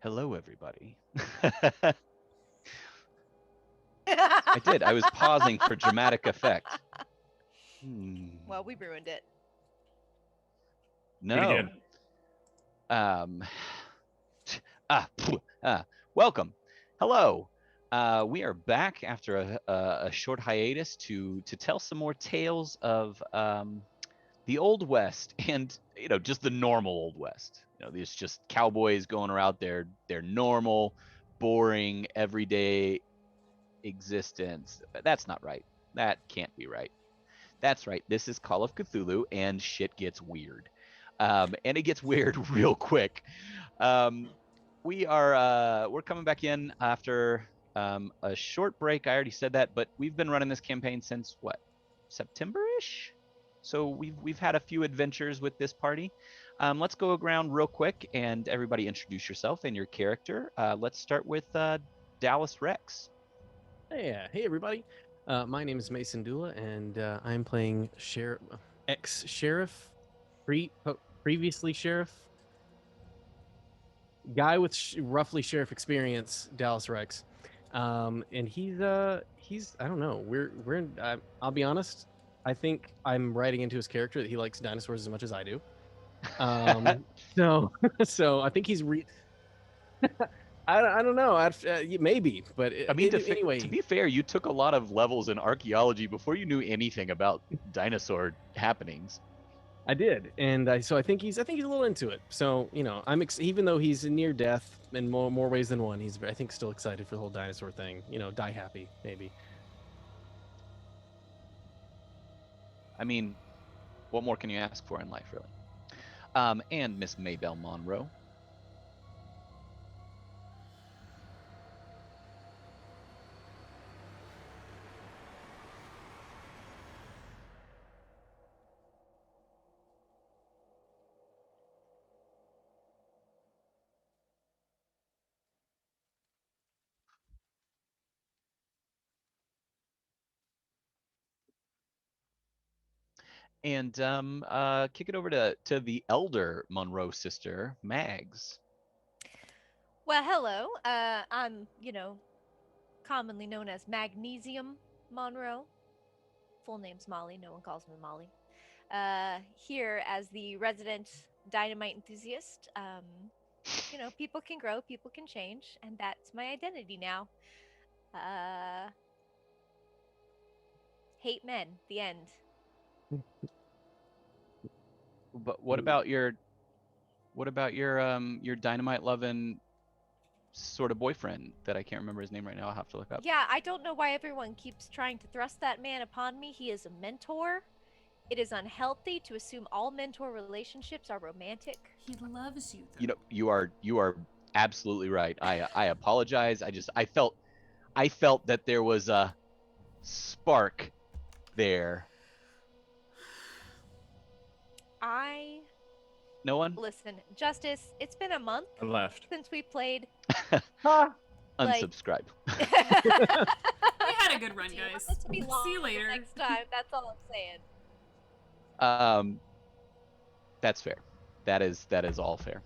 Hello, everybody. I did. I was pausing for dramatic effect. Well, we ruined it. No. Um. Welcome. Hello. We are back after a short hiatus to tell some more tales of the Old West and just the normal Old West. There's just cowboys going around their normal, boring, everyday existence. That's not right. That can't be right. That's right. This is Call of Cthulhu, and shit gets weird. And it gets weird real quick. We're coming back in after a short break. I already said that, but we've been running this campaign since what, September-ish? So we've had a few adventures with this party. Let's go around real quick and everybody introduce yourself and your character. Let's start with Dallas Rex. Hey everybody. My name is Mason Dula, and I'm playing ex-sheriff, previously sheriff, guy with roughly sheriff experience, Dallas Rex. And he's I don't know. I'll be honest. I think I'm writing into his character that he likes dinosaurs as much as I do. So I think he's I don't know. Maybe, but I mean, anyway. To be fair, you took a lot of levels in archaeology before you knew anything about dinosaur happenings. I did, and so I think he's a little into it. So I'm even though he's near death in more ways than one, he's I think still excited for the whole dinosaur thing. Die happy maybe. I mean, what more can you ask for in life, really? And Miss Maybelle Monroe. And kick it over to the elder Monroe sister, Mags. Well, hello. I'm, commonly known as Magnesium Monroe. Full name's Molly. No one calls me Molly. Here as the resident dynamite enthusiast. People can grow, people can change, and that's my identity now. Hate men. The end. But what about your dynamite loving sort of boyfriend that I can't remember his name right now? I'll have to look up. Yeah, I don't know why everyone keeps trying to thrust that man upon me. He is a mentor. It is unhealthy to assume all mentor relationships are romantic. He loves you, though. You are absolutely right. I apologize. I felt that there was a spark there. No one? Listen, Justice, it's been a month since we played. Unsubscribe. We had a good run, guys. See you later. Next time. That's all I'm saying. That's fair. That is all fair.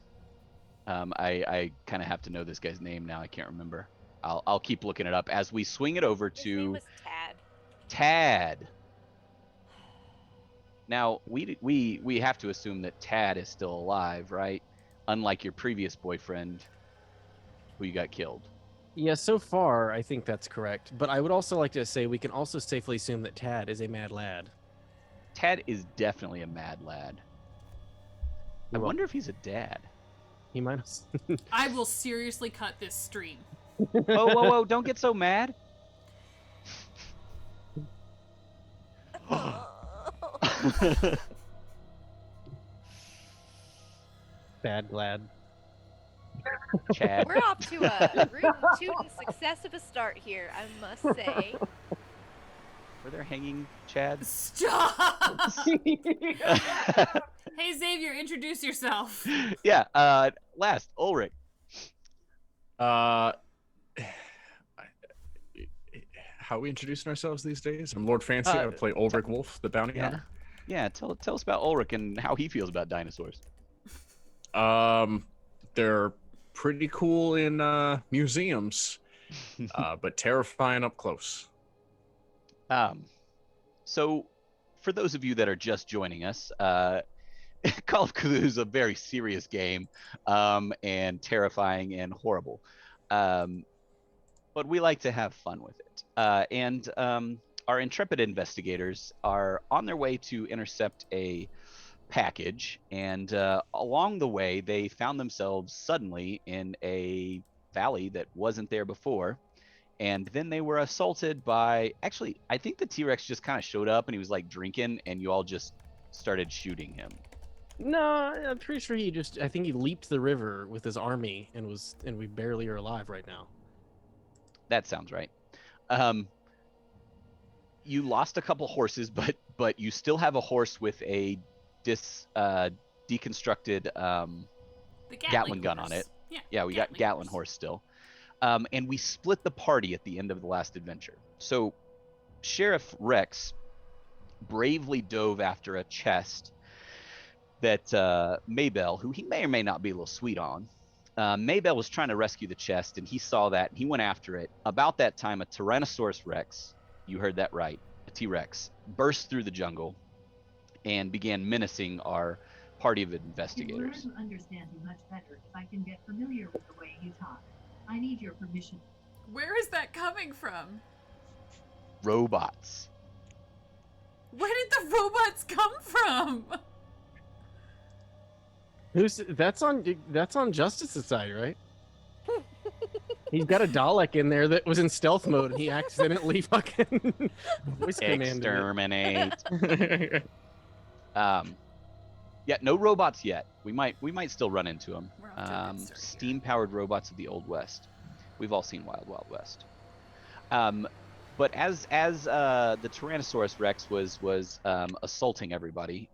I kind of have to know this guy's name now. I can't remember. I'll keep looking it up as we swing it over to. His name was Tad. Tad. Now we have to assume that Tad is still alive, right? Unlike your previous boyfriend, who you got killed. Yeah, so far I think that's correct. But I would also like to say we can also safely assume that Tad is a mad lad. Tad is definitely a mad lad. I wonder if he's a dad. He might. I will seriously cut this stream. Whoa! Don't get so mad. Bad lad. Chad. We're off to a rootin' success of a start here, I must say. Were there hanging Chads? Stop! Hey Xavier, introduce yourself. Yeah, last, Ulrich. How are we introducing ourselves these days? I'm Lord Fancy. I play Ulrich Wolf, the bounty hunter. Yeah, tell us about Ulrich and how he feels about dinosaurs. They're pretty cool in museums, but terrifying up close. So, for those of you that are just joining us, Call of Cthulhu is a very serious game, and terrifying and horrible. But we like to have fun with it. And our intrepid investigators are on their way to intercept a package, and along the way, they found themselves suddenly in a valley that wasn't there before. And then they were assaulted by, actually, I think the T-Rex just kind of showed up and he was like drinking, and you all just started shooting him. No, I'm pretty sure I think he leaped the river with his army and we barely are alive right now. That sounds right. You lost a couple horses, but you still have a horse with a deconstructed The Gatling gun on horse. it. Yeah, we got Gatlin horse still. And we split the party at the end of the last adventure. So Sheriff Rex bravely dove after a chest that Maybell, who he may or may not be a little sweet on, Maybell was trying to rescue the chest, and he saw that, and he went after it. About that time, a Tyrannosaurus Rex, you heard that right, a T-Rex, burst through the jungle and began menacing our party of investigators. In order to understand you much better, if I can get familiar with the way you talk, I need your permission. Where is that coming from? Robots. Where did the robots come from? That's on Justice's side, right? He's got a Dalek in there that was in stealth mode, and he accidentally fucking voice commanded Exterminate. Yeah, no robots yet. We might still run into them. We're off to a good start here. Steam-powered robots of the Old West. We've all seen Wild Wild West. But as the Tyrannosaurus Rex was assaulting everybody,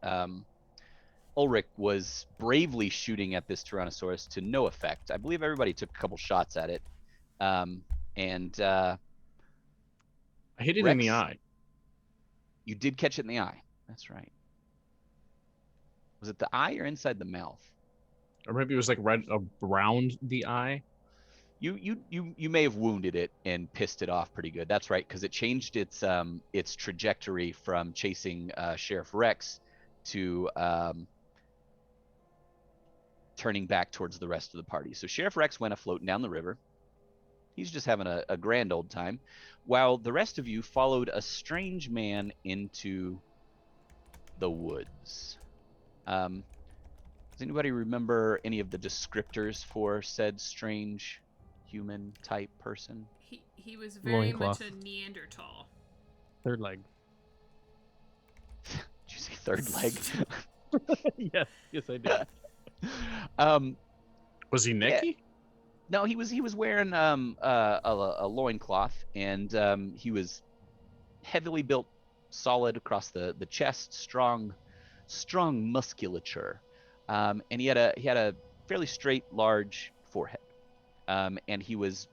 Ulrich was bravely shooting at this Tyrannosaurus to no effect. I believe everybody took a couple shots at it, and I hit it in Rex, the eye. you did catch it in the eye. That's right. Was it the eye or inside the mouth? Or maybe it was like right around the eye. You may have wounded it and pissed it off pretty good. That's right, because it changed its trajectory from chasing Sheriff Rex to turning back towards the rest of the party. So Sheriff Rex went afloat down the river. He's just having a grand old time, while the rest of you followed a strange man into the woods. Does anybody remember any of the descriptors for said strange human type person? He was very Loincloth. much a Neanderthal. Third leg. Did you say third leg? yes, I did. Was he Nicky? No, he was wearing a loincloth, and he was heavily built, solid across the chest, strong musculature, and he had a fairly straight, large forehead, and he was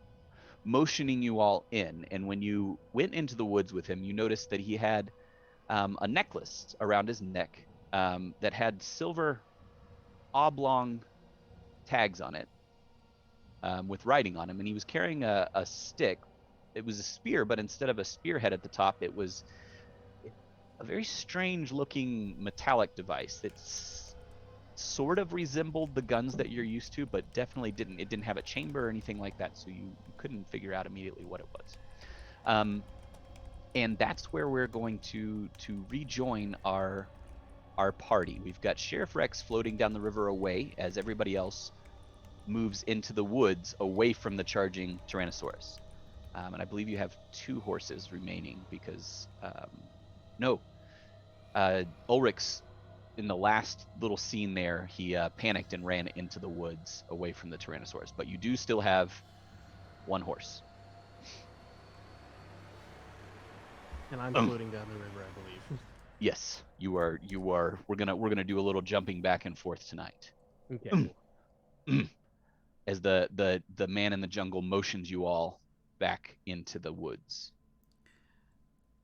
motioning you all in. And when you went into the woods with him, you noticed that he had a necklace around his neck that had silver oblong tags on it, with writing on him, and he was carrying a stick. It was a spear, but instead of a spearhead at the top, it was a very strange looking metallic device that sort of resembled the guns that you're used to, but definitely didn't. It didn't have a chamber or anything like that, so you couldn't figure out immediately what it was. And that's where we're going to rejoin our party. We've got Sheriff Rex floating down the river away as everybody else moves into the woods away from the charging Tyrannosaurus. And I believe you have 2 horses remaining because Ulrich's, in the last little scene there, he panicked and ran into the woods away from the Tyrannosaurus. But you do still have 1 horse. And I'm floating down the river, I believe. Yes, you are. We're gonna do a little jumping back and forth tonight. Okay. As the man in the jungle motions you all back into the woods.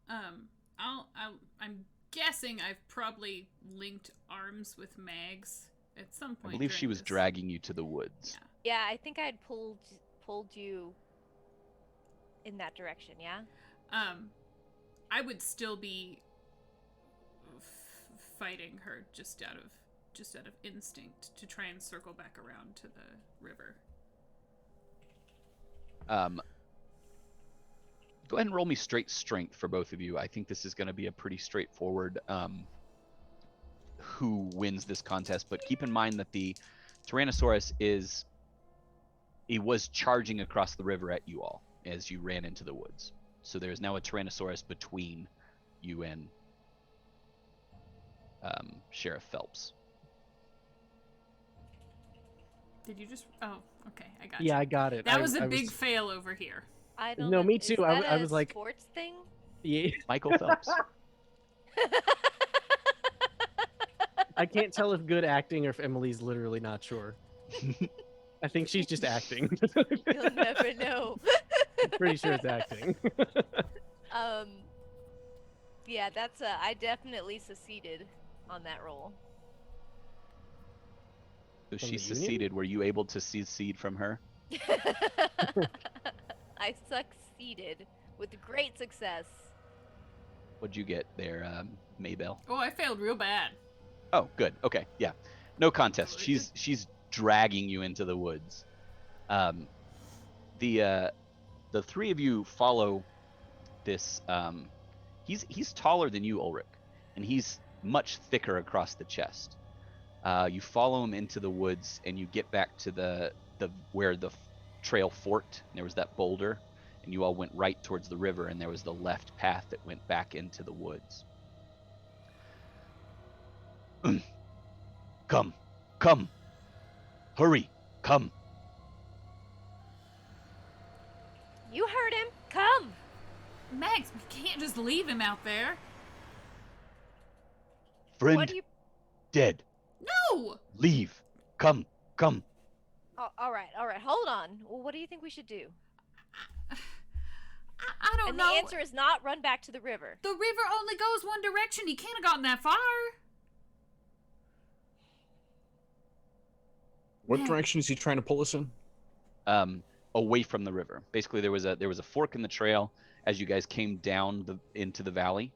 I'm guessing I've probably linked arms with Mags at some point. I believe she during was this. dragging you to the woods. Yeah, I think I had pulled you in that direction. Yeah. I would still be fighting her just out of instinct to try and circle back around to the river. Go ahead and roll me straight strength for both of you. I think this is going to be a pretty straightforward who wins this contest. But keep in mind that the Tyrannosaurus was charging across the river at you all as you ran into the woods. So there's now a Tyrannosaurus between you and Sheriff Phelps. Did you just? Oh, okay, I got you. Yeah, I got it. That was a big fail over here. I don't No, know. me Is too. I that was a like- sports thing. Yeah. Michael Phelps. I can't tell if good acting or if Emily's literally not sure. I think she's just acting. You'll never know. Pretty sure it's acting. Yeah, that's I definitely succeeded on that roll. So From she the Union? seceded. Were you able to secede from her? I succeeded with great success. What'd you get there, Maybell? Oh, I failed real bad. Oh, good. Okay, yeah. No contest. She's dragging you into the woods. The three of you follow this. He's taller than you, Ulrich, and he's much thicker across the chest. You follow him into the woods, and you get back to the where the trail forked. And there was that boulder, and you all went right towards the river, and there was the left path that went back into the woods. Come, hurry, come. You heard him. Come. Max, we can't just leave him out there. Friend What do you? dead. No! Leave. Come. Oh, all right. Hold on. Well, what do you think we should do? I don't And know. the answer is not run back to the river. The river only goes one direction. He can't have gotten that far. What Yeah. direction is he trying to pull us in? Away from the river. Basically, there was a fork in the trail as you guys came down into the valley.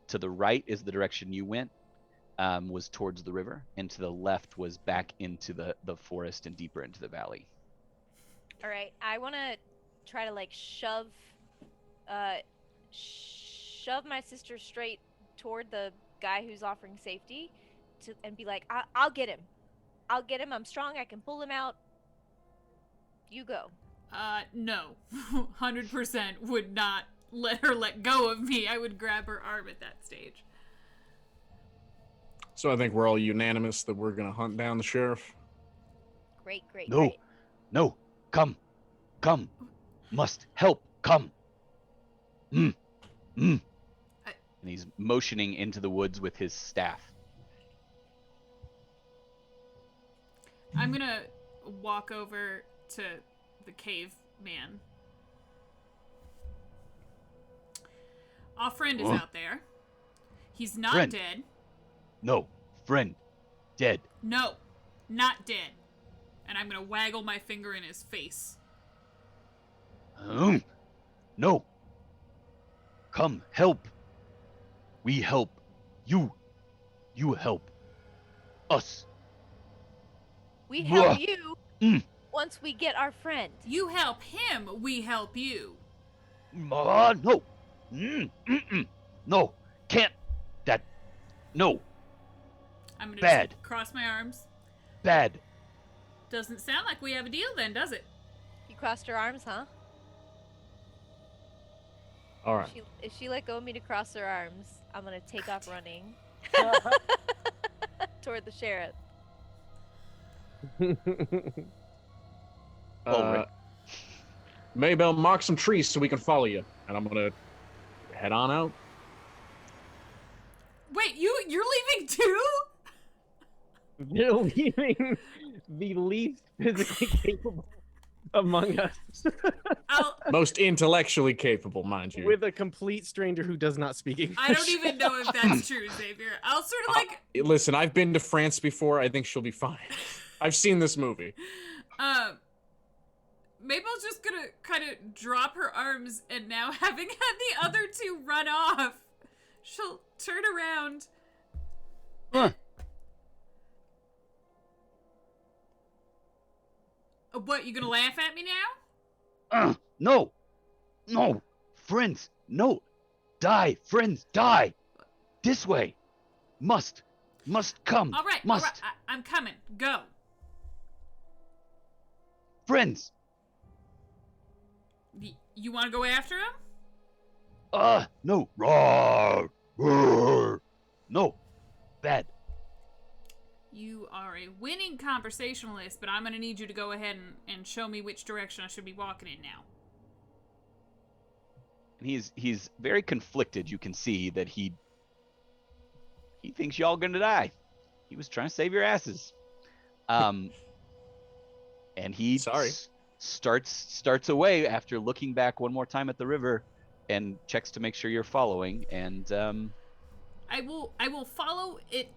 To the right is the direction you went, was towards the river, and to the left was back into the forest and deeper into the valley. All right. I want to try to like shove my sister straight toward the guy who's offering safety, and be like, I'll get him. I'm strong. I can pull him out. You go. No. 100% would not let her let go of me. I would grab her arm at that stage. So I think we're all unanimous that we're gonna hunt down the sheriff. Great. No, come, must help, come. And he's motioning into the woods with his staff. I'm gonna walk over to the caveman. Our friend is Huh? out there. He's not Friend. dead. No, friend, dead. No, not dead. And I'm gonna waggle my finger in his face. No. Come, help. We help. You help. Us. We help Bruh. you Mm. once we get our friend. You help him, we help you. No. No. Can't. No. I'm gonna Bad. just cross my arms. Bad. Doesn't sound like we have a deal then, does it? You crossed her arms, huh? All right. If she let go of me to cross her arms, I'm gonna take off running toward the sheriff. Rick. Maybell, mark some trees so we can follow you, and I'm gonna head on out. Wait, you're leaving too? They're leaving the least physically capable among us Most intellectually capable, mind you. with a complete stranger who does not speak English. I don't even know if that's true, Xavier. I'll sort of like, Listen, I've been to France before. I think she'll be fine. I've seen this movie. Mabel's just gonna kind of drop her arms, and now having had the other two run off, she'll turn around. Huh. What, you gonna laugh at me now? No, no, friends, no, die, friends, die. This way, must come. All right, must, I'm coming. Go. friends. You want to go after him? No, roar, roar. No, bad. You are a winning conversationalist, but I'm gonna need you to go ahead and show me which direction I should be walking in now. And he's very conflicted. You can see that he thinks y'all gonna die. He was trying to save your asses. And he Sorry. starts away after looking back one more time at the river and checks to make sure you're following. And I will follow it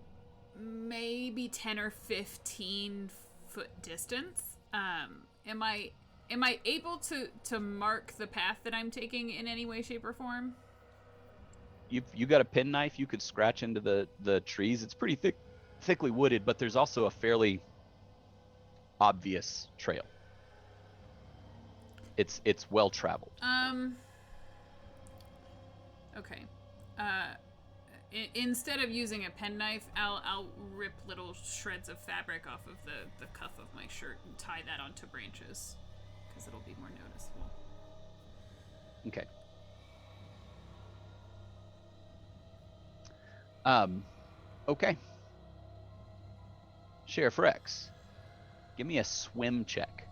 maybe 10 or 15 foot distance. Am I able to mark the path that I'm taking in any way, shape, or form? you got a penknife. You could scratch into the trees. It's pretty thickly wooded, but there's also a fairly obvious trail. It's well traveled. Okay. Instead of using a penknife, I'll rip little shreds of fabric off of the cuff of my shirt and tie that onto branches, because it'll be more noticeable. Okay. Okay. Sheriff Rex, give me a swim check.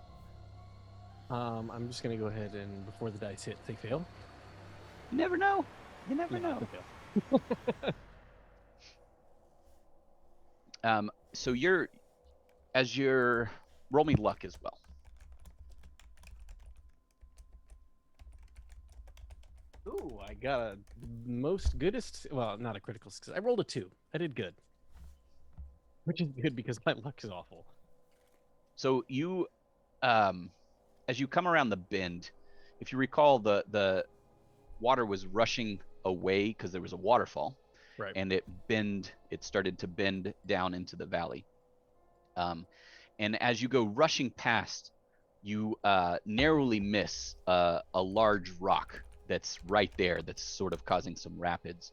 I'm just gonna go ahead and before the dice hit, say fail. You never know. You never Yeah, know. fail. So roll me luck as well. Ooh, I got a most goodest. Well, not a critical success. I rolled a 2. I did good, which is good because my luck is awful. So you, as you come around the bend, if you recall, the water was rushing away because there was a waterfall, Right. and it started to bend down into the valley. And as you go rushing past, you narrowly miss a large rock that's right there that's sort of causing some rapids.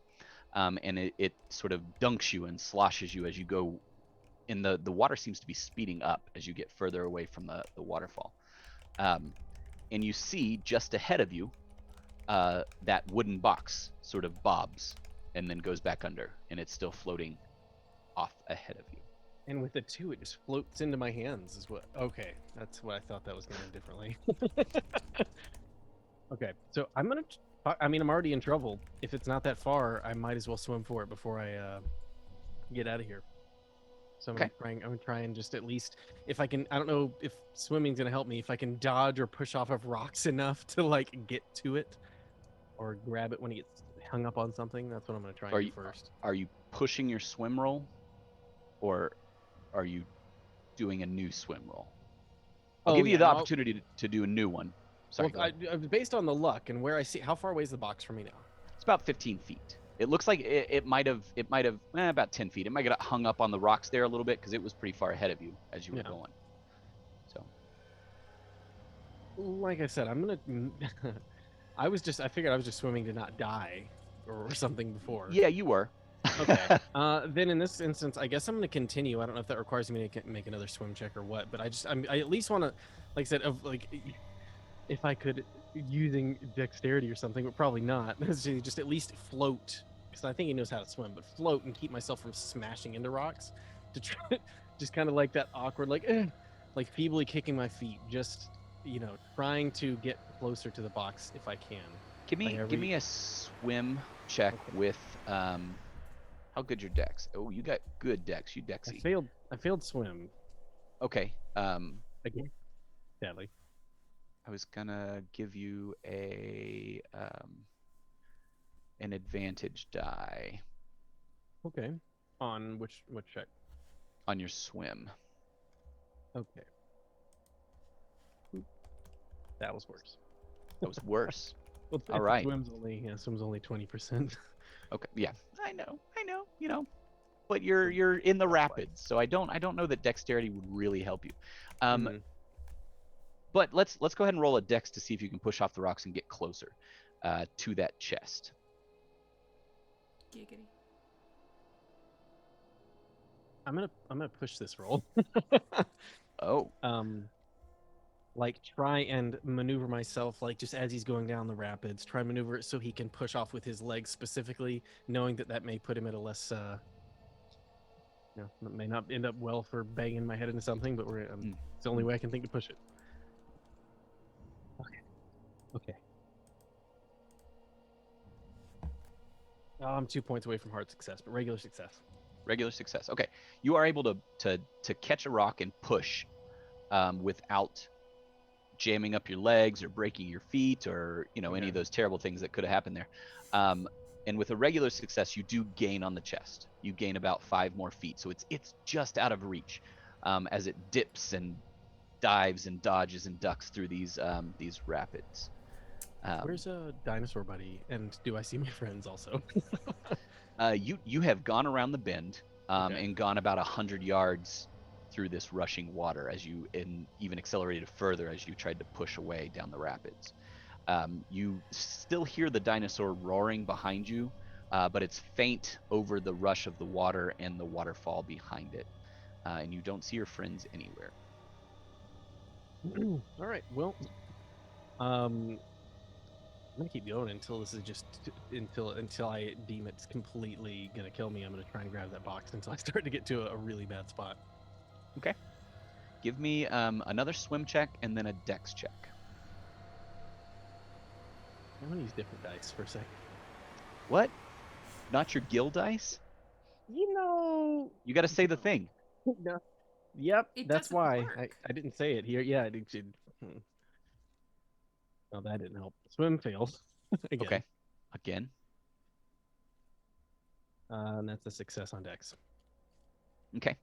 And it sort of dunks you and sloshes you as you go, and the water seems to be speeding up as you get further away from the waterfall. And you see just ahead of you that wooden box sort of bobs and then goes back under, and it's still floating off ahead of you. And with the 2, it just floats into my hands. Is what? Okay, that's what I thought that was going differently. Okay, so I'm gonna. I mean, I'm already in trouble. If it's not that far, I might as well swim for it before I get out of here. So I'm gonna try and just at least, if I can. I don't know if swimming's gonna help me. If I can dodge or push off of rocks enough to like get to it, or grab it when it gets hung up on something. That's what I'm gonna try and do first. Are you pushing your swim roll, or are you doing a new swim roll? I'll give you the opportunity to do a new one. Sorry. Well, based on the luck and where I see, how far away is the box from me now? It's about 15 feet. It looks like it might have about 10 feet. It might get hung up on the rocks there a little bit because it was pretty far ahead of you as you were going. So, like I said, I'm gonna. I figured I was just swimming to not die or something before. Yeah, you were. Okay. Then in this instance, I guess I'm going to continue. I don't know if that requires me to make another swim check or what, but I at least want to, like I said, if I could, using dexterity or something, but probably not. Just at least float, because I think he knows how to swim, but float and keep myself from smashing into rocks. To try, just kind of like that awkward, like feebly kicking my feet, just trying to get closer to the box if I can. Give me a swim check with how good your dex? Oh, you got good dex. You dexy. I failed swim. Okay. Again, sadly. I was gonna give you an advantage die. Okay. On which check? On your swim. Okay. That was worse. That was worse. Well, All right. Swim's only 20%. Okay. Yeah. I know. You know. But you're in the rapids, so I don't know that dexterity would really help you. Mhm. But let's go ahead and roll a dex to see if you can push off the rocks and get closer to that chest. Giggity. I'm gonna push this roll. Oh. Like try and maneuver myself, like just as he's going down the rapids, try and maneuver it so he can push off with his legs specifically, knowing that may put him at a less, it may not end up well for banging my head into something, but it's the only way I can think to push it. Okay. I'm 2 points away from hard success, but regular success. Regular success. Okay. You are able to catch a rock and push without jamming up your legs or breaking your feet or any of those terrible things that could have happened there. And with a regular success, you do gain on the chest. You gain about 5 more feet, so it's just out of reach as it dips and dives and dodges and ducks through these rapids. Where's a dinosaur buddy? And do I see my friends also? You have gone around the bend Okay. and gone about 100 yards through this rushing water even accelerated further as you tried to push away down the rapids. You still hear the dinosaur roaring behind you, but it's faint over the rush of the water and the waterfall behind it. And you don't see your friends anywhere. All right. Well, I'm gonna keep going until this is until I deem it's completely gonna kill me. I'm gonna try and grab that box until I start to get to a really bad spot. Okay. Give me another swim check and then a dex check. I'm gonna use different dice for a second. What? Not your guild dice? You got to say the thing. No. Yep. It that's doesn't why work. I didn't say it here. Yeah. Oh, that didn't help. Swim fails. Again. Okay. Again. And that's a success on dex. Okay.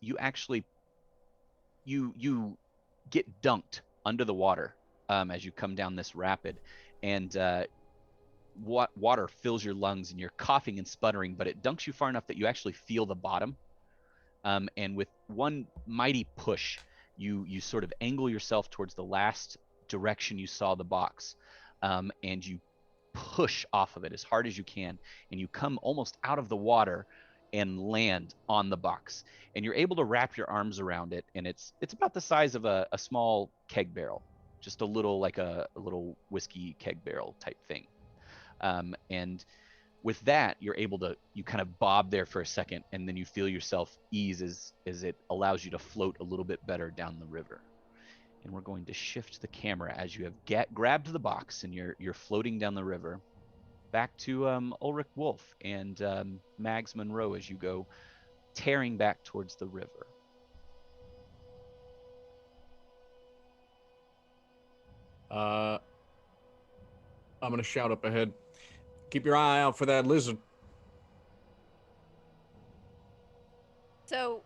You actually you get dunked under the water as you come down this rapid, and water fills your lungs and you're coughing and sputtering, but it dunks you far enough that you actually feel the bottom. And with one mighty push, you sort of angle yourself towards the last direction you saw the box, and you push off of it as hard as you can, and you come almost out of the water and land on the box, and you're able to wrap your arms around it, and it's about the size of a small keg barrel, just a little like a little whiskey keg barrel type thing. And with that, you kind of bob there for a second, and then you feel yourself ease as it allows you to float a little bit better down the river. And we're going to shift the camera as you have grabbed the box and you're floating down the river, back to Ulrich Wolf and Mags Monroe as you go tearing back towards the river. I'm gonna shout up ahead. Keep your eye out for that lizard. So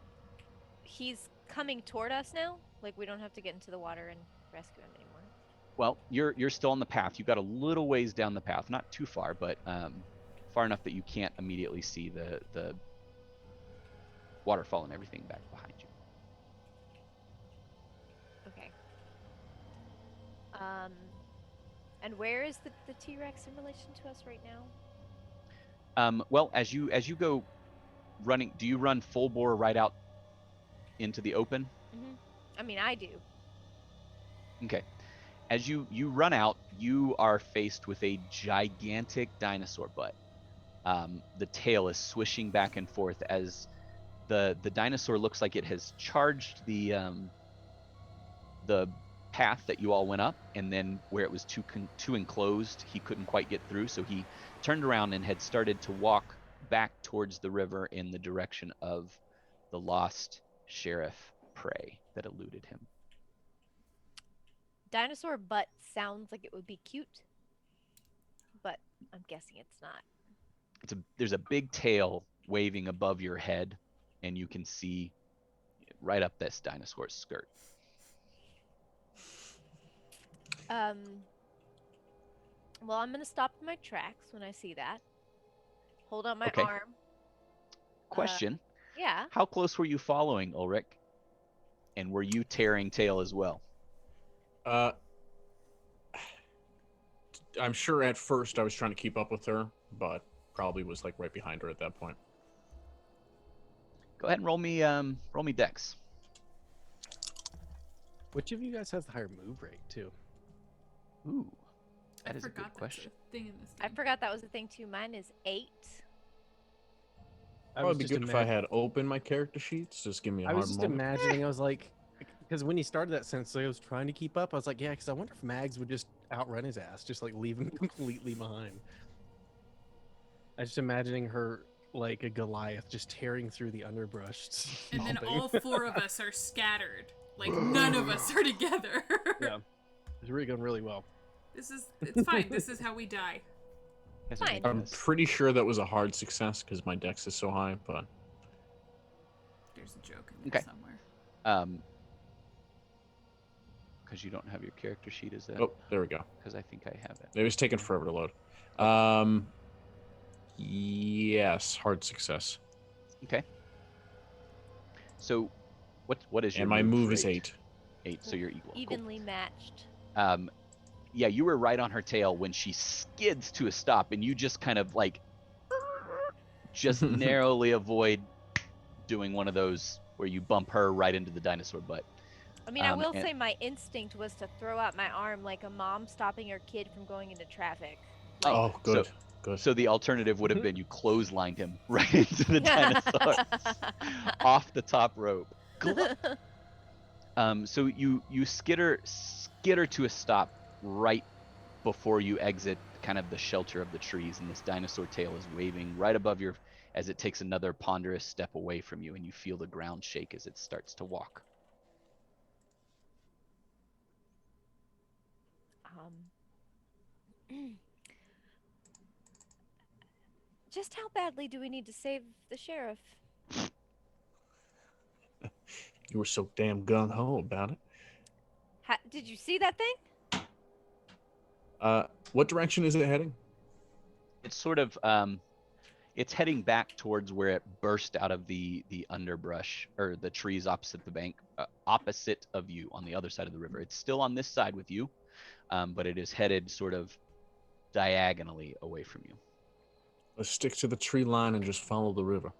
he's coming toward us now? Like we don't have to get into the water and rescue him anymore. Well, you're still on the path. You got a little ways down the path, not too far, but far enough that you can't immediately see the waterfall and everything back behind you. Okay. And where is the T-Rex in relation to us right now? Well, as you go running, do you run full bore right out into the open? Mm-hmm. I mean, I do. Okay. As you run out, you are faced with a gigantic dinosaur butt. The tail is swishing back and forth as the dinosaur looks like it has charged the path that you all went up, and then where it was too enclosed, he couldn't quite get through, so he turned around and had started to walk back towards the river in the direction of the lost sheriff prey that eluded him. Dinosaur butt sounds like it would be cute, but I'm guessing it's not. There's a big tail waving above your head, and you can see right up this dinosaur's skirt. Um. Well, I'm gonna stop in my tracks when I see that. Hold out my Okay. arm. Question: Yeah. How close were you following Ulrich? And were you tearing tail as well? Uh, I'm sure at first I was trying to keep up with her, but probably was like right behind her at that point. Go ahead and roll me Dex. Which of you guys has the higher move rate too? Ooh, I that is a forgot good question. that's a thing in this I game. forgot that was a thing too. Mine is 8. I was Probably be just good if I had open my character sheets. Just give me a I hard was just moment. imagining. I was like, because when he started that sentence, I was trying to keep up. I was like, yeah, because I wonder if Mags would just outrun his ass, just like leave him completely behind. I was just imagining her like a Goliath, just tearing through the underbrush. And then stomping. all 4 of us are scattered. Like none of us are together. Yeah, it's really going really well. It's fine. This is how we die. You guys are Fine. making I'm this- pretty sure that was a hard success because my dex is so high, but There's a joke in there Okay. somewhere. Because you don't have your character sheet, is that? oh, there we go. Because I think I have it. It was taking forever to load. Yes, hard success. Okay. So, what is your And my move is rate? 8. 8. So you're equal. Cool. Evenly matched. Yeah, you were right on her tail when she skids to a stop, and you just kind of like just narrowly avoid doing one of those where you bump her right into the dinosaur butt. I mean, I will and- say my instinct was to throw out my arm like a mom stopping her kid from going into traffic. Like, Oh, good, good. So the alternative would have been you clotheslined him right into the dinosaur off the top rope. So you skitter to a stop right before you exit kind of the shelter of the trees, and this dinosaur tail is waving right above your as it takes another ponderous step away from you, and you feel the ground shake as it starts to walk. Just how badly do we need to save the sheriff? You were so damn gung ho about it. Did you see that thing? What direction is it heading? It's sort of it's heading back towards where it burst out of the underbrush or the trees opposite the bank, opposite of you on the other side of the river. It's still on this side with you, but it is headed sort of diagonally away from you. Let's stick to the tree line and just follow the river.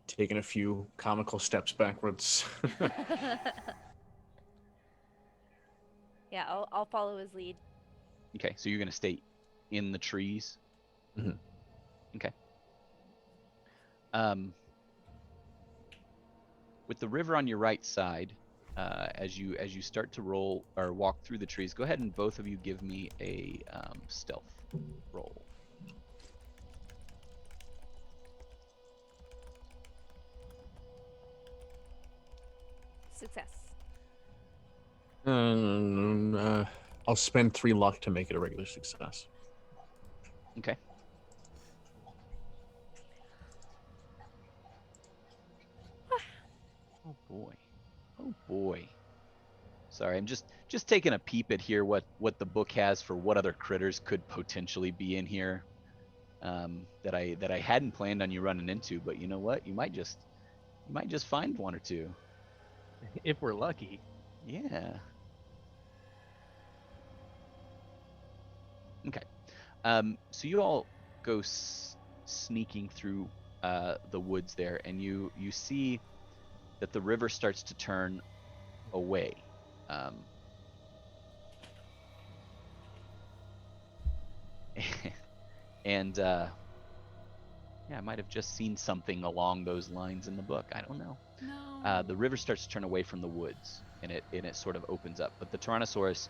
Taking a few comical steps backwards. Yeah, I'll follow his lead. Okay, so you're gonna stay in the trees. Mhm. Okay. With the river on your right side, as you start to roll or walk through the trees, go ahead and both of you give me a stealth roll. Success. I'll spend 3 luck to make it a regular success. Okay. Oh boy. Oh boy. Sorry, I'm just taking a peep at here what the book has for what other critters could potentially be in here, that I hadn't planned on you running into. But you know what? You might just find one or two. If we're lucky. Yeah. Okay. So you all go sneaking through the woods there, and you see that the river starts to turn away. And yeah, I might have just seen something along those lines in the book. I don't know. No. The river starts to turn away from the woods, and it sort of opens up. But the Tyrannosaurus,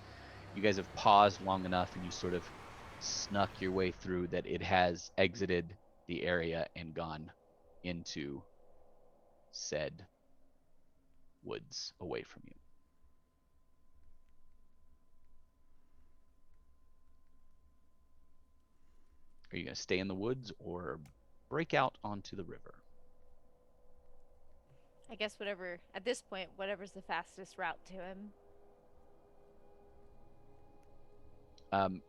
you guys have paused long enough, and you sort of snuck your way through that it has exited the area and gone into said woods away from you. Are you going to stay in the woods or break out onto the river? I guess whatever, at this point, whatever's the fastest route to him.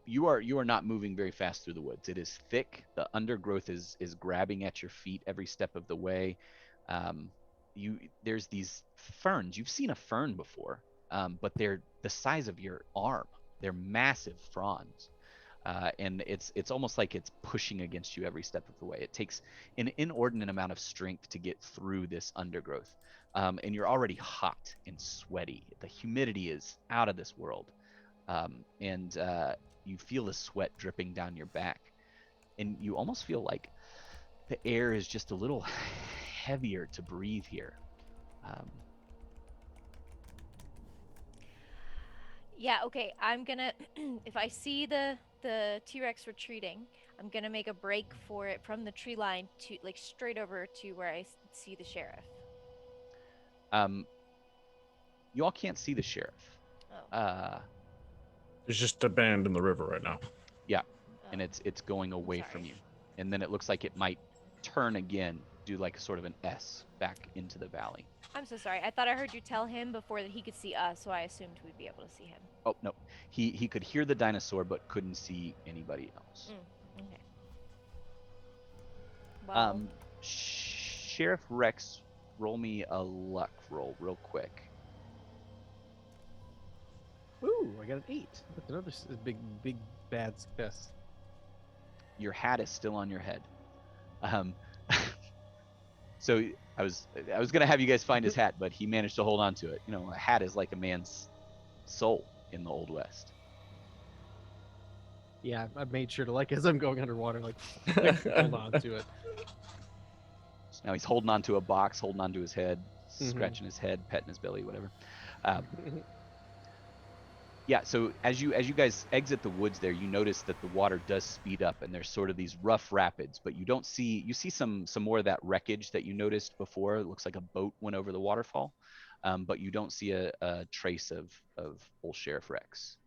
You are not moving very fast through the woods. It is thick. The undergrowth is grabbing at your feet every step of the way. There's these ferns. You've seen a fern before, but they're the size of your arm. They're massive fronds. And it's almost like it's pushing against you every step of the way. It takes an inordinate amount of strength to get through this undergrowth. And you're already hot and sweaty. The humidity is out of this world. And you feel the sweat dripping down your back. And you almost feel like the air is just a little heavier to breathe here. Yeah, okay. I'm gonna if I see the T-Rex retreating, I'm gonna make a break for it from the tree line to like straight over to where I see the sheriff. You all can't see the sheriff. Oh. There's just a band in the river right now. Yeah, Oh. and it's going away from Sorry. you. And then it looks like it might turn again, do like sort of an S back into the valley. I'm so sorry. I thought I heard you tell him before that he could see us, so I assumed we'd be able to see him. Oh, no. He could hear the dinosaur, but couldn't see anybody else. Okay. Well, Sheriff Rex, roll me a luck roll real quick. Ooh, I got an 8. That's another big bad success. Your hat is still on your head. So I was gonna have you guys find his hat, but he managed to hold on to it. You know, a hat is like a man's soul in the Old West. Yeah, I made sure to, like, as I'm going underwater, like hold on to it. So now he's holding on to a box, holding on to his head, scratching his head, petting his belly, whatever. Yeah, so as you guys exit the woods there, you notice that the water does speed up and there's sort of these rough rapids, but you see some more of that wreckage that you noticed before. It looks like a boat went over the waterfall, but you don't see a trace of old Sheriff Rex.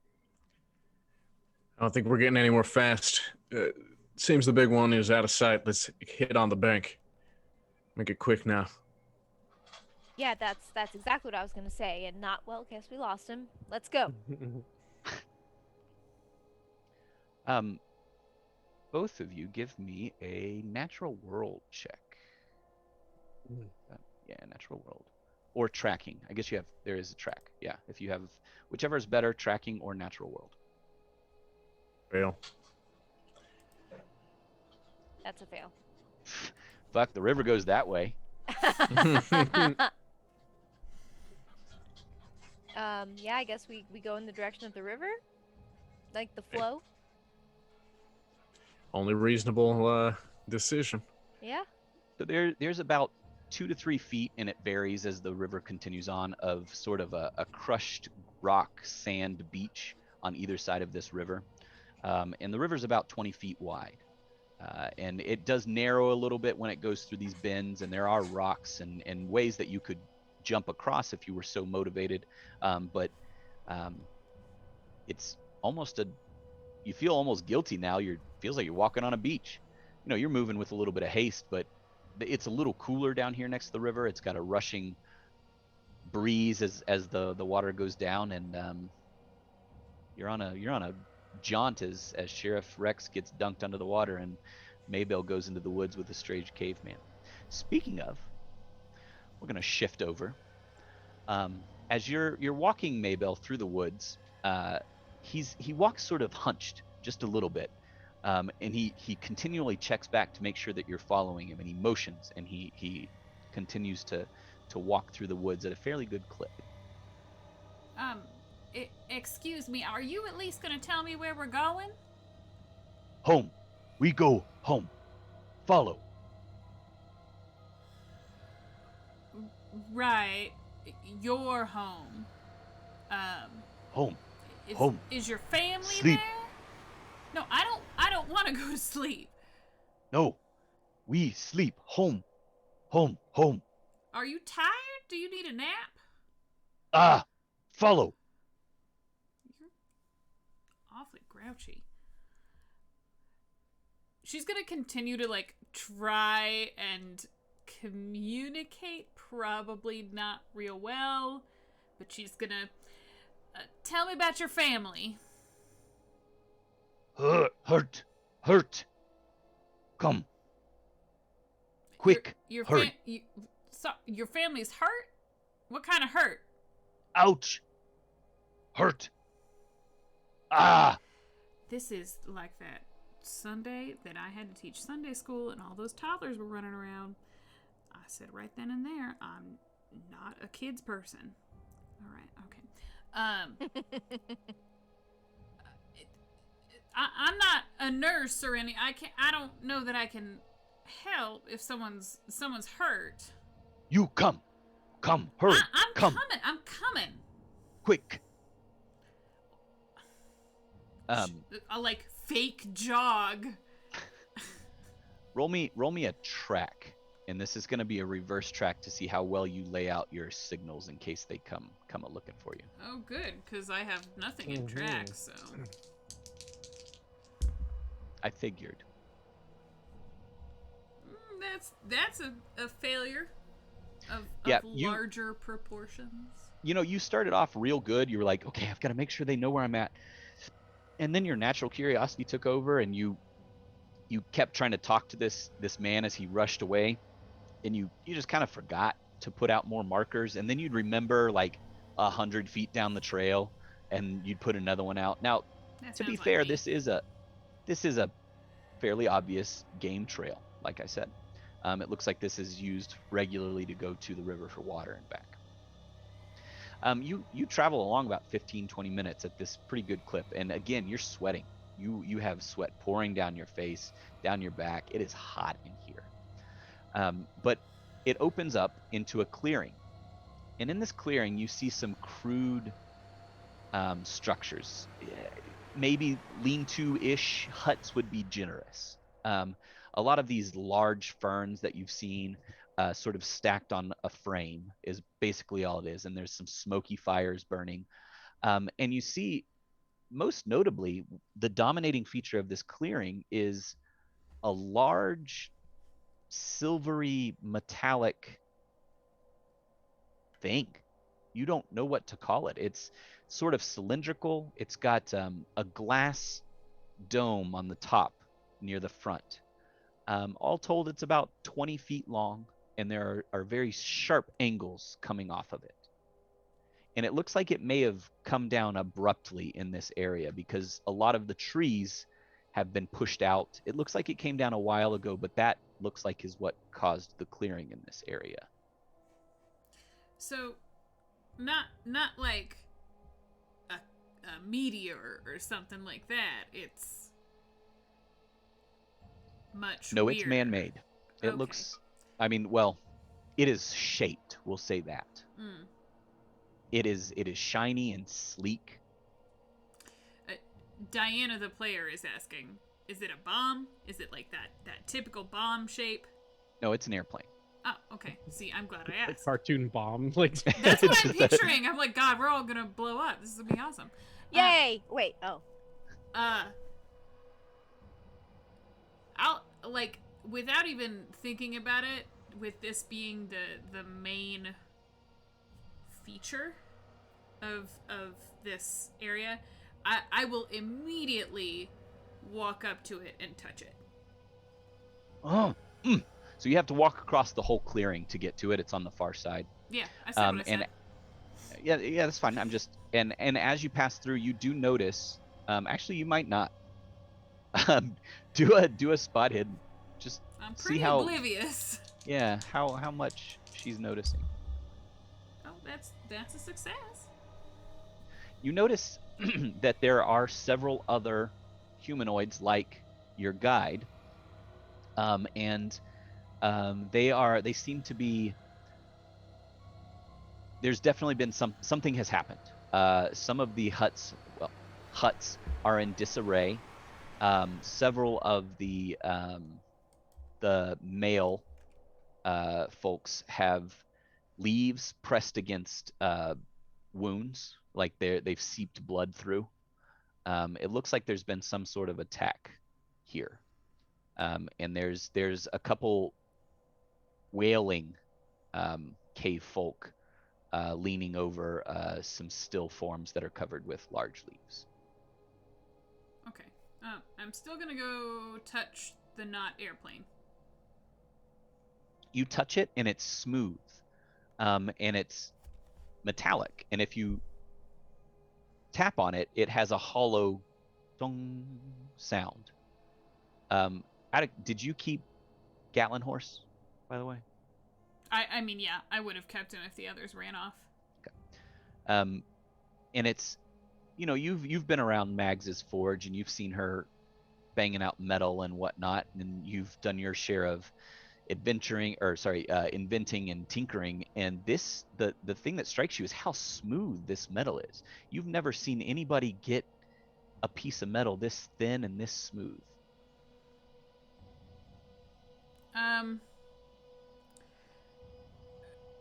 I don't think we're getting any more fast. Seems the big one is out of sight. Let's hit on the bank. Make it quick now. yeah, that's exactly what I was gonna say. And not well. Guess we lost him. Let's go. Both of you give me a natural world check. Yeah, natural world. Or tracking. I guess there is a track. Yeah, if you have, whichever is better, tracking or natural world. Fail. That's a fail. Fuck, the river goes that way. Yeah, I guess we go in the direction of the river, like the flow. Only reasonable decision. Yeah. So there's about 2 to 3 feet, and it varies as the river continues on, of sort of a crushed rock sand beach on either side of this river. And the river's about 20 feet wide. And it does narrow a little bit when it goes through these bends, and there are rocks and ways that you could jump across if you were so motivated. But it's almost you feel almost guilty now. Feels like you're walking on a beach. You know, you're moving with a little bit of haste, but it's a little cooler down here next to the river. It's got a rushing breeze as the water goes down, and you're on a jaunt as Sheriff Rex gets dunked under the water and Maybelle goes into the woods with a strange caveman. Speaking of, we're gonna shift over. As you're walking Maybelle through the woods, he walks sort of hunched just a little bit, and he continually checks back to make sure that you're following him, and he motions, and he continues to walk through the woods at a fairly good clip. Excuse me, are you at least gonna tell me where we're going? Home. We go home. Follow. Right. Your home. Home. Is, Home. Is your family Sleep. there? No, I don't want to go to sleep. No. We sleep. Home. Home. Home. Are you tired? Do you need a nap? Follow. You're awfully grouchy. She's gonna continue to like try and communicate, probably not real well, but she's gonna tell me about your family. Hurt. Hurt. Come. Quick. Your hurt. your family's hurt? What kind of hurt? Ouch. Hurt. Ah. This is like that Sunday that I had to teach Sunday school and all those toddlers were running around. I said right then and there, I'm not a kids person. All right, okay. I'm not a nurse or any. I don't know that I can help if someone's hurt. You come. Come. Hurry. I'm come. coming. I'm coming. Quick. A like fake jog. Roll me a track, and this is going to be a reverse track to see how well you lay out your signals in case they come a looking for you. Oh, good, because I have nothing in track, so. I figured. That's a failure of larger proportions. You know, you started off real good. You were like, okay, I've got to make sure they know where I'm at. And then your natural curiosity took over, and you kept trying to talk to this man as he rushed away, and you just kind of forgot to put out more markers, and then you'd remember like 100 feet down the trail, and you'd put another one out. Now, to be fair, this is a fairly obvious game trail, like I said. It looks like this is used regularly to go to the river for water and back. You travel along about 15-20 minutes at this pretty good clip, and again, you're sweating. You have sweat pouring down your face, down your back. It is hot in here. But it opens up into a clearing, and in this clearing, you see some crude structures. Maybe lean-to-ish huts would be generous. A lot of these large ferns that you've seen sort of stacked on a frame is basically all it is, and there's some smoky fires burning. And you see, most notably, the dominating feature of this clearing is a large, silvery, metallic thing. You don't know what to call it. It's sort of cylindrical. It's got a glass dome on the top near the front. All told, it's about 20 feet long, and there are very sharp angles coming off of it. And it looks like it may have come down abruptly in this area because a lot of the trees have been pushed out. It looks like it came down a while ago, but that looks like is what caused the clearing in this area. So, not like a meteor or something like that. It's much No, weirder. it's man-made. It looks, I mean, well, it is shaped, we'll say that. Mm. It is shiny and sleek. Diana the player is asking, is it a bomb? Is it like that typical bomb shape? No, it's an airplane. Oh, okay. See, I'm glad I Like asked. cartoon bomb. Like That's what I'm picturing. I'm like, God, we're all gonna blow up. This is gonna be awesome. Yay! Wait. Oh. I'll like without even thinking about it, with this being the main feature of this area, I will immediately walk up to it and touch it. Oh. So you have to walk across the whole clearing to get to it. It's on the far side. Yeah, I said what I said. And yeah, that's fine. I'm just and as you pass through, you do notice. Actually, you might not. Do a spot hidden. Just I'm pretty see how oblivious. Yeah, how much she's noticing. Oh, that's a success. You notice that there are several other humanoids like your guide, and they seem to be. There's definitely been something has happened. Some of the huts are in disarray. Several of the male folks have leaves pressed against wounds, like they've seeped blood through. It looks like there's been some sort of attack here, and there's a couple wailing cave folk leaning over some still forms that are covered with large leaves. Okay. I'm still gonna go touch the not airplane. You touch it, and it's smooth, and it's metallic. And if you tap on it, it has a hollow dong sound. Did you keep Gatlin Horse, by the way? I mean, yeah, I would have kept him if the others ran off. And it's, you've been around Mags's forge, and you've seen her banging out metal and whatnot, and you've done your share of inventing and tinkering. And the thing that strikes you is how smooth this metal is. You've never seen anybody get a piece of metal this thin and this smooth.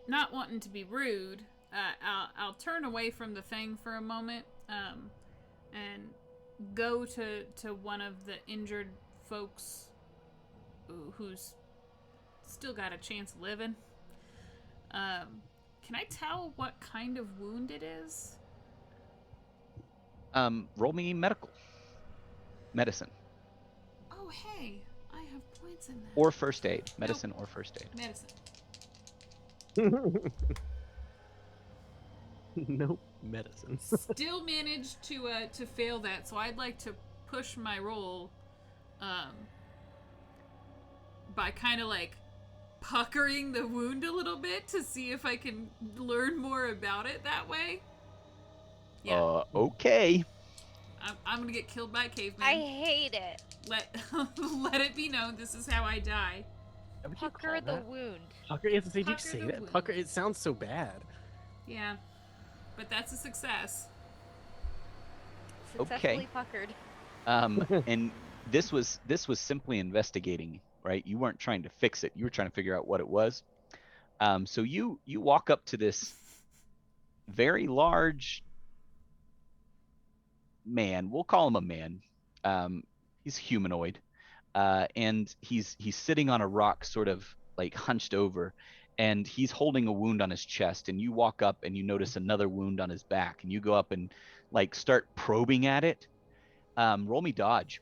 Not wanting to be rude, I'll turn away from the thing for a moment, and go to one of the injured folks who's still got a chance of living. Can I tell what kind of wound it is? Roll me medicine. Oh, hey, I have points in that. Or first aid. Medicine or first aid. Medicine. Nope, medicine. Still managed to fail that, so I'd like to push my roll, by kind of like puckering the wound a little bit to see if I can learn more about it that way. Yeah. Okay. I'm gonna get killed by a caveman. I hate it. Let it be known this is how I die. Would you Pucker call the that? wound. Pucker? Did you Pucker say the that? wound. Pucker. It sounds so bad. Yeah, but that's a success. Successfully puckered. And this was simply investigating, right? You weren't trying to fix it. You were trying to figure out what it was. So you walk up to this very large man. We'll call him a man. He's humanoid, and he's sitting on a rock, sort of like hunched over, and he's holding a wound on his chest. And you walk up and you notice another wound on his back, and you go up and like start probing at it. Roll me dodge.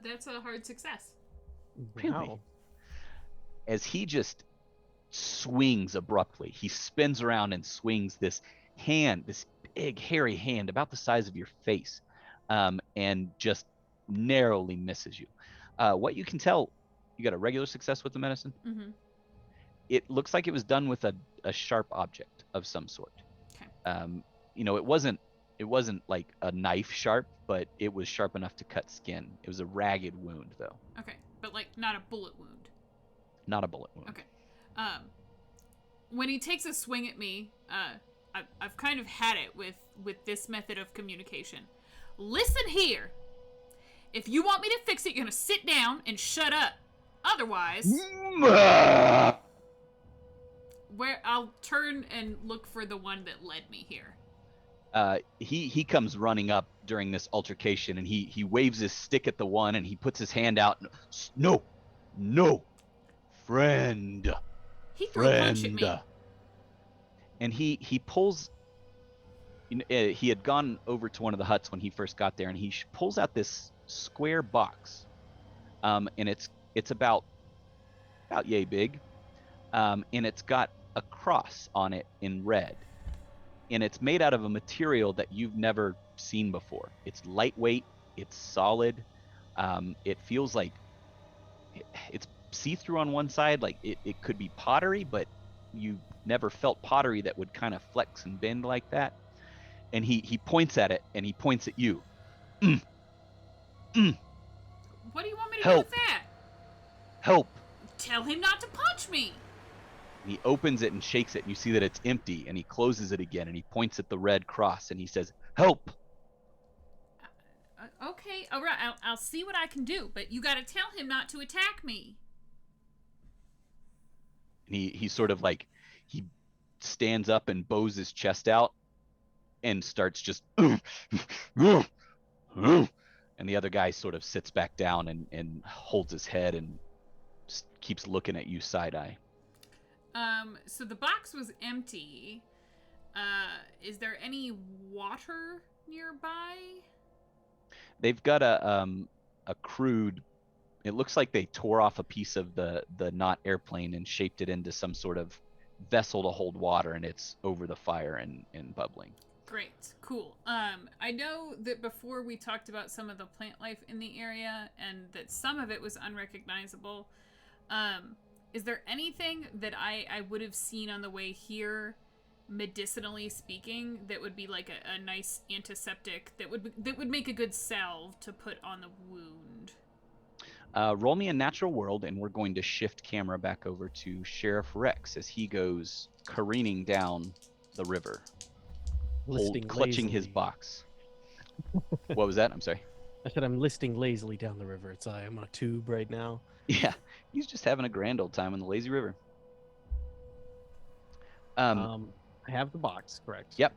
That's a hard success. Really? Wow. As he just swings abruptly, he spins around and swings this hand, this big hairy hand about the size of your face, and just narrowly misses you. What you can tell, you got a regular success with the medicine. Mm-hmm. It looks like it was done with a sharp object of some sort. Okay. It wasn't like a knife sharp, but it was sharp enough to cut skin. It was a ragged wound, though. Okay, but like not a bullet wound. Not a bullet wound. Okay. When he takes a swing at me, I've kind of had it with this method of communication. Listen here. If you want me to fix it, you're gonna sit down and shut up. Otherwise, where I'll turn and look for the one that led me here. He comes running up during this altercation, and he waves his stick at the one, and he puts his hand out. No, friend. He threw a punch at Friend. me. And he pulls. He had gone over to one of the huts when he first got there, and he pulls out this square box, and it's about yay big, and it's got a cross on it in red, and it's made out of a material that you've never seen before. It's lightweight, it's solid, it feels like it's see-through on one side, like it could be pottery, but you never felt pottery that would kind of flex and bend like that. And he points at it, and he points at you. What do you want me to do Help. with that? Help. Tell him not to punch me. And he opens it and shakes it, and you see that it's empty, and he closes it again, and he points at the red cross, and he says, help. Okay, all right, I'll see what I can do, but you gotta tell him not to attack me. And he sort of like, he stands up and bows his chest out and starts just, and the other guy sort of sits back down and holds his head and just keeps looking at you side-eye. So the box was empty. Is there any water nearby? They've got a crude. It looks like they tore off a piece of the not airplane and shaped it into some sort of vessel to hold water, and it's over the fire and bubbling. Great, cool. I know that before we talked about some of the plant life in the area and that some of it was unrecognizable. Is there anything that I would have seen on the way here, medicinally speaking, that would be like a nice antiseptic that would make a good salve to put on the wound? Roll me a natural world, and we're going to shift camera back over to Sheriff Rex as he goes careening down the river, clutching his box. What was that? I'm sorry. I said I'm listing lazily down the river. I'm on a tube right now. Yeah, he's just having a grand old time on the lazy river. I have the box, correct? Yep.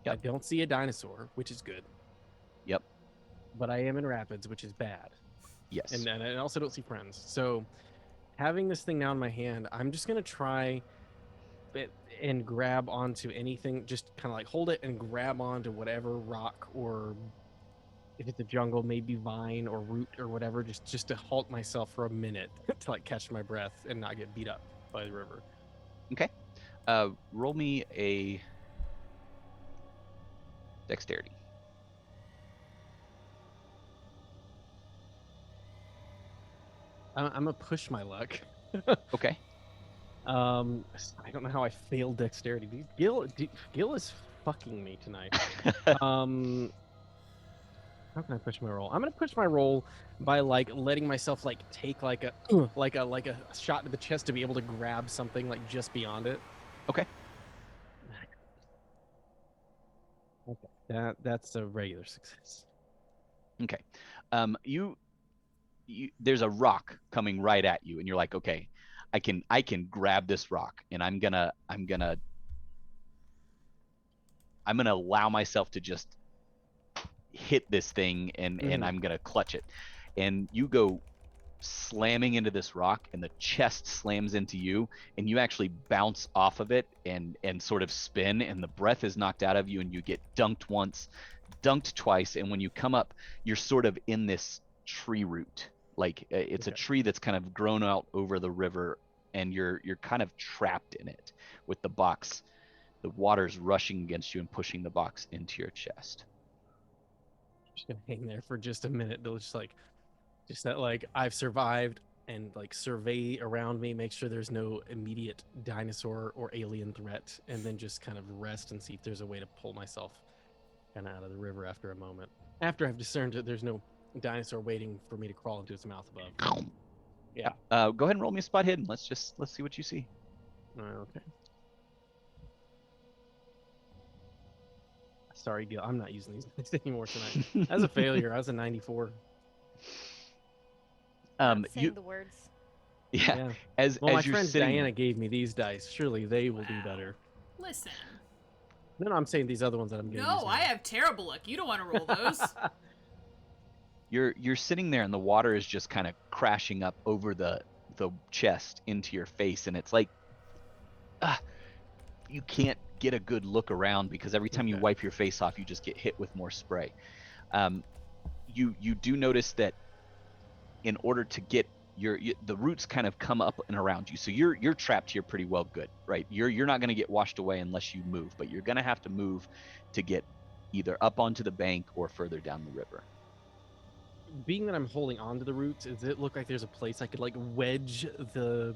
I don't see a dinosaur, which is good. Yep. But I am in rapids, which is bad. Yes. And I also don't see friends. So having this thing now in my hand, I'm just going to try and grab onto anything, just kind of like hold it and grab onto whatever rock, or if it's a jungle, maybe vine or root or whatever, just to halt myself for a minute to like catch my breath and not get beat up by the river. Okay. Roll me a dexterity. I'm gonna push my luck. Okay. I don't know how I failed dexterity. Gil is fucking me tonight. How can I push my roll? I'm gonna push my roll by like letting myself like take like a like a shot to the chest to be able to grab something like just beyond it. Okay. Okay. That's a regular success. Okay. You there's a rock coming right at you, and you're like, okay, I can grab this rock, and I'm gonna allow myself to just hit this thing, and I'm gonna clutch it. And you go slamming into this rock, and the chest slams into you, and you actually bounce off of it and sort of spin, and the breath is knocked out of you, and you get dunked once, dunked twice, and when you come up, you're sort of in this tree root. Like it's a tree that's kind of grown out over the river, and you're kind of trapped in it with the box. The water's rushing against you and pushing the box into your chest. I'm just gonna hang there for just a minute. Just that like I've survived, and like survey around me, make sure there's no immediate dinosaur or alien threat, and then just kind of rest and see if there's a way to pull myself kind of out of the river after a moment. After I've discerned that there's no dinosaur waiting for me to crawl into its mouth above. Yeah. Go ahead and roll me a spot hidden. Let's see what you see. Okay. Sorry, Gil. I'm not using these anymore tonight. As a failure, I was a 94. Not saying the words. Yeah. Well, my you're friend sitting, Diana gave me these dice. Surely they will do Wow. better. Listen. No, I'm saying these other ones that I'm going to use. No, I have terrible luck. You don't want to roll those. you're sitting there, and the water is just kind of crashing up over the chest into your face, and it's like you can't get a good look around because every time you wipe your face off, you just get hit with more spray. You do notice that in order to get the roots kind of come up and around you, so you're trapped here pretty well good, right? You're not going to get washed away unless you move, but you're going to have to move to get either up onto the bank or further down the river. Being that I'm holding onto the roots, does it look like there's a place I could like wedge the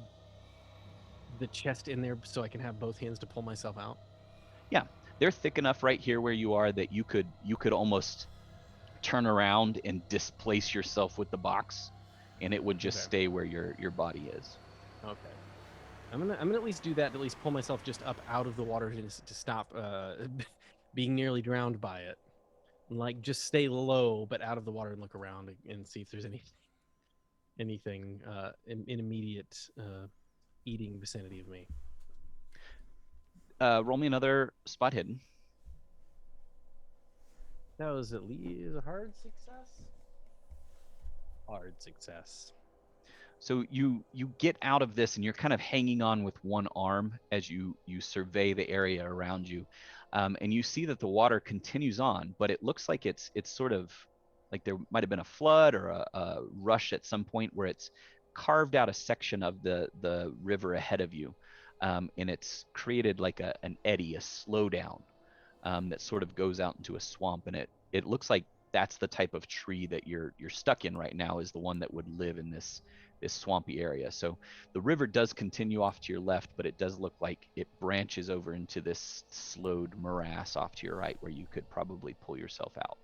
chest in there so I can have both hands to pull myself out? Yeah, they're thick enough right here where you are that you could almost turn around and displace yourself with the box, and it would just stay where your body is. Okay. I'm gonna at least do that. At least pull myself just up out of the water to stop being nearly drowned by it. And like just stay low but out of the water and look around and see if there's anything in immediate eating vicinity of me. Roll me another spot hidden. That was at least a hard success. Hard success. So you get out of this and you're kind of hanging on with one arm as you survey the area around you, and you see that the water continues on, but it looks like it's sort of like there might have been a flood or a rush at some point where it's carved out a section of the river ahead of you, and it's created like an eddy, a slowdown, that sort of goes out into a swamp, and it looks like that's the type of tree that you're stuck in right now, is the one that would live in this swampy area. So the river does continue off to your left, but it does look like it branches over into this slowed morass off to your right, where you could probably pull yourself out.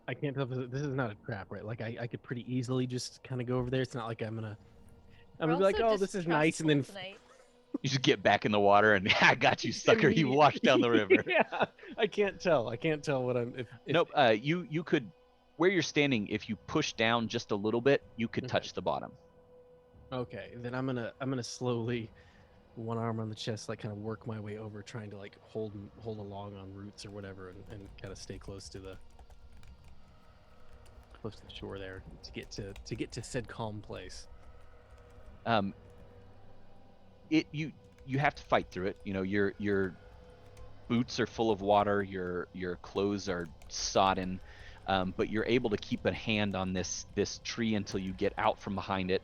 I can't tell if this is not a trap, right? Like I could pretty easily just kind of go over there. It's not like I'm gonna We're be like, also oh, this is nice, and then distrustful tonight. You just get back in the water and I got you, sucker. You washed down the river. Yeah, I can't tell what I'm. If Nope. You could, where you're standing, if you push down just a little bit, you could Okay. touch the bottom. Okay, then I'm gonna slowly, one arm on the chest, like kind of work my way over, trying to like hold along on roots or whatever, and kind of stay close to the shore there to get to said calm place. You have to fight through it. You know, your boots are full of water, your clothes are sodden, but you're able to keep a hand on this tree until you get out from behind it,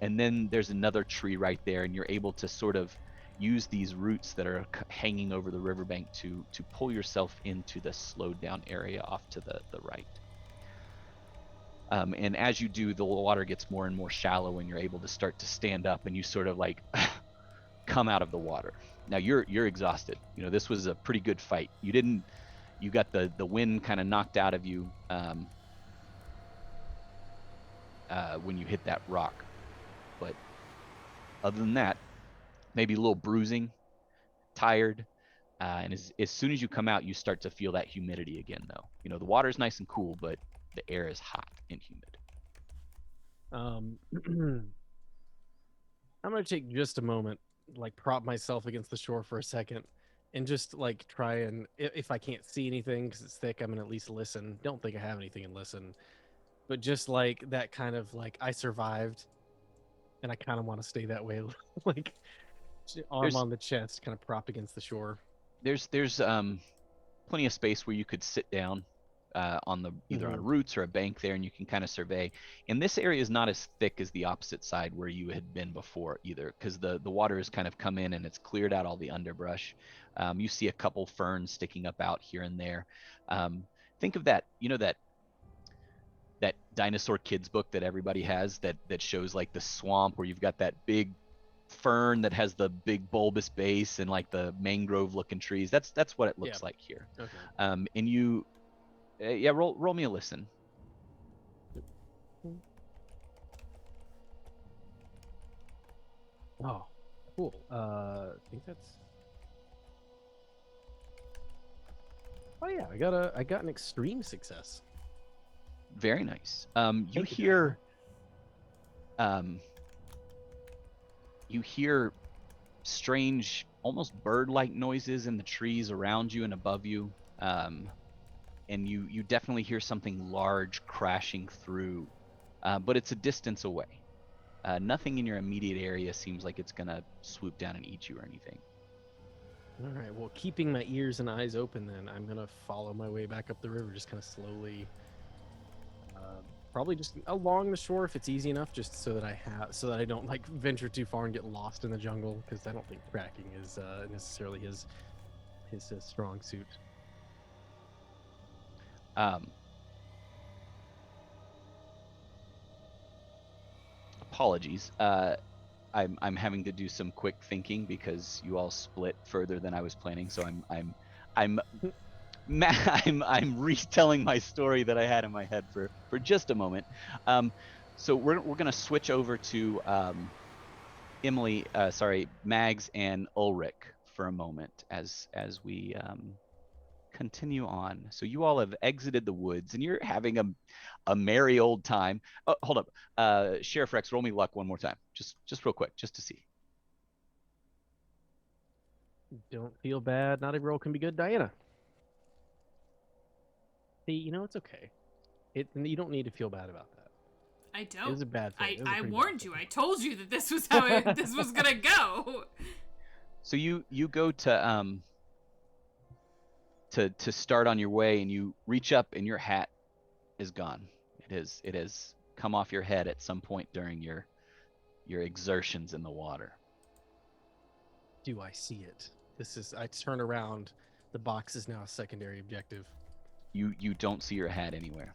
and then there's another tree right there, and you're able to sort of use these roots that are hanging over the riverbank to pull yourself into the slowed down area off to the right. And as you do, the water gets more and more shallow, and you're able to start to stand up, and you sort of like come out of the water. Now you're exhausted. You know, this was a pretty good fight. You got the wind kind of knocked out of you when you hit that rock. But other than that, maybe a little bruising, tired, and as soon as you come out, you start to feel that humidity again, though. You know, the water's nice and cool, but the air is hot and humid. I'm gonna take just a moment, like prop myself against the shore for a second, and just like try and if I can't see anything because it's thick, I'm gonna at least listen. Don't think I have anything and listen, but just like that kind of like I survived, and I kind of want to stay that way, like arm on the chest, kind of propped against the shore. There's plenty of space where you could sit down on the either on roots or a bank there, and you can kind of survey. And this area is not as thick as the opposite side where you had been before either, because the water has kind of come in and it's cleared out all the underbrush. You see a couple ferns sticking up out here and there. Think of that, you know, that dinosaur kids book that everybody has that shows like the swamp where you've got that big fern that has the big bulbous base and like the mangrove looking trees. That's what it looks like here. Okay. And you roll me a listen. Oh, cool. I think that's. Oh yeah, I got an extreme success. Very nice. You Thank you, hear you hear strange, almost bird-like noises in the trees around you and above you. And you definitely hear something large crashing through, but it's a distance away. Nothing in your immediate area seems like it's gonna swoop down and eat you or anything. All right. Well, keeping my ears and eyes open, then I'm gonna follow my way back up the river, just kind of slowly. Probably just along the shore if it's easy enough, just so that I don't like venture too far and get lost in the jungle, because I don't think tracking is necessarily his strong suit. Apologies. I'm having to do some quick thinking because you all split further than I was planning. So I'm retelling my story that I had in my head for just a moment. So we're gonna switch over to Mags and Ulrich for a moment as we continue on. So you all have exited the woods and you're having a merry old time. Oh, hold up. Sheriff Rex, roll me luck one more time. Just real quick, just to see. Don't feel bad. Not every roll can be good, Diana. See, you know, it's okay. You don't need to feel bad about that. I It was a don't. bad thing. It was a I pretty bad warned thing. you. I told you that this was how this was gonna go. So you go to start on your way, and you reach up, and your hat is gone. It has come off your head at some point during your exertions in the water. Do I see it? I turn around. The box is now a secondary objective. You don't see your hat anywhere.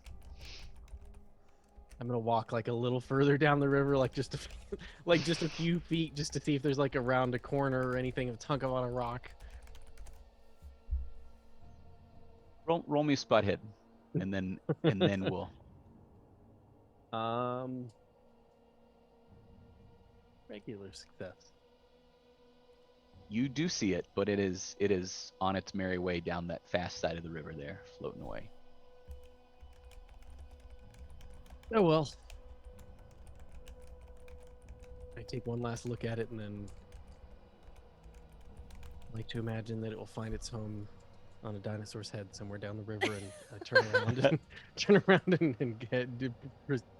I'm gonna walk like a little further down the river, like just a few feet, just to see if there's like around a corner or anything, if it's hung up on a rock. Roll me a spot hidden, and then we'll. Regular success. You do see it, but it is on its merry way down that fast side of the river there, floating away. Oh well. I take one last look at it, and then I like to imagine that it will find its home on a dinosaur's head somewhere down the river, and turn around and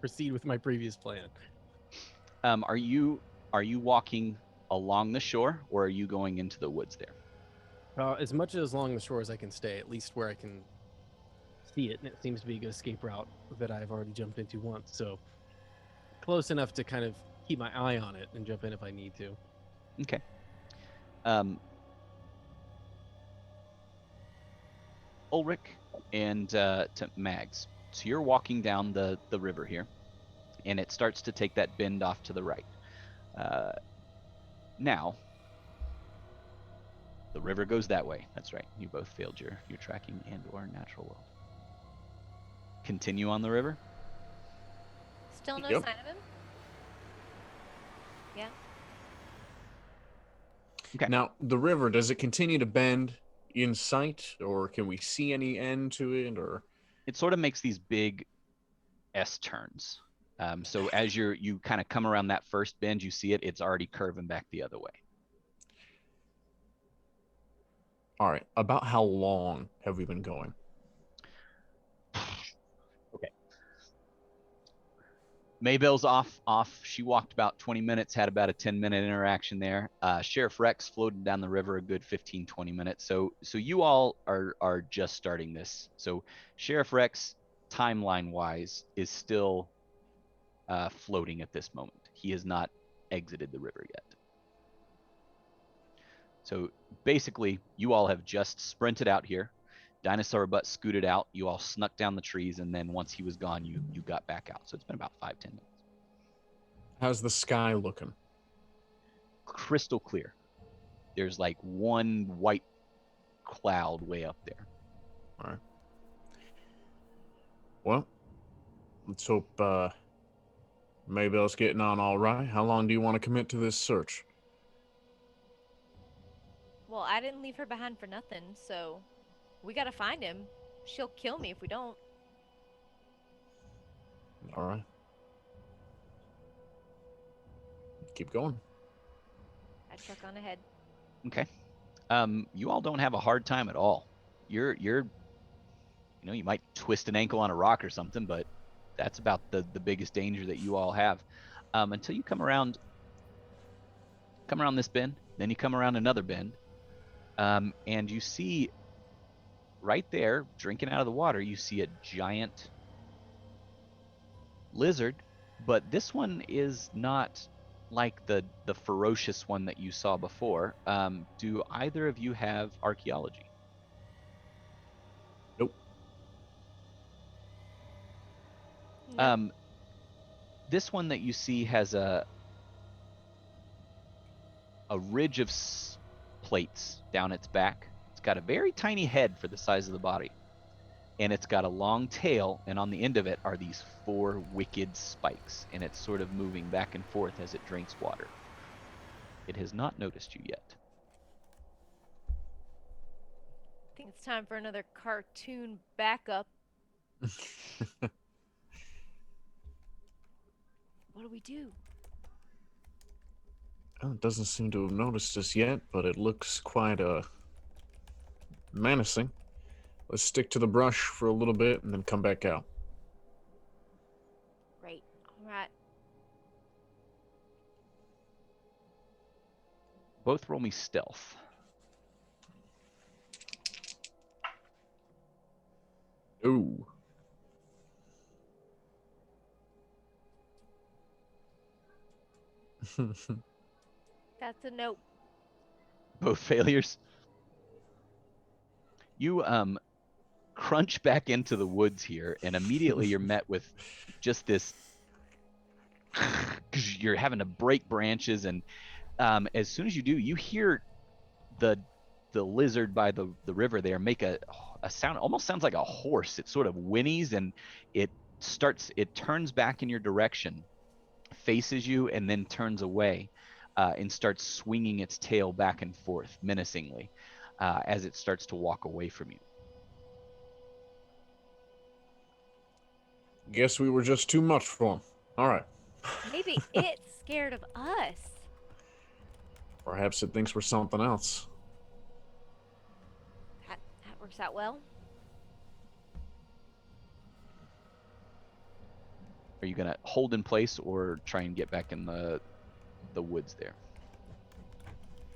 proceed with my previous plan. Are you walking along the shore, or are you going into the woods there? As much as along the shore as I can stay, at least where I can see it, and it seems to be a good escape route that I've already jumped into once, so close enough to kind of keep my eye on it and jump in if I need to. Okay. Ulrich and to Mags. So you're walking down the river here, and it starts to take that bend off to the right. Now, the river goes that way. That's right. You both failed your tracking and/or natural world. Continue on the river. Still no Yep. sign of him? Yeah. Okay. Now, the river, does it continue to bend in sight, or can we see any end to it, or? It sort of makes these big S turns. So as you kind of come around that first bend, you see it's already curving back the other way. All right. About how long have we been going? Okay. Maybell's off. She walked about 20 minutes, had about a 10-minute interaction there. Sheriff Rex floated down the river a good 15-20 minutes. So you all are just starting this. So Sheriff Rex, timeline-wise, is still floating at this moment. He has not exited the river yet. So basically, you all have just sprinted out here. Dinosaur Butt scooted out. You all snuck down the trees, and then once he was gone, you got back out. So it's been about 5-10 minutes. How's the sky looking? Crystal clear. There's like one white cloud way up there. All right. Well, let's hope Maybell's getting on all right. How long do you want to commit to this search? Well, I didn't leave her behind for nothing, so we gotta find him. She'll kill me if we don't. All right. Keep going. I truck on ahead. Okay. You all don't have a hard time at all. You're you might twist an ankle on a rock or something, but that's about the biggest danger that you all have. Until you come around this bend, then you come around another bend, and you see right there, drinking out of the water, you see a giant lizard, but this one is not like the ferocious one that you saw before. Do either of you have archaeology? Nope. No. This one that you see has a ridge of plates down its back. It's got a very tiny head for the size of the body, and it's got a long tail, and on the end of it are these 4 wicked spikes, and it's sort of moving back and forth as it drinks water. It has not noticed you yet. I think it's time for another cartoon backup. What do we do? Well, it doesn't seem to have noticed us yet, but it looks quite menacing. Let's stick to the brush for a little bit and then come back out. Right. Both roll me stealth. Ooh. That's a nope. Both failures. You crunch back into the woods here, and immediately you're met with just this. Because you're having to break branches, and as soon as you do, you hear the lizard by the river there make a sound. Almost sounds like a horse. It sort of whinnies, and it turns back in your direction, faces you, and then turns away, and starts swinging its tail back and forth menacingly as it starts to walk away from you. Guess we were just too much for him. All right. Maybe it's scared of us. Perhaps it thinks we're something else. That works out well. Are you gonna hold in place or try and get back in the woods there?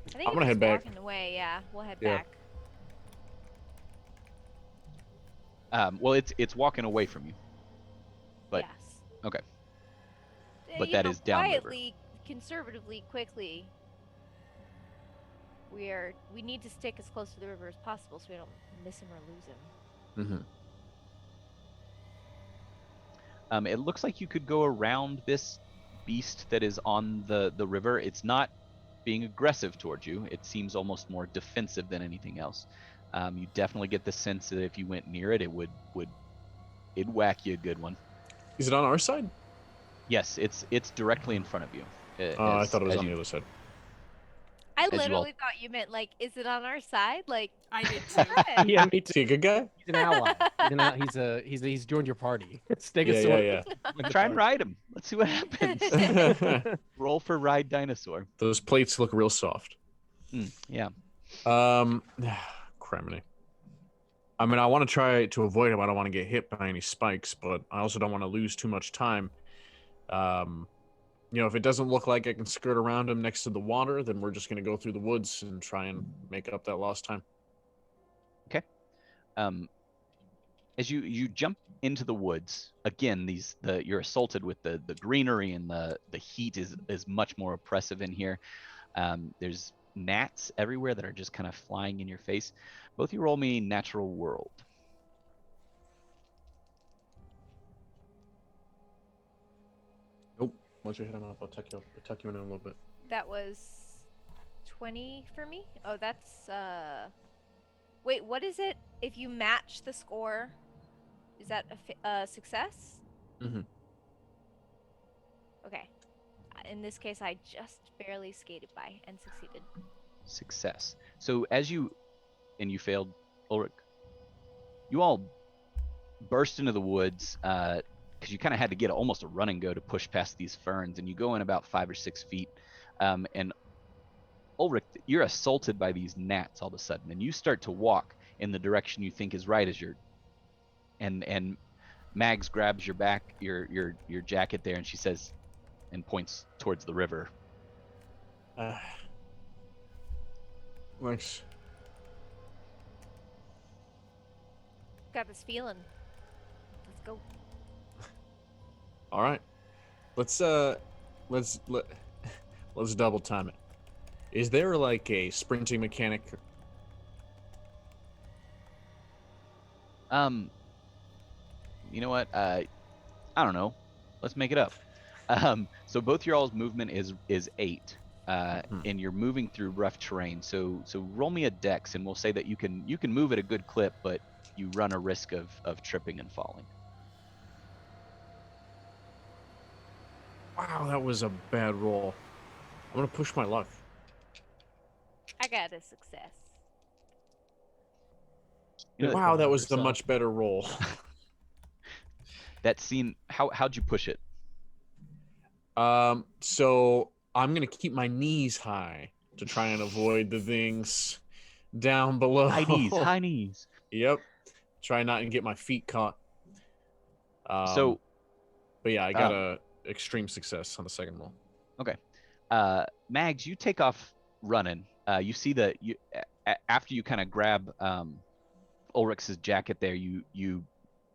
I think I'm gonna if head it's back. walking away, yeah, we'll head Yeah. back. Well, it's walking away from you. But yes. okay. Uh, But you that know, is downriver. quietly, conservatively, quickly. We need to stick as close to the river as possible so we don't miss him or lose him. Mm-hmm. It looks like you could go around this beast that is on the river. It's not being aggressive towards you. It seems almost more defensive than anything else. You definitely get the sense that if you went near it, it'd whack you a good one. Is it on our side? Yes, it's directly in front of you. I thought it was on the other side. I you all- literally thought you meant like, is it on our side? Like, I did too. good. Yeah, me Is he a good guy? He's an ally. He's joined your party. Stick a Yeah, sword. yeah, with the Try and party. ride him. Let's see what happens. yeah. Roll for ride dinosaur. Those plates look real soft. Yeah. Criminy. I mean, I want to try to avoid him. I don't want to get hit by any spikes, but I also don't want to lose too much time. If it doesn't look like I can skirt around him next to the water, then we're just going to go through the woods and try and make up that lost time. As you jump into the woods again, you're assaulted with the greenery, and the heat is much more oppressive in here. There's gnats everywhere that are just kind of flying in your face. Both of you roll me natural world. Nope. Once you hit him up, I'll tuck you in a little bit. That was 20 for me. Oh, that's Wait, what is it? If you match the score, is that a success? Mhm. Okay. In this case, I just barely skated by and succeeded. Success. So as you failed, Ulrich, you all burst into the woods because you kind of had to get almost a run and go to push past these ferns, and you go in about 5 or 6 feet, and Ulrich, you're assaulted by these gnats all of a sudden, and you start to walk in the direction you think is right as and Mags grabs your back, your jacket there, and she says, and points towards the river. Thanks. Got this feeling. Let's go. All right. Let's double time it. Is there like a sprinting mechanic? You know what? I don't know. Let's make it up. So both your all's movement is 8, and you're moving through rough terrain. So roll me a dex, and we'll say that you can move at a good clip, but you run a risk of tripping and falling. Wow, that was a bad roll. I'm gonna push my luck. I got a success. You know, Wow, that was a yourself. much better roll. that scene. How'd you push it? So I'm gonna keep my knees high to try and avoid the things down below. High knees. Yep. Try not and get my feet caught. So but yeah, I gotta extreme success on the second roll. Mags, you take off running. You see after you kind of grab Ulrich's jacket there, you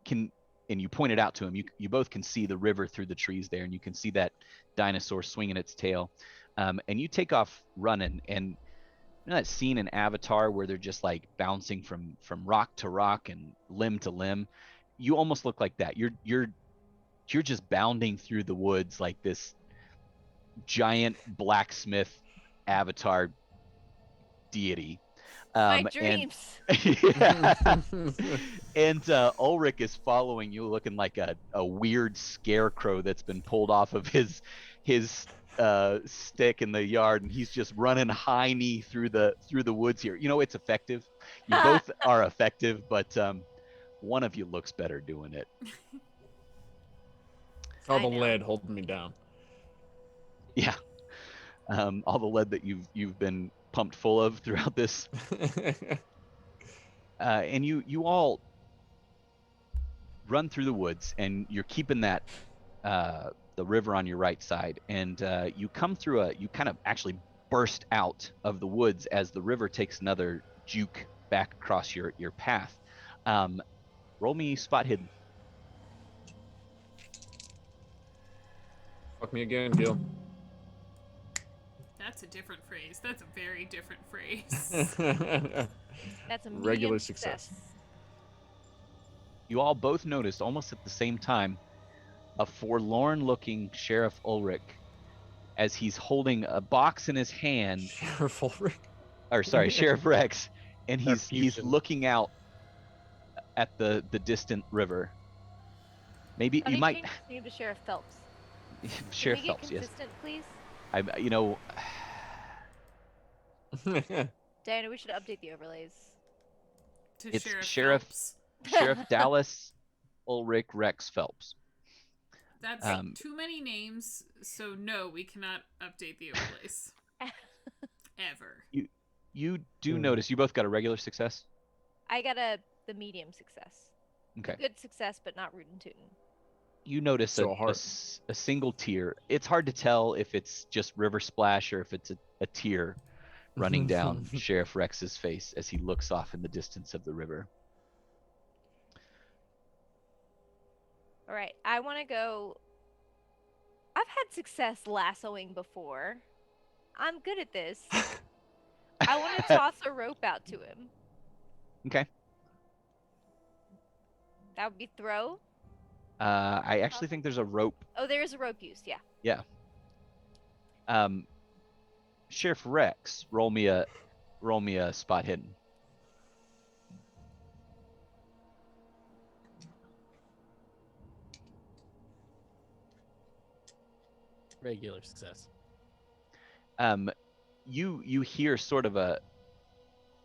can, and you point it out to him. You both can see the river through the trees there, and you can see that dinosaur swinging its tail. And you take off running, and you know that scene in Avatar where they're just like bouncing from rock to rock and limb to limb. You almost look like that. You're just bounding through the woods like this giant blacksmith avatar deity. My And dreams. yeah. And Ulrich is following you, looking like a weird scarecrow that's been pulled off of his stick in the yard, and he's just running high knee through the woods here. You know, it's effective. You both are effective, but one of you looks better doing it. All I the know. lead holding me down. Yeah. All the lead that you've been pumped full of throughout this. And you all run through the woods, and you're keeping that the river on your right side, and you come through you kind of actually burst out of the woods as the river takes another juke back across your path. Roll me spot hidden. Fuck me again, Gil. That's a different phrase. That's a very different phrase. That's a medium Regular success. You all both noticed almost at the same time a forlorn-looking Sheriff Ulrich as he's holding a box in his hand. Sheriff Ulrich. Or sorry, Sheriff Rex, and he's fusion. looking out at the distant river. Maybe How do you might change his name to Sheriff Phelps? Sheriff Can we get Phelps, yes. consistent, please? Diana, we should update the overlays. To It's Sheriff Sheriff- Phelps. Sheriff Dallas Ulrich Rex Phelps. That's too many names, so no, we cannot update the overlays. Ever. You do notice you both got a regular success. I got the medium success. Okay. Good success, but not rootin' tootin'. You notice So a hard. single tear. It's hard to tell if it's just river splash or if it's a tear running down Sheriff Rex's face as he looks off in the distance of the river. All right, I want to go. I've had success lassoing before. I'm good at this. I want to toss a rope out to him. Okay. That would be throw. I actually think there's a rope. Oh, there is a rope used. Yeah. Sheriff Rex, roll me a spot hidden. Regular success. You hear sort of a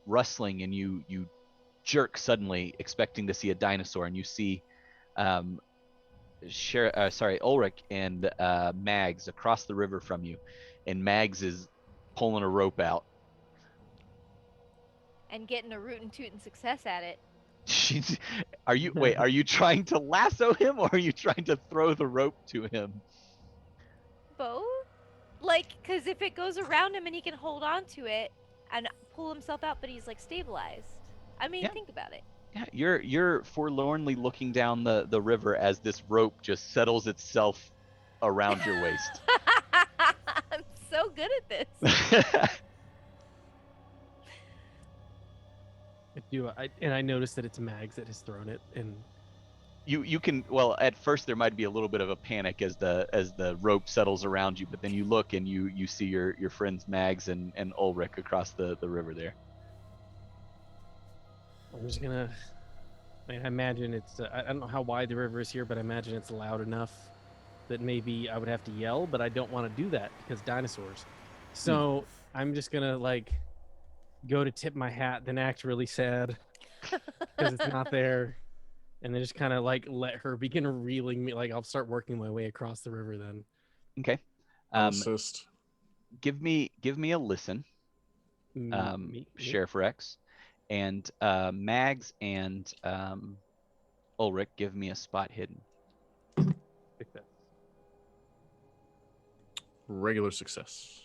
rustling, and you jerk suddenly, expecting to see a dinosaur, and you see Ulrich and Mags across the river from you, and Mags is pulling a rope out. And getting a rootin' tootin' success at it. Are you trying to lasso him, or are you trying to throw the rope to him? Both? Like, because if it goes around him and he can hold on to it and pull himself out, but he's like stabilized. I mean, Yeah. think about it. Yeah, you're forlornly looking down the river as this rope just settles itself around your waist. I'm so good at this. I noticed that it's Mags that has thrown it, and you can, well, at first there might be a little bit of a panic as the rope settles around you, but then you look and you see your friends Mags and Ulrich across the river there. I'm just gonna. I imagine it's. I don't know how wide the river is here, but I imagine it's loud enough that maybe I would have to yell, but I don't want to do that because dinosaurs. So I'm just gonna like go to tip my hat, then act really sad because it's not there, and then just kind of like let her begin reeling me. Like I'll start working my way across the river then. Okay. Assist. Give me a listen, Me- Sheriff Rex, and Mags and Ulrich, give me a spot hidden. Success. Regular success.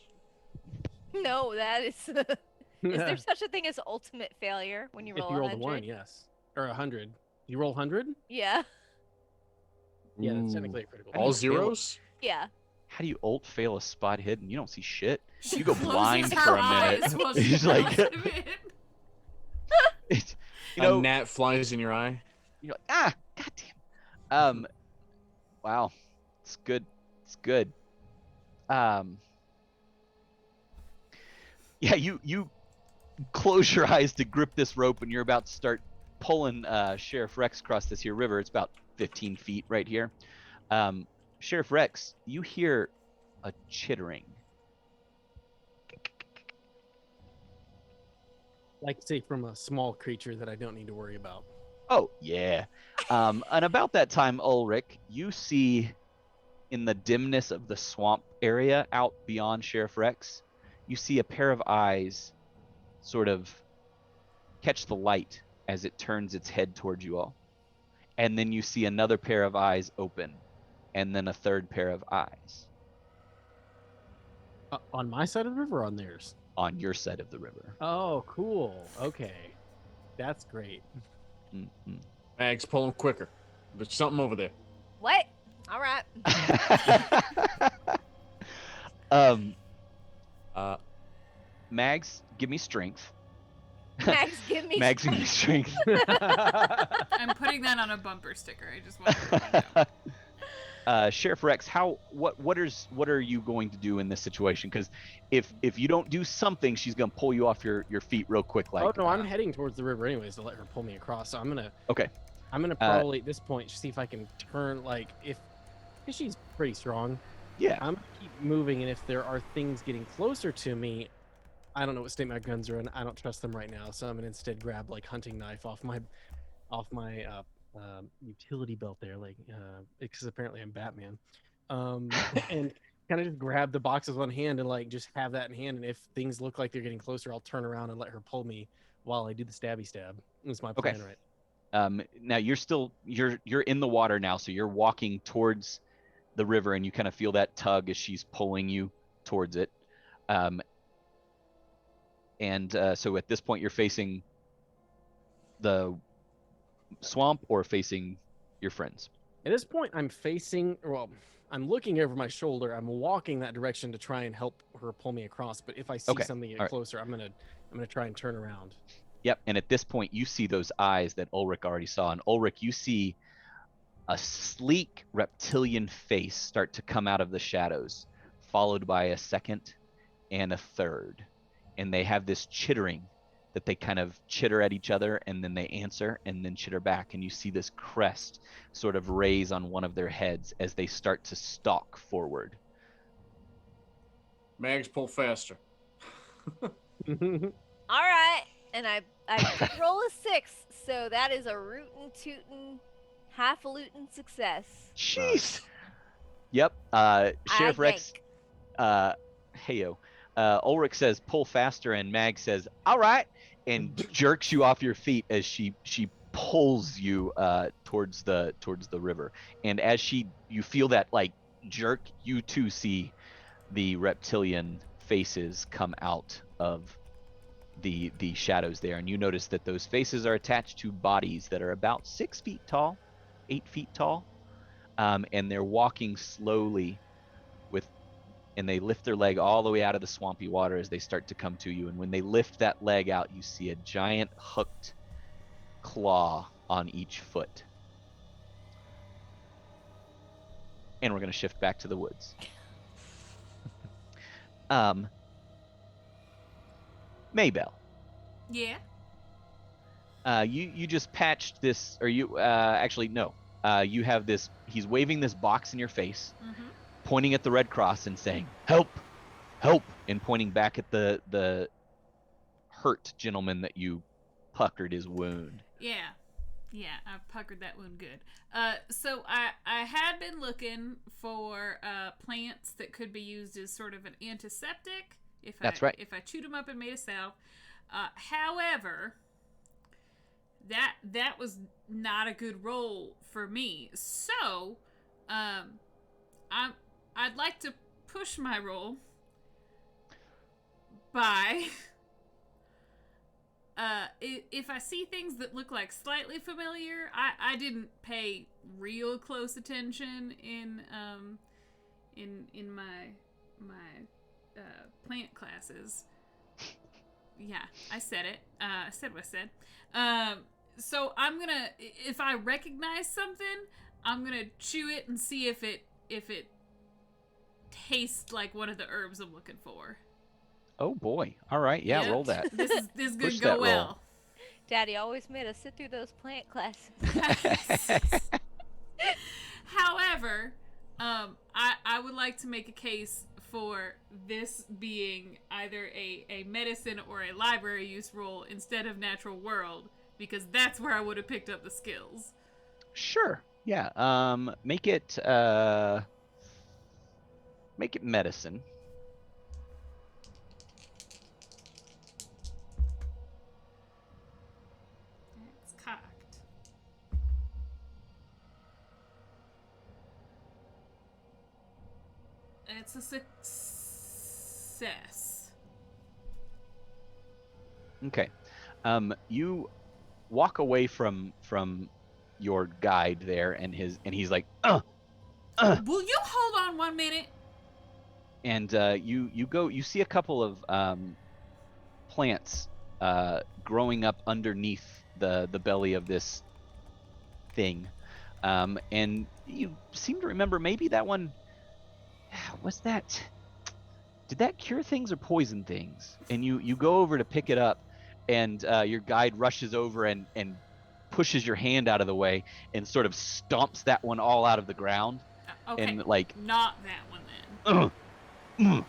No, that is. Is there such a thing as ultimate failure when you If roll you roll 100? a 1, yes. Or 100. You roll 100? Yeah. Yeah, that's Ooh. technically a critical. All How do you fail it? zeros? Yeah. How do you ult fail a spot hidden? You don't see shit. She You go closes blind her for a minute. eyes while she He's like, rolls it in. it's, you A know, gnat flies in your eye. you're like, goddamn. Wow, it's good. It's good. Yeah, you close your eyes to grip this rope, and you're about to start pulling Sheriff Rex across this here river. It's about 15 feet right here. Sheriff Rex, you hear a chittering. Like, say, from a small creature that I don't need to worry about. Oh, yeah. And about that time, Ulrich, you see in the dimness of the swamp area out beyond Sheriff Rex, you see a pair of eyes sort of catch the light as it turns its head towards you all. And then you see another pair of eyes open, and then a third pair of eyes On my side of the river or on theirs? on your side of the river. Oh, cool. Okay. That's great. Mhm. Mags, pull him quicker. There's something over there. What? All right. Mags, give me strength. Max, give me. Mags, give me strength. I'm putting that on a bumper sticker. I just want to know. Sheriff Rex, what are you going to do in this situation? Because if you don't do something, she's gonna pull you off your feet real quick. Like, Oh no, I'm heading towards the river anyways to let her pull me across. So I'm gonna probably at this point see if I can turn because she's pretty strong. yeah. I'm gonna keep moving, and if there are things getting closer to me, I don't know what state my guns are in. I don't trust them right now, so I'm gonna instead grab like hunting knife off my utility belt there, because apparently I'm Batman, and kind of just grab the box with one hand and like just have that in hand. And if things look like they're getting closer, I'll turn around and let her pull me while I do the stabby stab. That's my plan, right? Now you're in the water now, so you're walking towards the river, and you kind of feel that tug as she's pulling you towards it. So at this point, you're facing the swamp or facing your friends. At this point, I'm looking over my shoulder. I'm walking that direction to try and help her pull me across. But if I see something get closer, I'm gonna try and turn around. Yep. And at this point, you see those eyes that Ulrich already saw. And Ulrich, you see a sleek reptilian face start to come out of the shadows, followed by a second and a third. And they have this chittering that they kind of chitter at each other, and then they answer and then chitter back. And you see this crest sort of raise on one of their heads as they start to stalk forward. Mags, pull faster. All right, and I did roll a 6, so that is a rootin' tootin' highfalutin success. Jeez. Yep. Sheriff Rex. Heyo. Ulrich says, "Pull faster," and Mag says, "All right," and jerks you off your feet as she pulls you towards the river. And as you feel that like jerk, you too see the reptilian faces come out of the shadows there, and you notice that those faces are attached to bodies that are about 6 feet tall, 8 feet tall, and they're walking slowly and they lift their leg all the way out of the swampy water as they start to come to you. And when they lift that leg out, you see a giant hooked claw on each foot. And we're going to shift back to the woods. Maybell. Yeah. You just patched this, or you actually no. You have this. He's waving this box in your face. Mm-hmm. Pointing at the Red Cross and saying, "Help, help," and pointing back at the hurt gentleman that you puckered his wound. Yeah, I puckered that wound good. So I had been looking for plants that could be used as sort of an antiseptic. That's right. If I chewed them up and made a salve. However, that was not a good roll for me. So, I'd like to push my roll by if I see things that look like slightly familiar. I didn't pay real close attention in my plant classes. Yeah, I said it. I said what I said. So I'm gonna, if I recognize something, I'm gonna chew it and see if it tastes like one of the herbs I'm looking for. Oh boy. All right. Yeah, Yep. roll that. This is gonna Push go that roll. well. Daddy always made us sit through those plant classes. However, I would like to make a case for this being either a medicine or a library use role instead of natural world, because that's where I would have picked up the skills. Sure. Yeah. Make it medicine. It's cocked. It's a success. Okay. You walk away from your guide there, and he's like, Will you hold on 1 minute? and you see a couple of plants growing up underneath the belly of this thing, and you seem to remember maybe that one did that cure things or poison things? And you go over to pick it up, and your guide rushes over and pushes your hand out of the way and sort of stomps that one all out of the ground. Okay, And like, not that one then.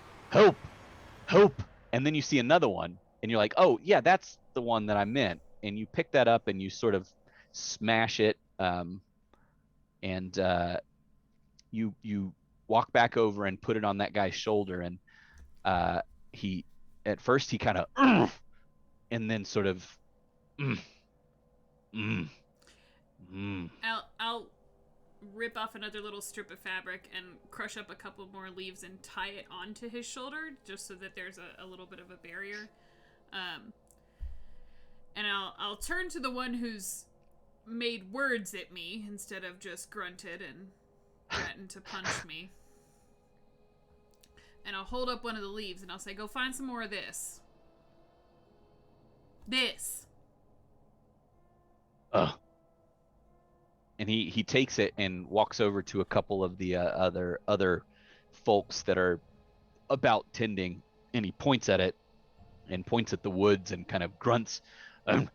help. And then you see another one, and you're like, oh yeah, that's the one that I meant. And you pick that up and you sort of smash it, and you walk back over and put it on that guy's shoulder, and he at first he kind of and then sort of I'll rip off another little strip of fabric and crush up a couple more leaves and tie it onto his shoulder, just so that there's a little bit of a barrier. And I'll turn to the one who's made words at me instead of just grunted and threatened to punch me. And I'll hold up one of the leaves and I'll say, go find some more of this. This. And he takes it and walks over to a couple of the other folks that are about tending, and he points at it and points at the woods and kind of grunts, and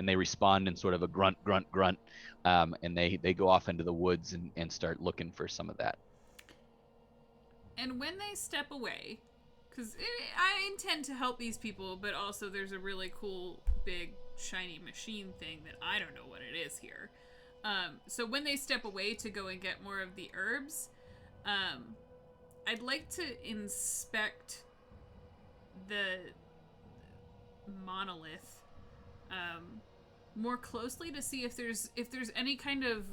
they respond in sort of a grunt, and they go off into the woods and start looking for some of that. And when they step away, because I intend to help these people, but also there's a really cool big shiny machine thing that I don't know what it is here. So when they step away to go and get more of the herbs, I'd like to inspect the monolith more closely to see if there's any kind of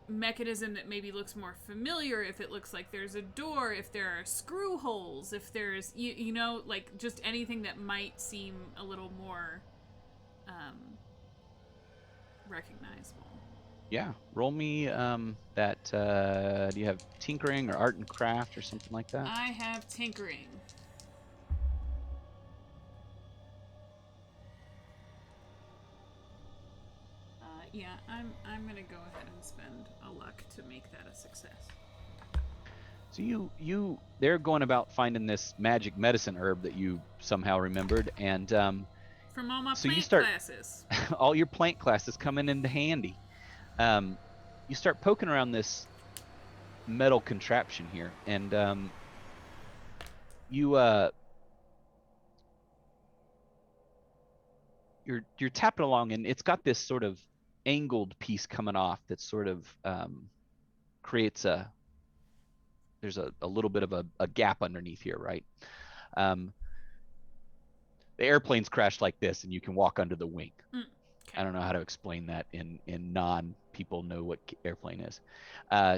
mechanism that maybe looks more familiar, if it looks like there's a door, if there are screw holes, if there's you know, like just anything that might seem a little more recognizable. Yeah, roll me that. Do you have tinkering or art and craft or something like that? I have tinkering. Yeah, I'm gonna go ahead and spend a luck to make that a success. So they're going about finding this magic medicine herb that you somehow remembered, and From all my So you plant start- classes. all your plant classes coming into handy. You start poking around this metal contraption here, and you're tapping along, and it's got this sort of angled piece coming off that sort of creates there's a little bit of a gap underneath here, right? The airplane's crashed like this, and you can walk under the wing. I don't know how to explain that in non people know what airplane is.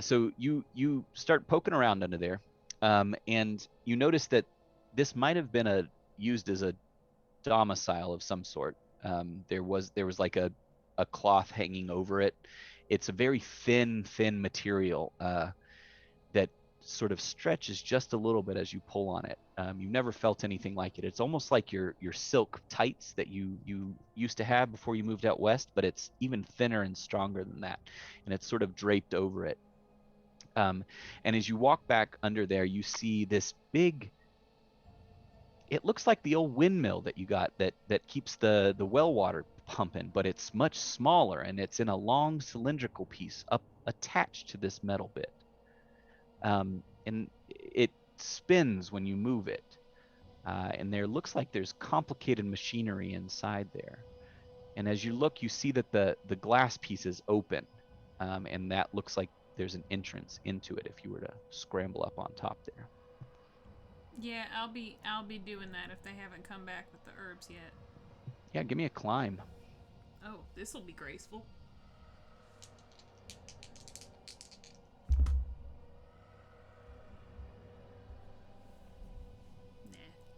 So you start poking around under there, and you notice that this might have been used as a domicile of some sort. There was like a cloth hanging over it. It's a very thin material that sort of stretches just a little bit as you pull on it. You've never felt anything like it. It's almost like your silk tights that you used to have before you moved out west, but it's even thinner and stronger than that, and it's sort of draped over it. And as you walk back under there, you see this big. It looks like the old windmill that you got that keeps the well water pumping, but it's much smaller and it's in a long cylindrical piece up attached to this metal bit. And it spins when you move it. And there looks like there's complicated machinery inside there. And as you look, you see that the glass piece is open, and that looks like there's an entrance into it if you were to scramble up on top there. Yeah, I'll be doing that if they haven't come back with the herbs yet. Yeah, give me a climb. Oh, this'll be graceful.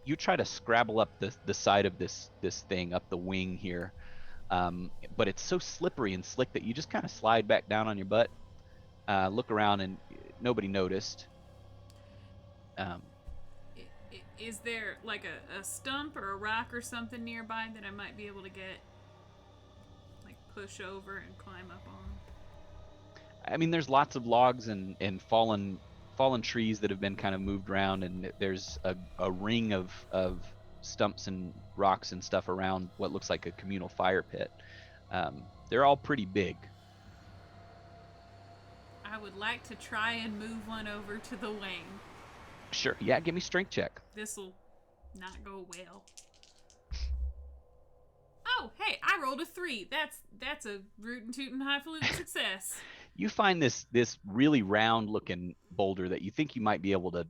You try to scrabble up the side of this thing, up the wing here, but it's so slippery and slick that you just kind of slide back down on your butt, look around, and nobody noticed. Is there like a stump or a rock or something nearby that I might be able to get, like, push over and climb up on? I mean, there's lots of logs and fallen trees that have been kind of moved around, and there's a ring of stumps and rocks and stuff around what looks like a communal fire pit. They're all pretty big. I would like to try and move one over to the wing. Sure. Yeah, give me strength check. This'll not go well. Oh, hey, I rolled a 3. That's a rootin' tootin' highfalutin success. You find this really round looking boulder that you think you might be able to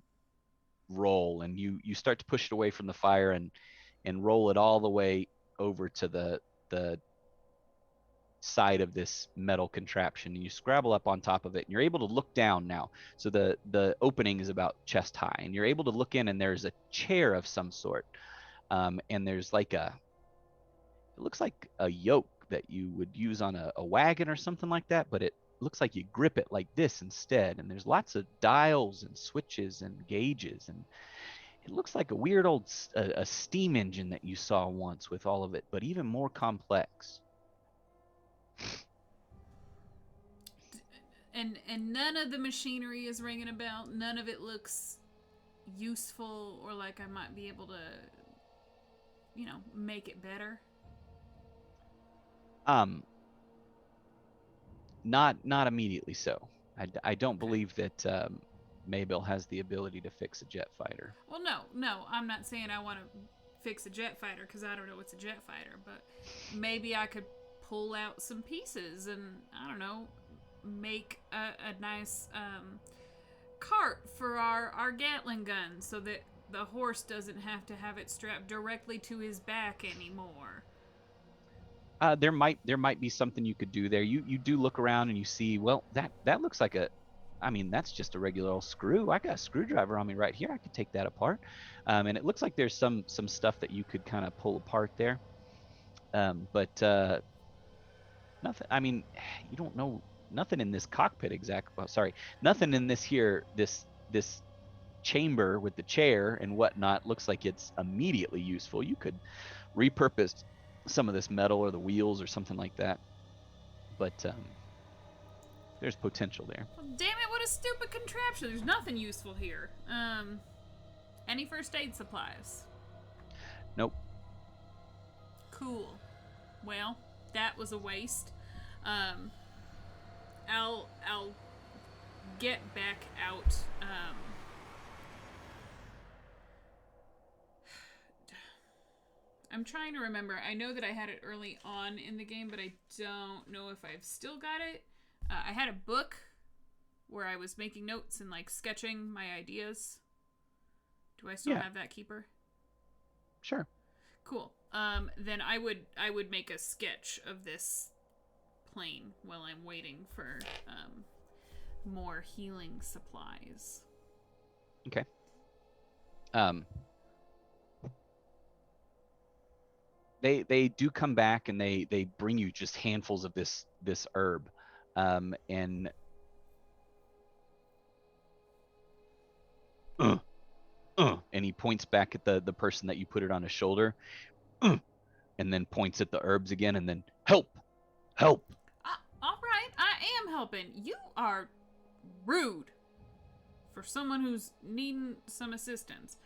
roll, and you start to push it away from the fire and roll it all the way over to the side of this metal contraption, and you scrabble up on top of it, and you're able to look down now. So the opening is about chest high, and you're able to look in, and there's a chair of some sort, and there's like it looks like a yoke that you would use on a wagon or something like that, but it looks like you grip it like this instead, and there's lots of dials and switches and gauges, and it looks like a weird old a steam engine that you saw once with all of it, but even more complex. And none of the machinery is ringing a bell. None of it looks useful or like I might be able to, make it better. Not immediately so. I don't believe that Maybell has the ability to fix a jet fighter. Well, no, I'm not saying I want to fix a jet fighter because I don't know what's a jet fighter, but maybe I could pull out some pieces and, I don't know, make a nice cart for our Gatling gun so that the horse doesn't have to have it strapped directly to his back anymore. There might be something you could do there. You do look around and you see, well, that looks like that's just a regular old screw. I got a screwdriver on me right here. I could take that apart. And it looks like there's some stuff that you could kind of pull apart there. But nothing. I mean, you don't know nothing in this cockpit nothing in this chamber with the chair and whatnot looks like it's immediately useful. You could repurpose some of this metal or the wheels or something like that, but there's potential there. Well, damn it, what a stupid contraption. There's nothing useful here. Any first aid supplies? Nope. Cool. Well, that was a waste. I'll get back out. I'm trying to remember. I know that I had it early on in the game, but I don't know if I've still got it. I had a book where I was making notes and like sketching my ideas. Do I still have that, Keeper? Sure. Cool. then I would make a sketch of this plane while I'm waiting for more healing supplies. Okay. They do come back and they bring you just handfuls of this herb, and and he points back at the person that you put it on his shoulder, and then points at the herbs again, and then help. All right, I am helping. You are rude for someone who's needing some assistance.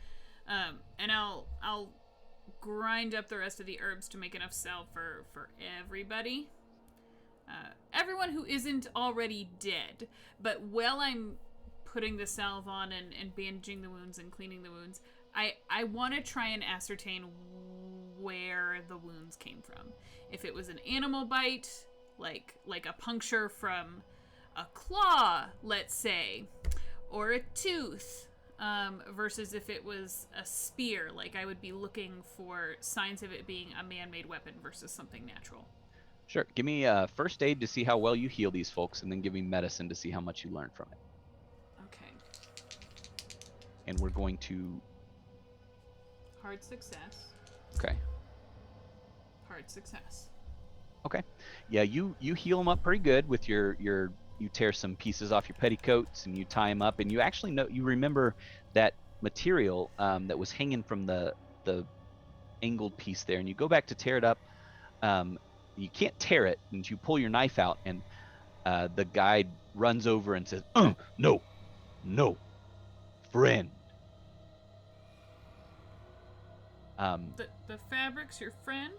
And I'll grind up the rest of the herbs to make enough salve for everybody. Everyone who isn't already dead. But while I'm putting the salve on and bandaging the wounds and cleaning the wounds, I want to try and ascertain where the wounds came from. If it was an animal bite, like a puncture from a claw, let's say, or a tooth, versus if it was a spear, like I would be looking for signs of it being a man-made weapon versus something natural. Sure. Give me first aid to see how well you heal these folks, and then give me medicine to see how much you learn from it. Okay. And we're going to... Hard success. Okay. Hard success. Okay. Yeah, you heal them up pretty good with your you tear some pieces off your petticoats and you tie them up, and you actually you remember that material that was hanging from the angled piece there, and you go back to tear it up. You can't tear it, and you pull your knife out, and the guide runs over and says, no, friend. The fabric's your friend?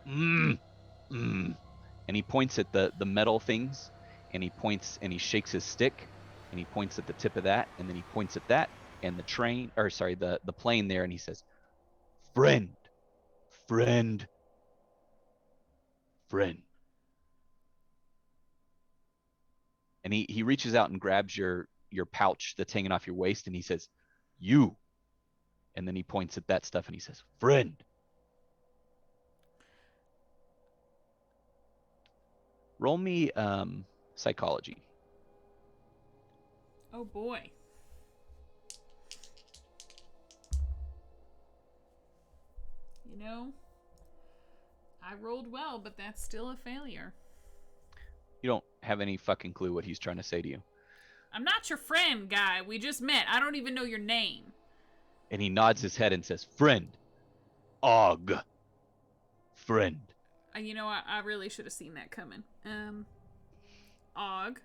And he points at the metal things, and he points and he shakes his stick, and he points at the tip of that, and then he points at that and the plane there, and he says, friend. And he reaches out and grabs your pouch that's hanging off your waist, and he says, you. And then he points at that stuff and he says, friend. Roll me psychology. Oh boy. You know, I rolled well, but that's still a failure. You don't have any fucking clue what he's trying to say to you. I'm not your friend, guy. We just met. I don't even know your name. And he nods his head and says, friend. Og. Friend. You know, I really should have seen that coming. Og.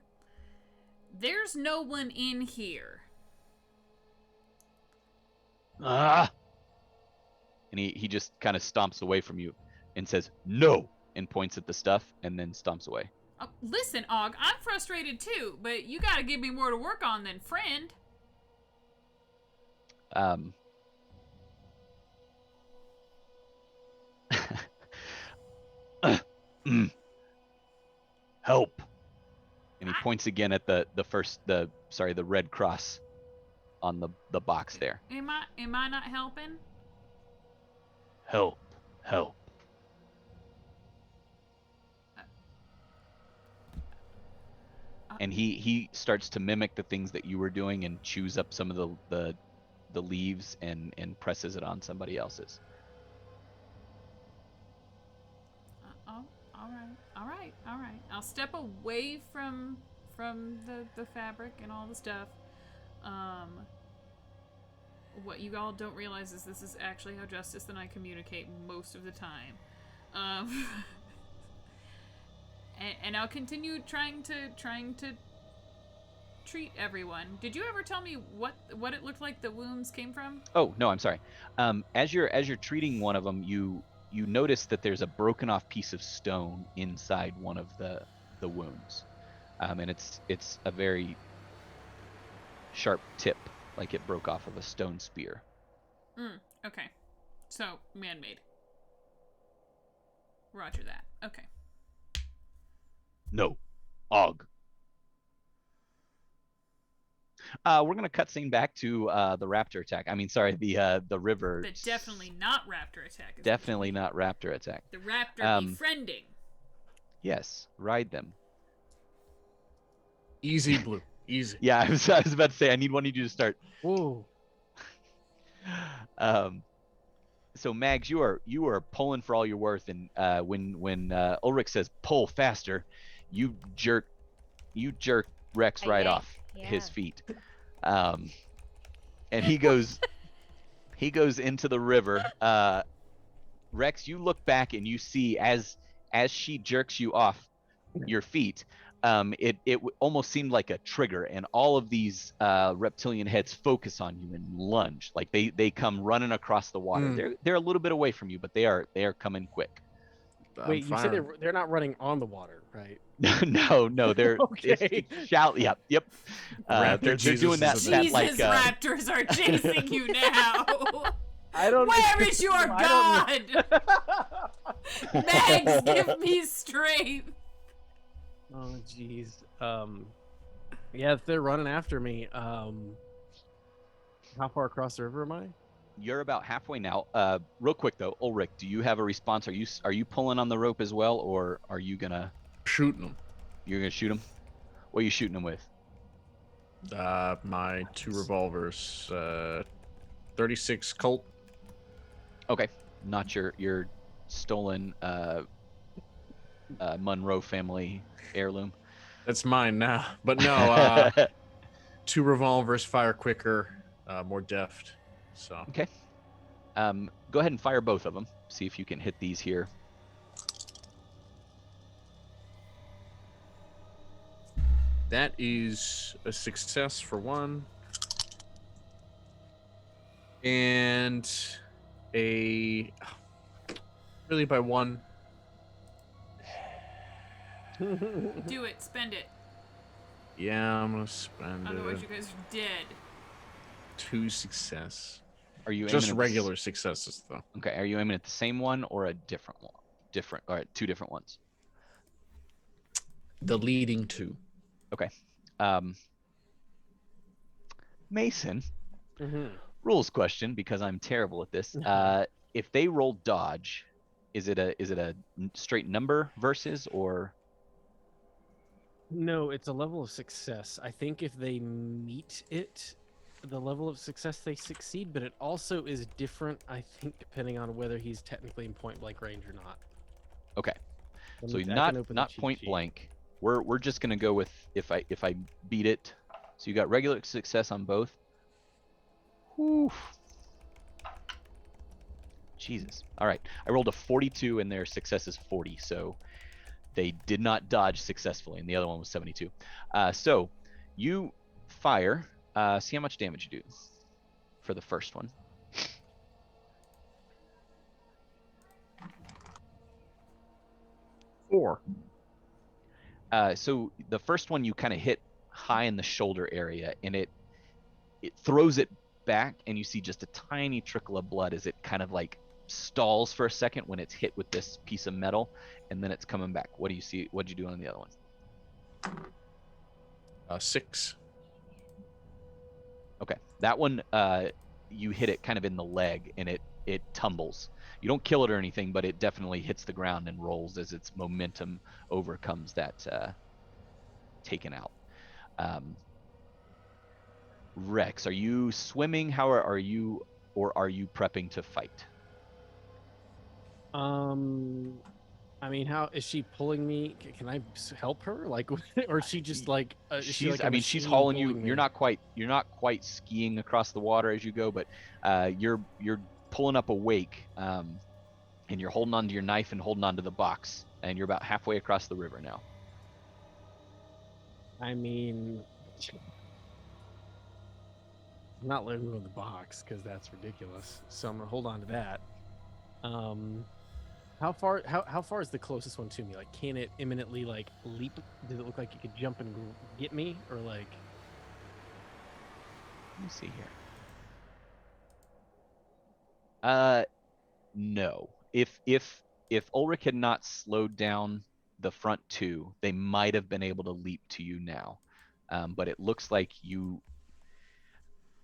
There's no one in here. And he just kind of stomps away from you and says, no, and points at the stuff and then stomps away. Listen, Og, I'm frustrated too, but you gotta give me more to work on than friend. Help. And he points again at the red cross on the box there. Am I not helping? Help. And he starts to mimic the things that you were doing and chews up some of the leaves and presses it on somebody else's. All right. I'll step away from the fabric and all the stuff. What you all don't realize is this is actually how Justice and I communicate most of the time. And I'll continue trying to treat everyone. Did you ever tell me what it looked like the wounds came from? Oh no, I'm sorry. As you're treating one of them, you notice that there's a broken off piece of stone inside one of the wounds, and it's a very sharp tip, like it broke off of a stone spear. Okay, so man-made. Roger that. Okay. No, Og. We're gonna cut scene back to the raptor attack. I mean, sorry, the river. But definitely not raptor attack. is what you Definitely mean. not raptor attack. The raptor befriending. Yes, ride them. Easy, Blue. Easy. Yeah, I was about to say I need one of you to start. Whoa. So Mags, you are pulling for all you're worth, and when Ulrich says pull faster, you jerk Rex I right yank, off his yeah. feet, and he goes into the river. Rex, you look back and you see as she jerks you off your feet, it almost seemed like a trigger, and all of these reptilian heads focus on you and lunge. Like they come running across the water. They're a little bit away from you, but they are coming quick. Wait, you said they're not running on the water, right? No, they're Okay. Yep. Raptor They're Jesus doing that. is That Jesus, like raptors are chasing you now. I don't. Where is your I god? Mags, give me strength. Oh jeez. Yeah, if they're running after me, how far across the river am I? You're about halfway now. Real quick though, Ulrich, do you have a response? Are you pulling on the rope as well, or are you gonna Shooting them. you're gonna shoot him? What are you shooting him with? My 2 revolvers. 36 Colt. Okay, not your stolen Monroe family heirloom. That's mine now. But no, 2 revolvers, fire quicker, more deft. So Okay. Go ahead and fire both of them. See if you can hit these here. that is a success for 1. And a really by 1. Do it, spend it. Yeah, I'm gonna spend Otherwise, you guys are dead. 2 success. Are you Just aiming at regular successes though. Okay. Are you aiming at the same one or a different one? All right, 2 different ones. The leading 2. Okay. Mason, Mhm. rules question because I'm terrible at this. If they roll dodge, is it a straight number versus or? No, it's a level of success. I think if they meet it, the level of success they succeed, but it also is different, I think, depending on whether he's technically in point blank range or not. Okay. Let So me- I can not open the cheat point sheet. blank. We're just gonna go with if I beat it. So you got regular success on both. Whew. Jesus. All right. I rolled a 42 and their success is 40. So they did not dodge successfully, and the other one was 72. So you fire. See how much damage you do for the first one. Four. So the first one you kind of hit high in the shoulder area, and it throws it back, and you see just a tiny trickle of blood as it kind of like stalls for a second when it's hit with this piece of metal, and then it's coming back. What do you see? What'd you do on the other one? 6. Okay, that one you hit it kind of in the leg, and it tumbles. You don't kill it or anything, but it definitely hits the ground and rolls as its momentum overcomes that taken out. Rex, are you swimming? How are you, or are you prepping to fight? I mean, how is she pulling me? Can I help her? Like, or is she just like? Is she like a She's machine hauling you. pulling me? You're not quite skiing across the water as you go, but you're pulling up a wake, and you're holding onto your knife and holding onto the box, and you're about halfway across the river now. I mean, I'm not letting go of the box because that's ridiculous. So I'm gonna hold on to that. How far is the closest one to me? Like, can it imminently like leap? Does it look like it could jump and get me, or like? Let me see here. No. If Ulrich had not slowed down the front 2, they might have been able to leap to you now. But it looks like you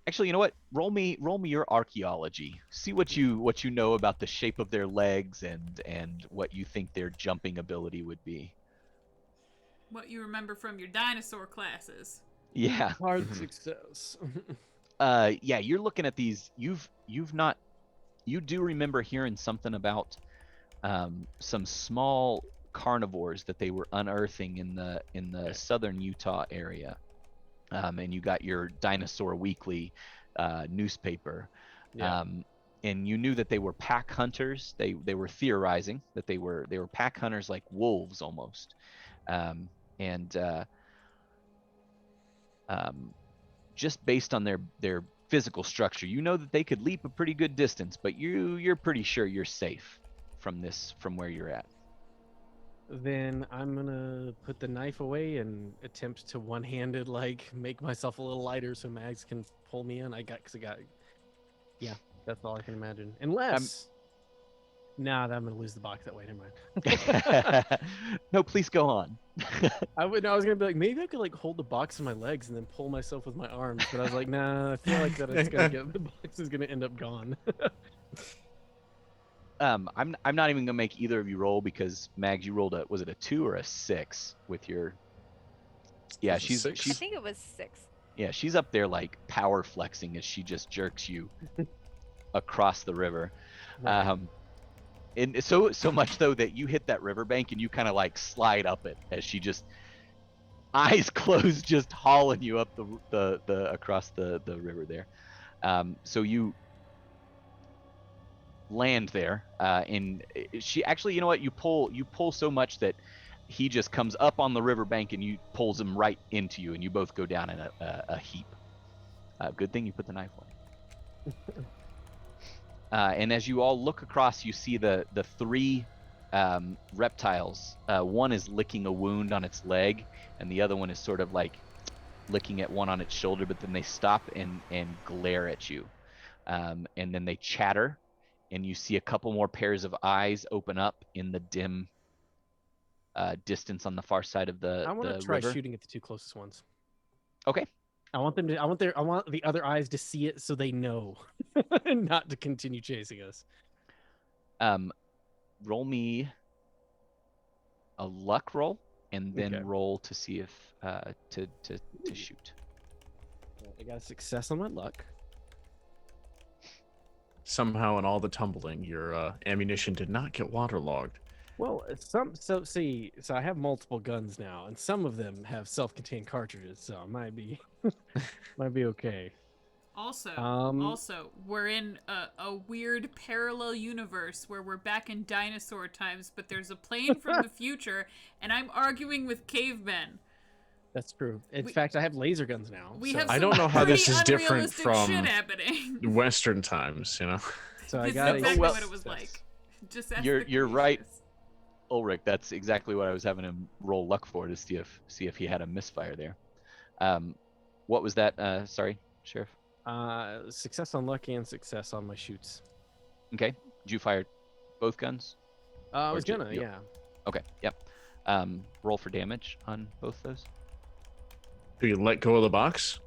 Actually, you know what? Roll me your archaeology. See what you know about the shape of their legs and what you think their jumping ability would be. What you remember from your dinosaur classes. Yeah. Hard Mhm. success. Yeah, you're looking at these. You've not. You do remember hearing something about some small carnivores that they were unearthing in the Okay. southern Utah area. And you got your Dinosaur Weekly newspaper. Yeah. And you knew that they were pack hunters. They were theorizing that they were pack hunters like wolves almost. And um, just based on their physical structure, you know that they could leap a pretty good distance, but you're pretty sure you're safe from where you're at. Then I'm gonna put the knife away and attempt to one-handed like make myself a little lighter so Mags can pull me in. Yeah, that's all I can imagine. Unless, nah, I'm gonna lose the box that way. Never mind. No, please go on. I was gonna be like, maybe I could like hold the box in my legs and then pull myself with my arms, but I was like, nah, I feel like that it's gonna get the box is gonna end up gone. I'm not even gonna make either of you roll because Mags, you rolled was it a 2 or a 6 with your? Yeah, Was it she's 6? I she's think it was 6. yeah, she's up there like power flexing as she just jerks you across the river. Right. And so much though that you hit that riverbank and you kind of like slide up it as she just eyes closed, just hauling you up the across the river there. So you land there, and she actually, you know what, you pull so much that he just comes up on the riverbank and you pulls him right into you, and you both go down in a heap. Good thing you put the knife away. And as you all look across, you see the three reptiles. One is licking a wound on its leg, and the other one is sort of like licking at one on its shoulder. But then they stop and glare at you, and then they chatter, and you see a couple more pairs of eyes open up in the dim distance on the far side of I want the to try river. shooting at the two closest ones. Okay. I want them to. I want the other eyes to see it so they know, and not to continue chasing us. Roll me a luck roll, and then Okay. roll to see if to shoot. I got a success on my luck. Somehow, in all the tumbling, your ammunition did not get waterlogged. Well, so I have multiple guns now, and some of them have self-contained cartridges, so I might be might be okay. Also, Um, we're in a weird parallel universe where we're back in dinosaur times, but there's a plane from the future, and I'm arguing with cavemen. That's true. In We- fact, I have laser guns now. We so, have I some don't know how this pretty is different unrealistic from shit happening. Western times, you know. so I This got is exactly well, what it was like. Just ask You're the right. creatures. Ulrich, that's exactly what I was having him roll luck for, to see if he had a misfire there. What was that? Sorry, Sheriff. success on luck and success on my shoots. Okay. Did you fire both guns? I Or was ju- gonna, yep. yeah. Okay. Yep. Roll for damage on both those. Do you let go of the box?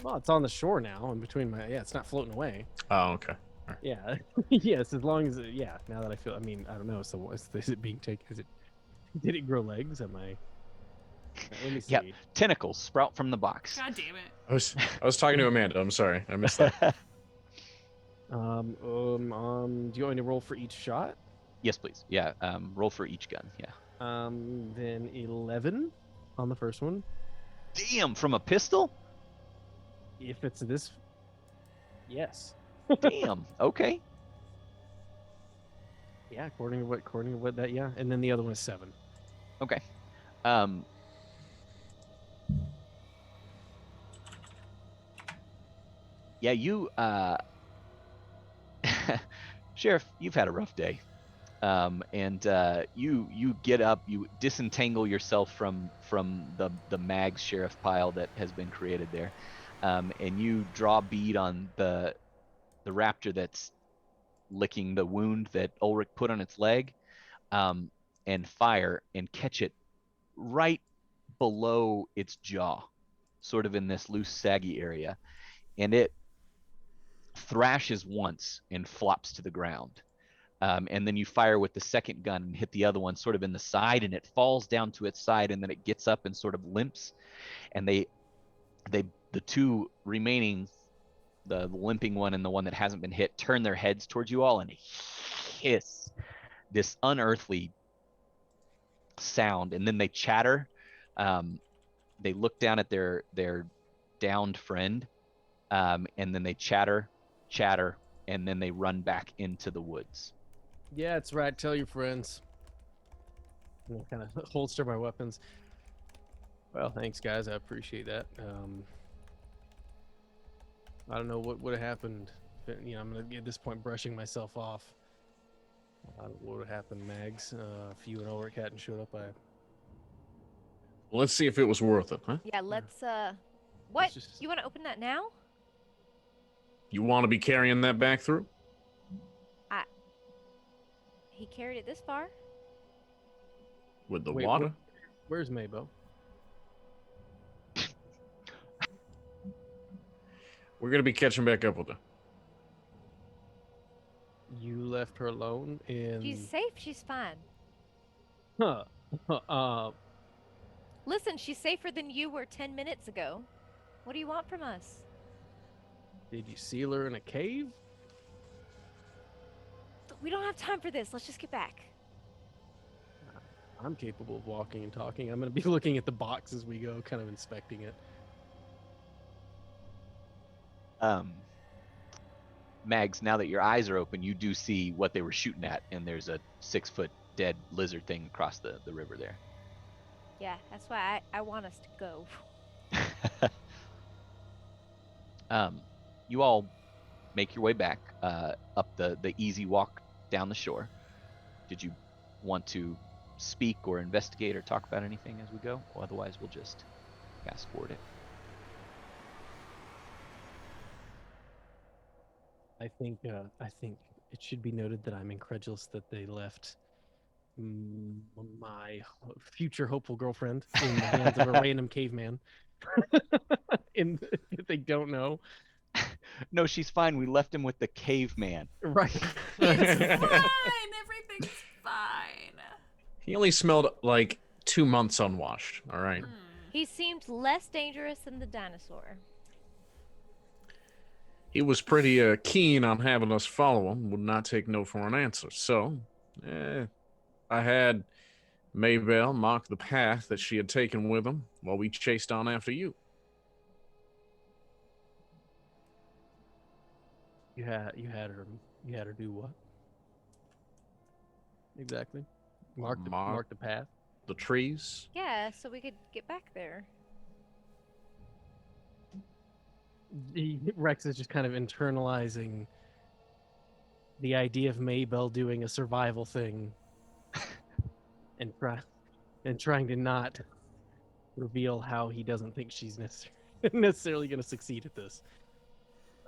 Well, it's on the shore now, in between my. Yeah, it's not floating away. Oh, okay. Yeah, yes, as long as yeah. Now that I feel, I mean, I don't know. So is it being taken? Did it grow legs? Am I? Let me see. Yep. Tentacles sprout from the box. God damn it. I was talking to Amanda. I'm sorry, I missed that. Do you want me to roll for each shot? Yes, please. Yeah. Roll for each gun. Yeah. Then 11 on the first one. Damn, from a pistol? If it's this, yes. Damn. Okay. Yeah, according to what that, yeah. And then the other one is 7. Okay. Um. Yeah, you Sheriff, you've had a rough day. And you get up, you disentangle yourself from the Mags Sheriff pile that has been created there. And you draw bead on the raptor that's licking the wound that Ulrich put on its leg, and fire and catch it right below its jaw, sort of in this loose, saggy area. and it thrashes once and flops to the ground. And then you fire with the second gun and hit the other one sort of in the side, and it falls down to its side, and then it gets up and sort of limps. And the two remaining, the limping one and the one that hasn't been hit, turn their heads towards you all and hiss this unearthly sound, and then they chatter. They look down at their downed friend, and then they chatter, and then they run back into the woods. Yeah, it's right. Tell your friends. And I'll kind of holster my weapons. Well, thanks, guys. I appreciate that. I don't know what would have happened. I'm gonna at this point brushing myself off. What would have happened, Mags? If you and Ulrich hadn't showed up, Well, let's see if it was worth it, huh? Yeah, let's what? just- You want to open that now? You want to be carrying that back through? He carried it this far. With the Wait, water? Where's Maybo? We're going to be catching back up with her. You left her alone in. She's safe. She's fine. Huh. Listen, she's safer than you were 10 minutes ago. What do you want from us? Did you seal her in a cave? We don't have time for this. Let's just get back. I'm capable of walking and talking. I'm going to be looking at the box as we go, kind of inspecting it. Mags, now that your eyes are open, you do see what they were shooting at, and there's a 6-foot dead lizard thing across the river there. Yeah, that's why I want us to go. You all make your way back up the easy walk down the shore. Did you want to speak or investigate or talk about anything as we go? Or otherwise, we'll just fast forward it. I think it should be noted that I'm incredulous that they left my future hopeful girlfriend in the hands of a random caveman. If they don't know. No, she's fine. We left him with the caveman. Right. It's fine. Everything's fine. He only smelled like 2 months unwashed, all right? He seemed less dangerous than the dinosaur. He was pretty keen on having us follow him, would not take no for an answer. So, I had Maybelle mark the path that she had taken with him while we chased on after you. You had her do what? Exactly. Mark the path. The trees. Yeah, so we could get back there. Rex is just kind of internalizing the idea of Maybelle doing a survival thing and trying to not reveal how he doesn't think she's necessarily going to succeed at this.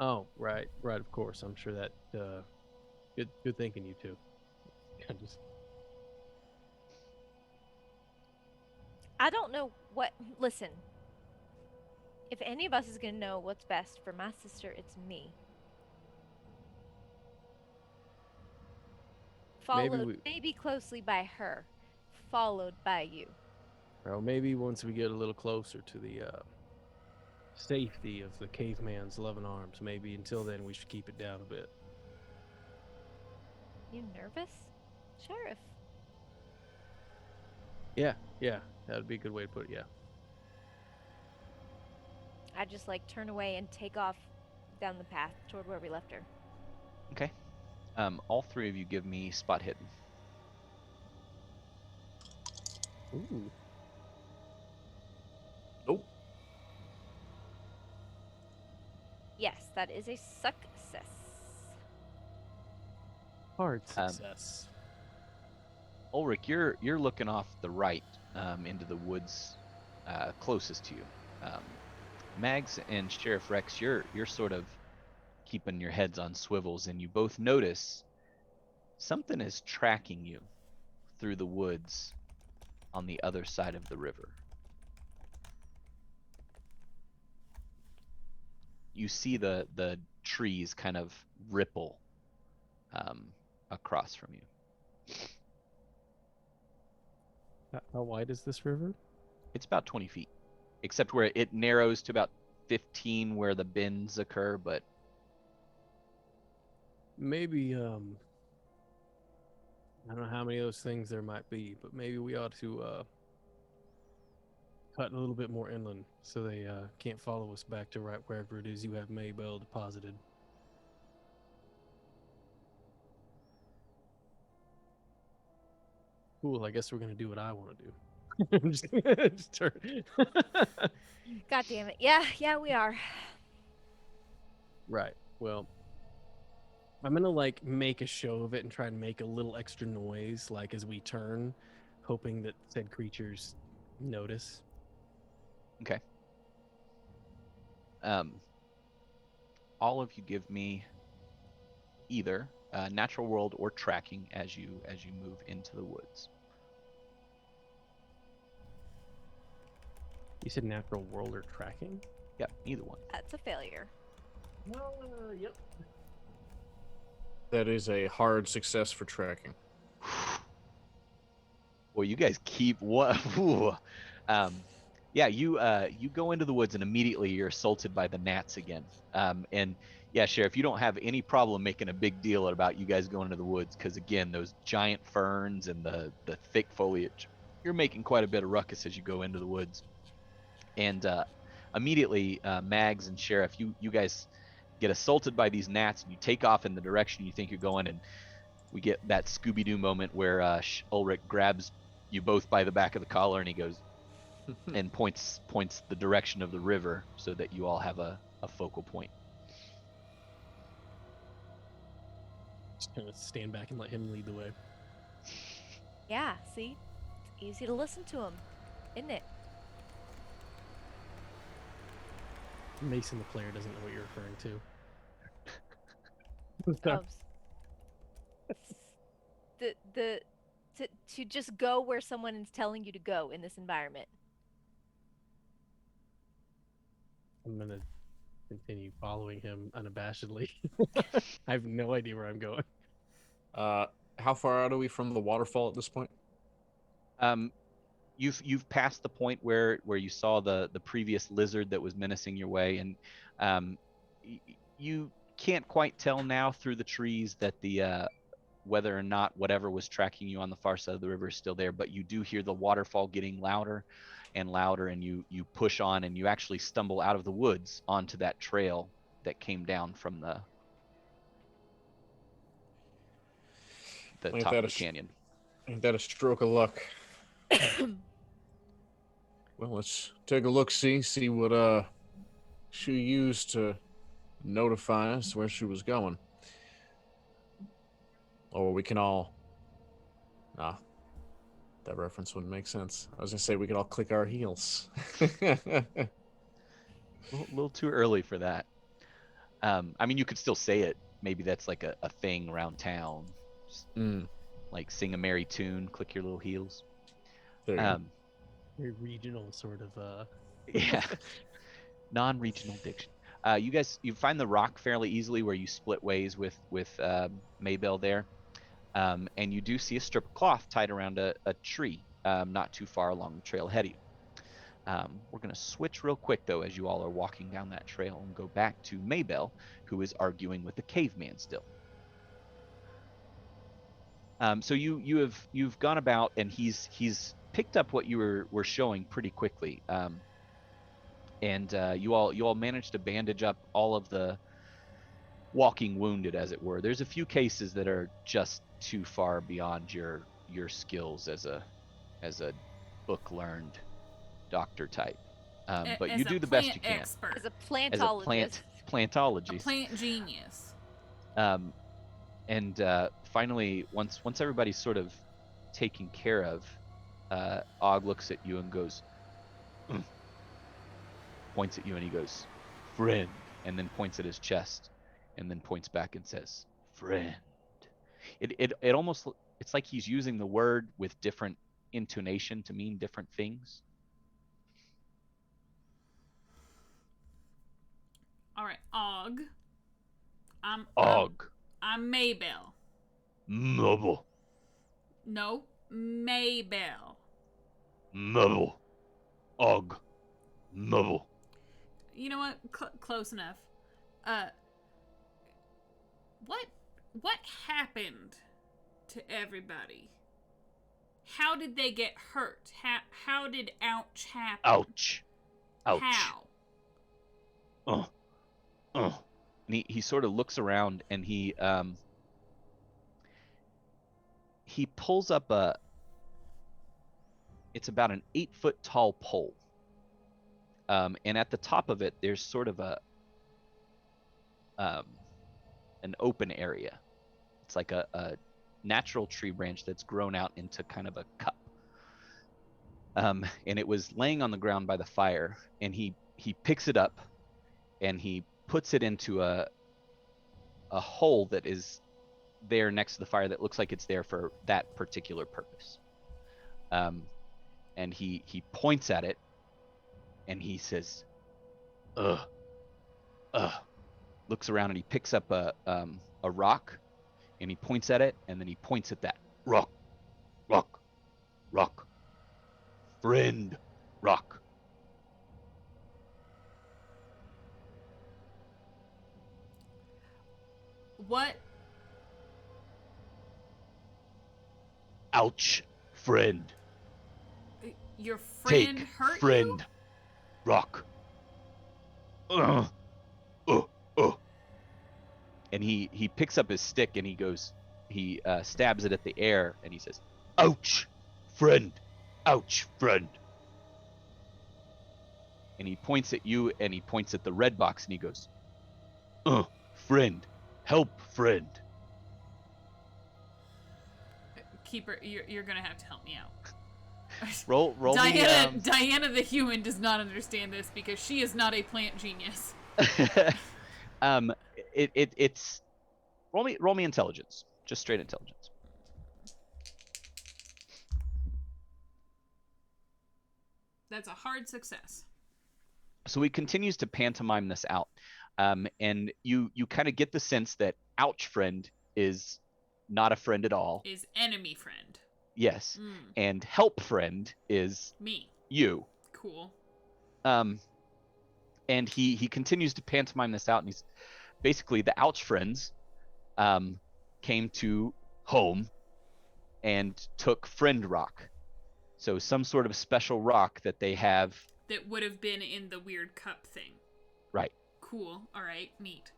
Oh, right, of course. I'm sure that good thinking, you two. I don't know what. Listen. If any of us is going to know what's best for my sister, it's me. Followed maybe closely by her. Followed by you. Well, maybe once we get a little closer to the safety of the caveman's loving arms, maybe until then we should keep it down a bit. You nervous? Sheriff. Yeah, that would be a good way to put it, yeah. I just turn away and take off down the path toward where we left her. Okay. All three of you give me spot hidden. Ooh. Nope. Yes, that is a success. Hard success. Ulrich, you're looking off the right into the woods closest to you. Mags and Sheriff Rex, you're sort of keeping your heads on swivels, and you both notice something is tracking you through the woods on the other side of the river. you see the trees kind of ripple across from you. How wide is this river? It's about 20 feet, except where it narrows to about 15 where the bends occur, but Maybe I don't know how many of those things there might be, but maybe we ought to cut a little bit more inland so they can't follow us back to right wherever it is you have Maybell deposited. Cool, I guess we're gonna do what I want to do. I'm just turn. God damn it. Yeah, we are. Right. Well, I'm gonna like make a show of it and try and make a little extra noise, like as we turn, hoping that said creatures notice. okay. All of you give me either natural world or tracking as you move into the woods. You said natural world or tracking? Yep, either one. That's a failure. Yep. That is a hard success for tracking. Well, you guys keep what? Yeah, you go into the woods and immediately you're assaulted by the gnats again. And yeah, Sheriff, you don't have any problem making a big deal about you guys going into the woods because again, those giant ferns and the thick foliage, you're making quite a bit of ruckus as you go into the woods. And immediately, Mags and Sheriff, you guys get assaulted by these gnats and you take off in the direction you think you're going, and we get that Scooby-Doo moment where Ulrich grabs you both by the back of the collar and he goes and points the direction of the river so that you all have a focal point. Just kind of stand back and let him lead the way. Yeah, see? It's easy to listen to him, isn't it? Mason, the player, doesn't know what you're referring to. Oh, to just go where someone is telling you to go in this environment. I'm gonna continue following him unabashedly. I have no idea where I'm going. How far out are we from the waterfall at this point? You've passed the point where you saw the previous lizard that was menacing your way, and you can't quite tell now through the trees that the whether or not whatever was tracking you on the far side of the river is still there, but you do hear the waterfall getting louder and louder, and you push on and you actually stumble out of the woods onto that trail that came down from the Ain't top that of the canyon. Ain't that a stroke of luck? Well, let's take a look, see what she used to notify us where she was going. Or we can all... Nah, that reference wouldn't make sense. I was gonna say we could all click our heels. A little too early for that. I mean, you could still say it. Maybe that's like a thing around town. Just, like sing a merry tune, click your little heels. There you go. Very regional sort of. Yeah, non-regional diction. You find the rock fairly easily where you split ways with Maybell there, and you do see a strip of cloth tied around a tree not too far along the trail ahead of you. We're going to switch real quick, though, as you all are walking down that trail and go back to Maybell, who is arguing with the caveman still. So you've gone about, and he's picked up what you were showing pretty quickly, and you all managed to bandage up all of the walking wounded, as it were. There's a few cases that are just too far beyond your skills as a book learned doctor type, but you do the best you can expert. As a plantologist. Plantologist, a plant genius. And finally, once everybody's sort of taken care of, Og looks at you and goes, points at you and he goes, friend, and then points at his chest, and then points back and says, friend. It almost, it's like he's using the word with different intonation to mean different things. All right, Og. Og. I'm Maybell. Mubble. No, Maybell. Mubble. Og. Mubble. You know what? Close enough. What happened to everybody? How did they get hurt? How did ouch happen? Ouch. Ouch. How? And he sort of looks around and he pulls up it's about an 8-foot tall pole. And at the top of it, there's sort of an open area. It's like a natural tree branch that's grown out into kind of a cup. And it was laying on the ground by the fire, and he picks it up and he puts it into a hole that is there next to the fire that looks like it's there for that particular purpose. And he points at it and he says, looks around and he picks up a rock and he points at it, and then he points at that rock, friend, rock. What? Ouch, friend. Your friend Take hurt friend, you? rock. And he picks up his stick and he stabs it at the air and he says, ouch, friend, friend. And he points at you and he points at the red box and he goes, friend, help, friend. Keeper, you're gonna have to help me out. Roll Diana, me, Diana the human does not understand this because she is not a plant genius. It's roll me intelligence, just straight intelligence. That's a hard success. So he continues to pantomime this out, and you kind of get the sense that ouch, friend is not a friend at all. Is enemy friend. Yes, and help, friend is Me. you. Cool. And he continues to pantomime this out, and he's basically the ouch friends came to home and took friend rock, so some sort of special rock that they have That would have been in the weird cup thing. right. Cool. All right. Neat.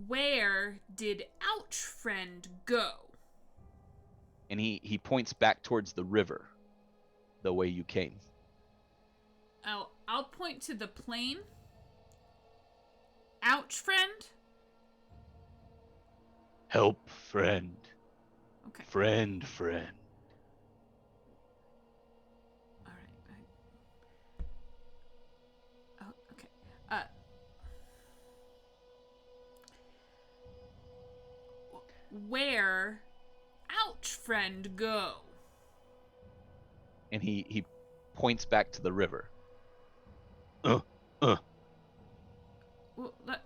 Where did ouch friend go? And he points back towards the river, the way you came. I'll point to the plane. Ouch friend. Help, friend. Okay. Friend. All right. Oh, okay. Where ouch friend go? And he points back to the river. Well,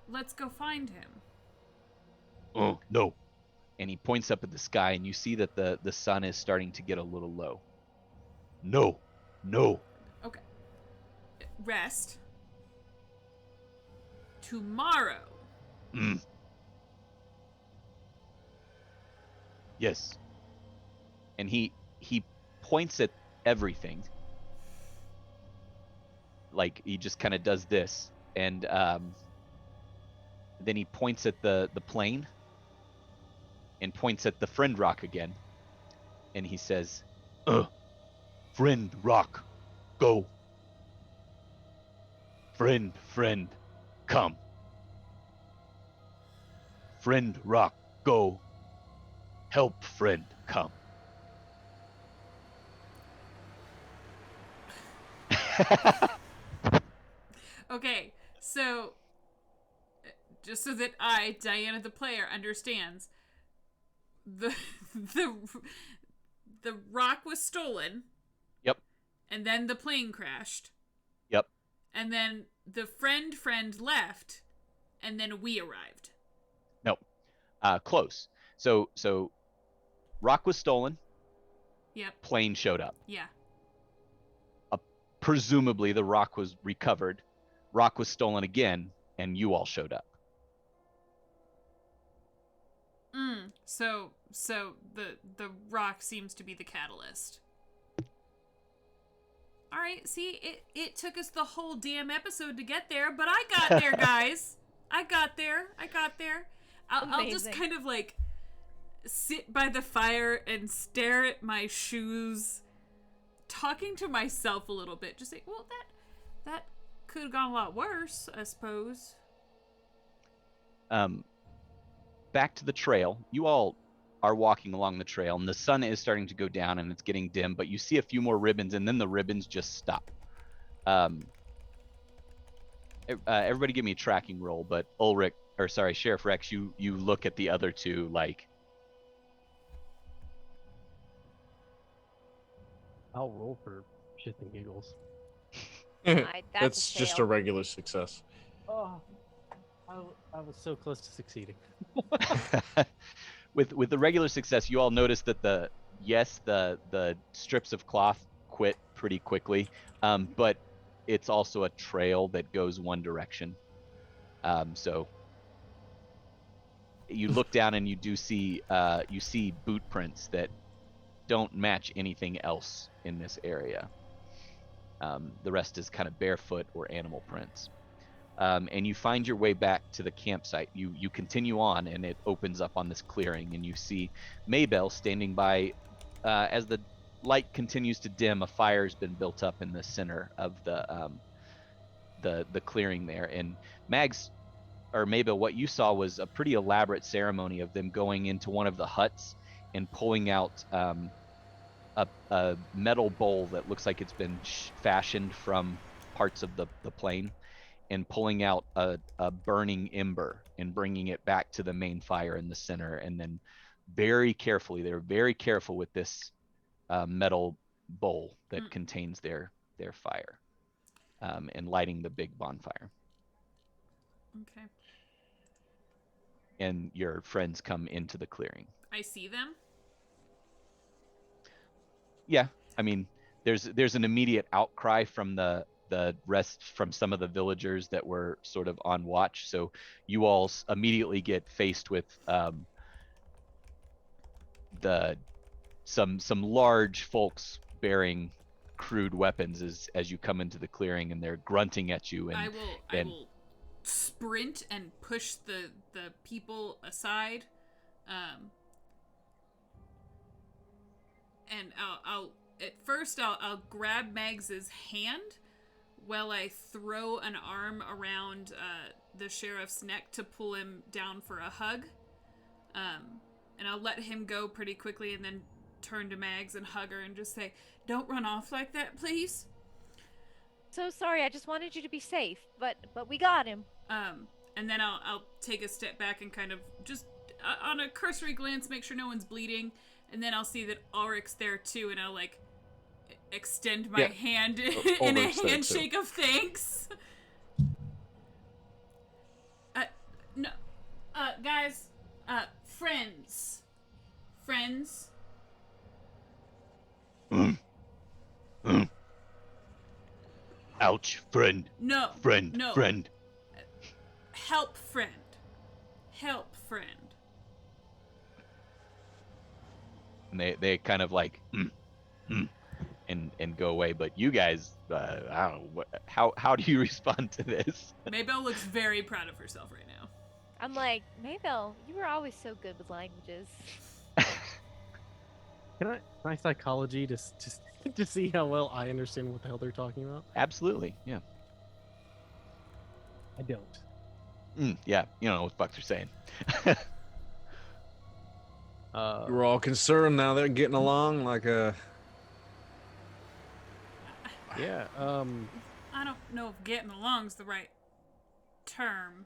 let's go find him. No. And he points up at the sky, and you see that the sun is starting to get a little low. No. Okay. Rest. Tomorrow. Yes. And he points at everything. Like he just kind of does this, and then he points at the plane and points at the friend rock again, and he says, friend rock, go. Friend, come. Friend rock, go. Help, friend, come. Okay, so just so that I, Diana the player, understands, the rock was stolen. Yep. And then the plane crashed. Yep. and then the friend left, and then we arrived. No, close. So rock was stolen. Yep. Plane showed up. Yeah. Presumably the rock was recovered. Rock was stolen again, and you all showed up. So the rock seems to be the catalyst. All right. See, it took us the whole damn episode to get there, but I got there, guys. I got there. I'll just Amazing. kind of like sit by the fire and stare at my shoes, talking to myself a little bit. Just say, well, that could have gone a lot worse, I suppose. Back to the trail. You all are walking along the trail, and the sun is starting to go down, and it's getting dim. But you see a few more ribbons, and then the ribbons just stop. Everybody, give me a tracking roll. But Sheriff Rex, you look at the other two like. I'll roll for shits and giggles. That's That's a just a fail. regular success. Oh, I was so close to succeeding. With the regular success, you all notice that the strips of cloth quit pretty quickly, but it's also a trail that goes one direction. So you look down and you do see boot prints that don't match anything else in this area. The rest is kind of barefoot or animal prints. And you find your way back to the campsite. You continue on, and it opens up on this clearing, and you see Maybell standing by. As the light continues to dim, a fire's been built up in the center of the clearing there. And Maybell, what you saw was a pretty elaborate ceremony of them going into one of the huts and pulling out a metal bowl that looks like it's been fashioned from parts of the plane, and pulling out a burning ember and bringing it back to the main fire in the center. And then very carefully, they're very careful with this metal bowl that contains their fire, and lighting the big bonfire. Okay. And your friends come into the clearing. I see them. Yeah, I mean, there's an immediate outcry from the rest, from some of the villagers that were sort of on watch. So you all immediately get faced with some large folks bearing crude weapons as you come into the clearing, and they're grunting at you. And I will sprint and push the people aside. And I'll grab Mags's hand while I throw an arm around the sheriff's neck to pull him down for a hug. And I'll let him go pretty quickly, and then turn to Mags and hug her and just say, "Don't run off like that, please." So sorry, I just wanted you to be safe, but we got him. And then I'll take a step back and kind of just on a cursory glance make sure no one's bleeding, and then I'll see that Ulrich's there too, and I'll like extend my hand in a Ulrich's there, handshake of thanks. No, guys, friends. Ouch, friend. No, Friend. no. Friend. Help friend. And they kind of like and go away. But you guys, I don't know, how do you respond to this? Maybell looks very proud of herself right now. I'm like, Maybell, you were always so good with languages. Can I psychology just to see how well I understand what the hell they're talking about? Absolutely, yeah. I don't. Yeah, you don't know what the fuck they're saying. We're all concerned now. They're getting along like a. Yeah. I don't know if getting along's the right term.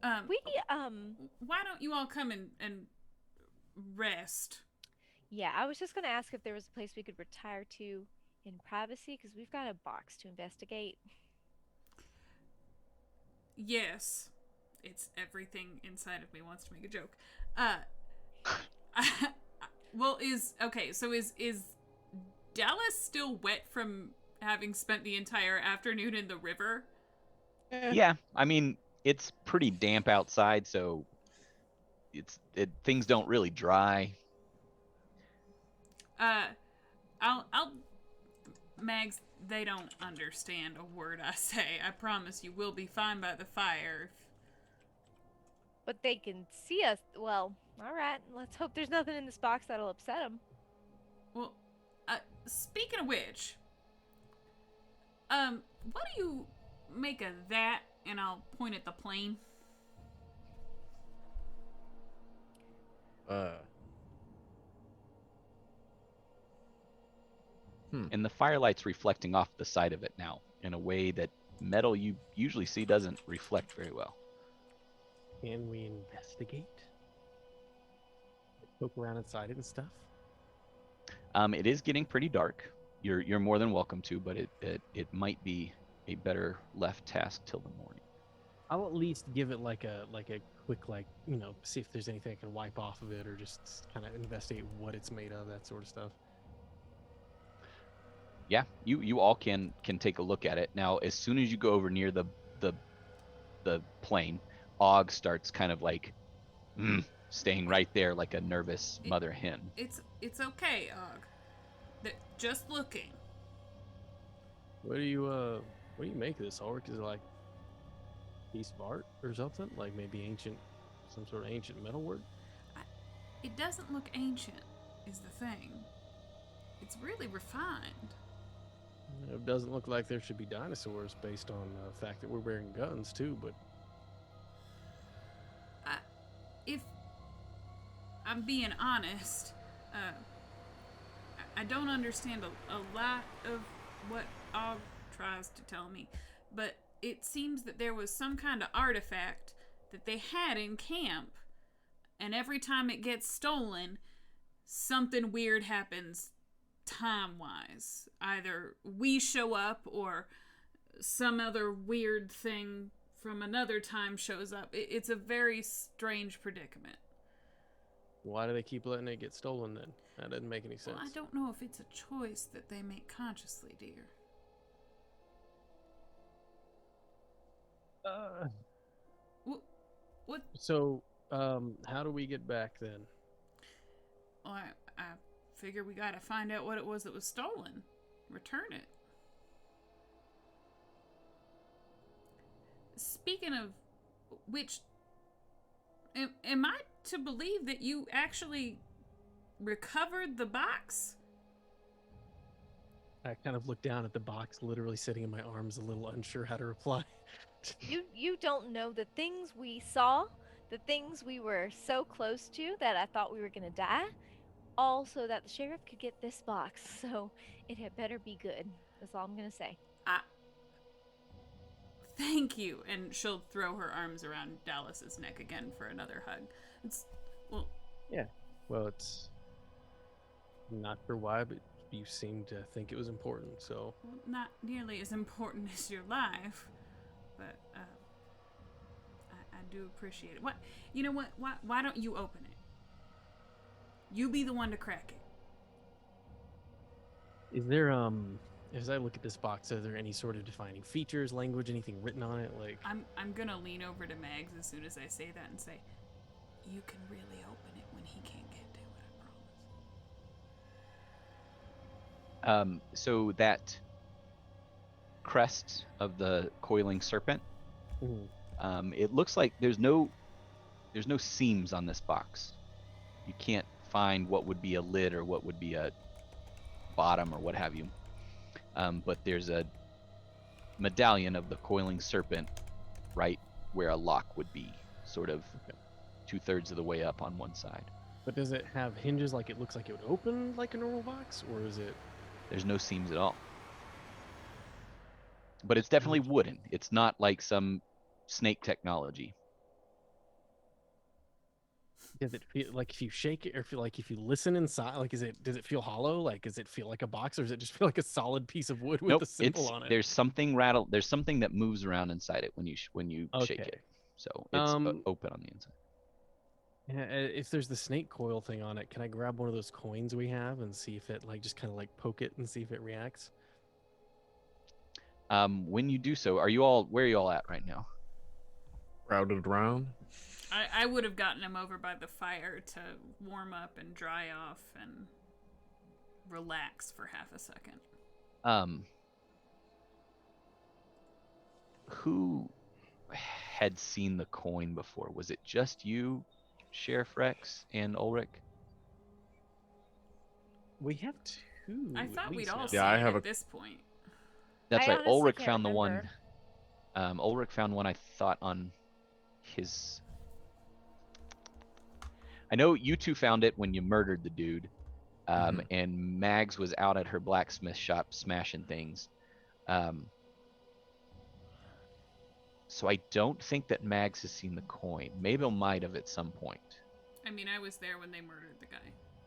Why don't you all come and rest? Yeah, I was just gonna ask if there was a place we could retire to in privacy? Because we've got a box to investigate. Yes. It's everything inside of me wants to make a joke. Uh, well, is Dallas still wet from having spent the entire afternoon in the river? Yeah, I mean, it's pretty damp outside, so things don't really dry. I'll Mags, they don't understand a word I say. I promise you we'll be fine by the fire. But they can see us. Well, all right. Let's hope there's nothing in this box that'll upset them. Well, speaking of which, what do you make of that? And I'll point at the plane. And the firelight's reflecting off the side of it now in a way that metal you usually see doesn't reflect very well. Can we investigate? Poke around inside it and stuff? It is getting pretty dark. You're more than welcome to, but it might be a better left task till the morning. I'll at least give it like a quick see if there's anything I can wipe off of it, or just kind of investigate what it's made of, that sort of stuff. Yeah, you all can take a look at it. Now, as soon as you go over near the plane, Og starts kind of like staying right there like a nervous mother hen. It's okay, Og. Just looking. What do you make of this, Ulrich? Is it like a piece of art or something? Like maybe some sort of ancient metalwork? It doesn't look ancient, is the thing. It's really refined. It doesn't look like there should be dinosaurs based on the fact that we're wearing guns too, but if I'm being honest, I don't understand a lot of what Og tries to tell me, but it seems that there was some kind of artifact that they had in camp, and every time it gets stolen, something weird happens time-wise. Either we show up or some other weird thing from another time shows up. It's a very strange predicament. Why do they keep letting it get stolen then? That doesn't make any sense. Well, I don't know if it's a choice that they make consciously, dear. What? So, how do we get back then? Well, I figure we gotta find out what it was that was stolen. Return it. Speaking of which, am I to believe that you actually recovered the box? I kind of look down at the box, literally sitting in my arms, a little unsure how to reply. You don't know the things we saw, the things we were so close to that I thought we were gonna die, all so that the sheriff could get this box. So it had better be good. That's all I'm gonna say. Thank you. And she'll throw her arms around Dallas's neck again for another hug. Well, it's not sure why, but you seem to think it was important, so. Well, not nearly as important as your life, but I do appreciate it. What? You know what? Why don't you open it? You be the one to crack it. Is there, as I look at this box, are there any sort of defining features, language, anything written on it? Like, I'm gonna lean over to Mags as soon as I say that and say, you can really open it when he can't get to it, I promise. So that crest of the coiling serpent, it looks like there's no seams on this box. You can't find what would be a lid or what would be a bottom or what have you. But there's a medallion of the coiling serpent right where a lock would be, sort of 2/3 of the way up on one side. but does it have hinges like it looks like it would open like a normal box, or is it? There's no seams at all. But it's definitely wooden. It's not like some snake technology. Does it feel like if you shake it, or feel like if you listen inside, like does it feel hollow? Like does it feel like a box, or does it just feel like a solid piece of wood with Nope, a symbol on it? there's something there's something that moves around inside it when you shake Okay. it. So it's Um, open on the inside. Yeah, if there's the snake coil thing on it, can I grab one of those coins we have and see if it like just kind of like poke it and see if it reacts? When you do so, where are you all at right now? Crowded around. I would have gotten him over by the fire to warm up and dry off and relax for half a second. Who had seen the coin before? Was it just you, Sheriff Rex, and Ulrich? We have two. I at thought we'd least all now. seen Yeah, I it have at a- this point. That's I right. honestly Ulrich can't found the one. remember. Ulrich found one, I thought, on his. I know you two found it when you murdered the dude, and Mags was out at her blacksmith shop smashing things. So I don't think that Mags has seen the coin. Mabel might have at some point. I mean, I was there when they murdered the guy.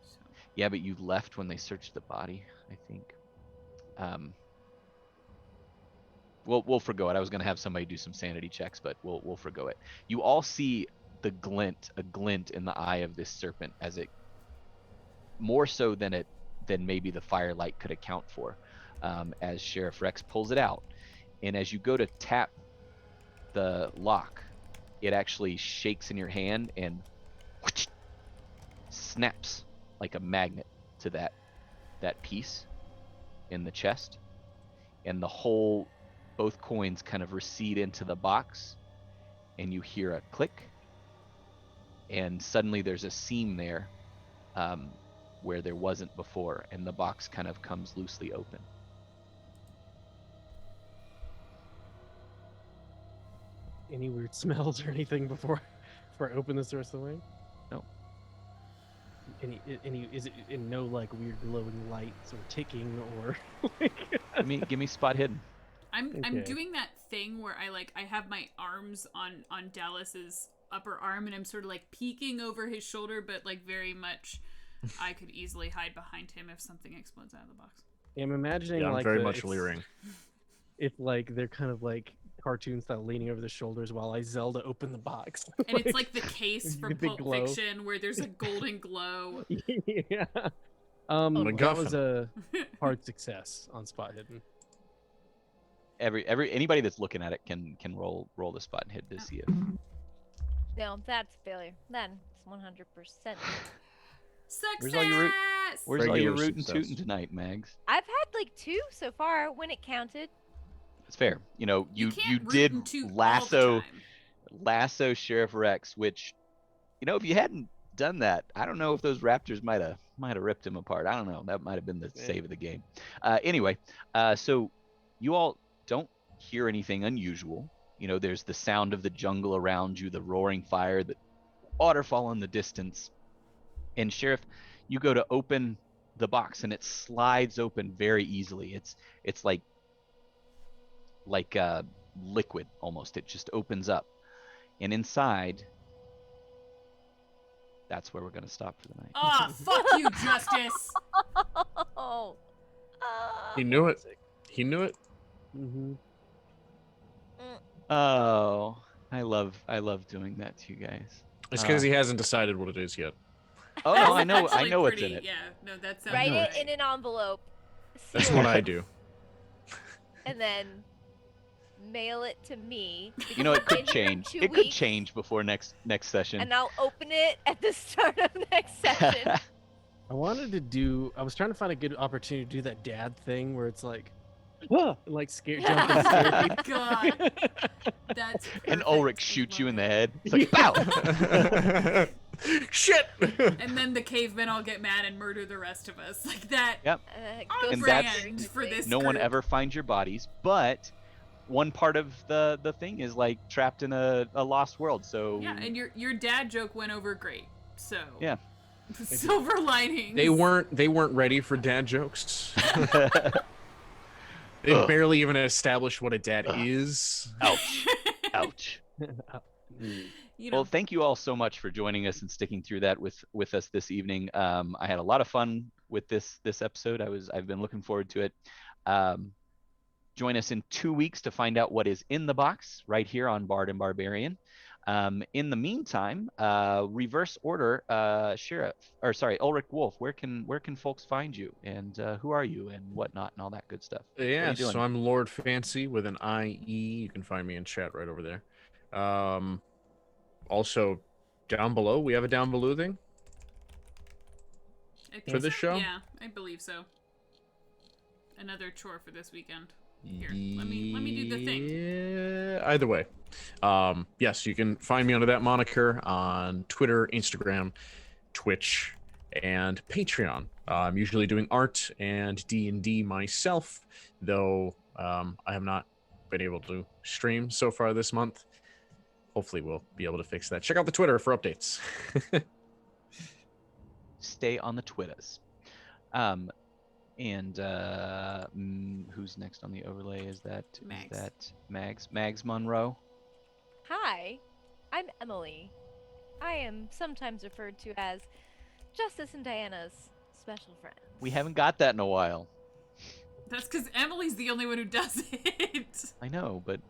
So. Yeah, but you left when they searched the body, I think. We'll forgo it. I was gonna have somebody do some sanity checks, but we'll forgo it. You all see a glint in the eye of this serpent, as it more so than maybe the firelight could account for, as Sheriff Rex pulls it out, and as you go to tap the lock, it actually shakes in your hand and snaps like a magnet to that piece in the chest, and both coins kind of recede into the box, and you hear a click, and suddenly there's a seam there where there wasn't before, and the box kind of comes loosely open. Any weird smells or anything before I open this the rest of the way? No. Any is it in no like weird glowing lights or ticking or like Give me spot hidden. I'm Okay. doing that thing where I have my arms on Dallas's upper arm and I'm sort of like peeking over his shoulder, but like very much I could easily hide behind him if something explodes out of the box. I'm imagining Yeah, I'm like very much leering. If like they're kind of like cartoon style leaning over the shoulders while I Zelda open the box. And it's like the case from the big Pulp glow. Fiction where there's a golden glow. Yeah. That was a hard success on spot hidden. Anybody that's looking at it can roll the spot and hit to see it. No, that's failure. Then it's 100%. Success! Where's all your Regular rootin' success. tootin' tonight, Mags? I've had like 2 so far when it counted. It's fair. You know, you can't root did and toot all the lasso time. Sheriff Rex, which, you know, if you hadn't done that, I don't know if those raptors might have ripped him apart. I don't know. That might have been the save of the game. Anyway, so you all don't hear anything unusual. You know, there's the sound of the jungle around you, the roaring fire, the waterfall in the distance. And Sheriff, you go to open the box and it slides open very easily. It's like liquid almost. It just opens up. And inside, that's where we're going to stop for the night. Ah, fuck you, Justice! Oh. He knew it. He knew it. Mm-hmm. Oh, I love doing that to you guys. It's because he hasn't decided what it is yet. Oh no, I That's know actually what's pretty- in it. Yeah, no, that sounds Write it right. in an envelope. That's seal what it, I do. And then mail it to me. You know, it because could I've been here change. 2 It could weeks, change before next session. And I'll open it at the start of next session. I was trying to find a good opportunity to do that dad thing where it's like, and like scare jump and scare people. God, that's And perfect. Ulrich I shoots you love in the it. head. It's like, pow! Shit! And then the cavemen all get mad and murder the rest of us. Like that. Yep. On And brand that's- for this No one group. ever finds your bodies, but one part of the thing is like trapped in a lost world. So Yeah, and your dad joke went over great. So Yeah. Silver linings. They weren't ready for dad jokes. They Ugh. barely even established what a dad is. ouch, ouch. You know, Well, thank you all so much for joining us and sticking through that with us this evening. I had a lot of fun with this episode. I've been looking forward to it. Join us in 2 weeks to find out what is in the box right here on Bard and Barbarian. In the meantime, reverse order, Ulrich Wolf, where can folks find you, and who are you and whatnot and all that good stuff? What are Yeah, you doing? so I'm Lord Fancy with an IE. You can find me in chat right over there. Also, down below, we have a down below thing. I think For this so. show? Yeah, I believe so. Another chore for this weekend. Here, let me do the thing. Yeah, either way. Yes, you can find me under that moniker on Twitter, Instagram, Twitch, and Patreon. I'm usually doing art and D&D myself, though I have not been able to stream so far this month. Hopefully we'll be able to fix that. Check out the Twitter for updates. Stay on the Twitters. And who's next on the overlay? Is that Mags Monroe? Hi, I'm Emily. I am sometimes referred to as Justice and Diana's special friend. We haven't got that in a while. That's because Emily's the only one who does it. I know, but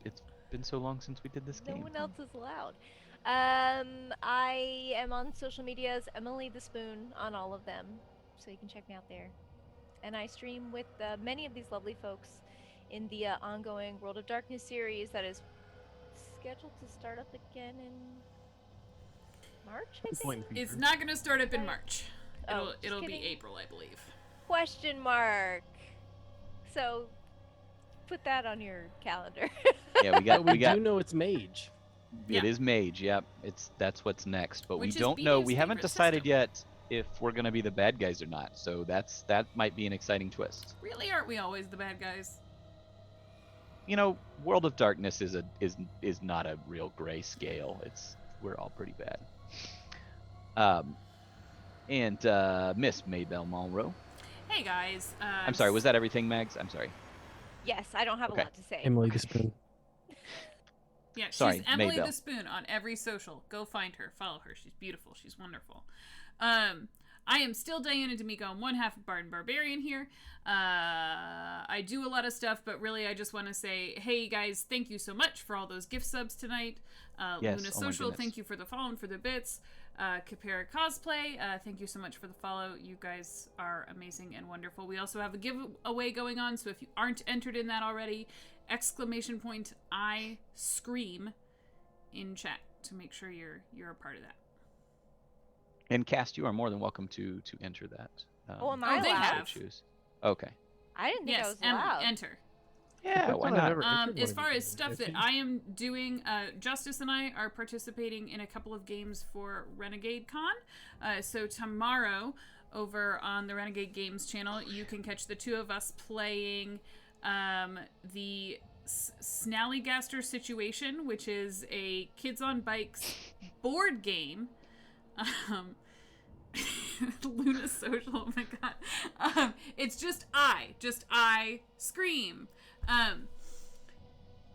it's been so long since we did this No game. one else is allowed. I am on social media as Emily the Spoon on all of them, so you can check me out there. And I stream with many of these lovely folks in the ongoing World of Darkness series that is scheduled to start up again in March, I think? It's not going to start up in March. Oh, It'll just be kidding. April, I believe. Question mark. So, put that on your calendar. Yeah, we We got. do know it's Mage. It Yeah. is Mage. Yep, that's what's next. But Which we is don't know. BB's We haven't favorite decided system. yet if we're gonna be the bad guys or not. So that might be an exciting twist. Really, aren't we always the bad guys? You know, World of Darkness is not a real gray scale. We're all pretty bad. And Miss Maybelle Monroe. Hey guys. I'm sorry. Was that everything, Mags? I'm sorry. Yes, I don't have Okay. a lot to say. Emily the Spoon. Yeah, she's Sorry, Emily Maybelle. the Spoon on every social. Go find her, follow her. She's beautiful. She's wonderful. I am still Diana D'Amico. I'm one half of Bard and Barbarian here. I do a lot of stuff, but really I just want to say, hey guys, thank you so much for all those gift subs tonight. Yes, Luna oh my Social, goodness. thank you for the follow and for the bits. Capera Cosplay, thank you so much for the follow. You guys are amazing and wonderful. We also have a giveaway going on, so if you aren't entered in that already, ! I scream in chat to make sure you're a part of that. And Cast, you are more than welcome to enter that. Oh, am Oh, I they allowed? have. Choose. Okay. I didn't think I Yes, was Emily, allowed. enter. Yeah, First why time I've not? ever entered As one far of as these. stuff that I am doing, Justice and I are participating in a couple of games for Renegade Con. So tomorrow, over on the Renegade Games channel, you can catch the two of us playing the Snallygaster Situation, which is a Kids on Bikes board game. Luna Social, oh my god. It's just I scream.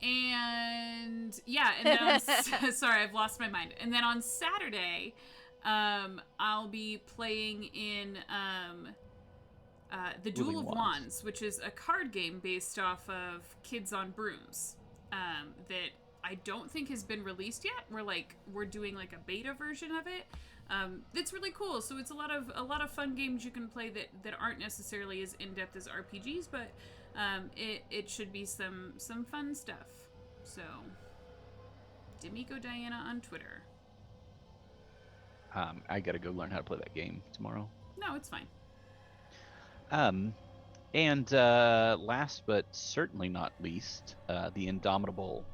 And yeah, and then on, sorry, I've lost my mind. And then on Saturday, I'll be playing in the Duel Moving of Wands. Wands, which is a card game based off of Kids on Brooms, that I don't think has been released yet. We're doing like a beta version of it. It's really cool. So it's a lot of fun games you can play that aren't necessarily as in-depth as RPGs, but it should be some fun stuff. So D'Amico Diana on Twitter. I gotta go learn how to play that game tomorrow. No, it's fine. And last but certainly not least, the indomitable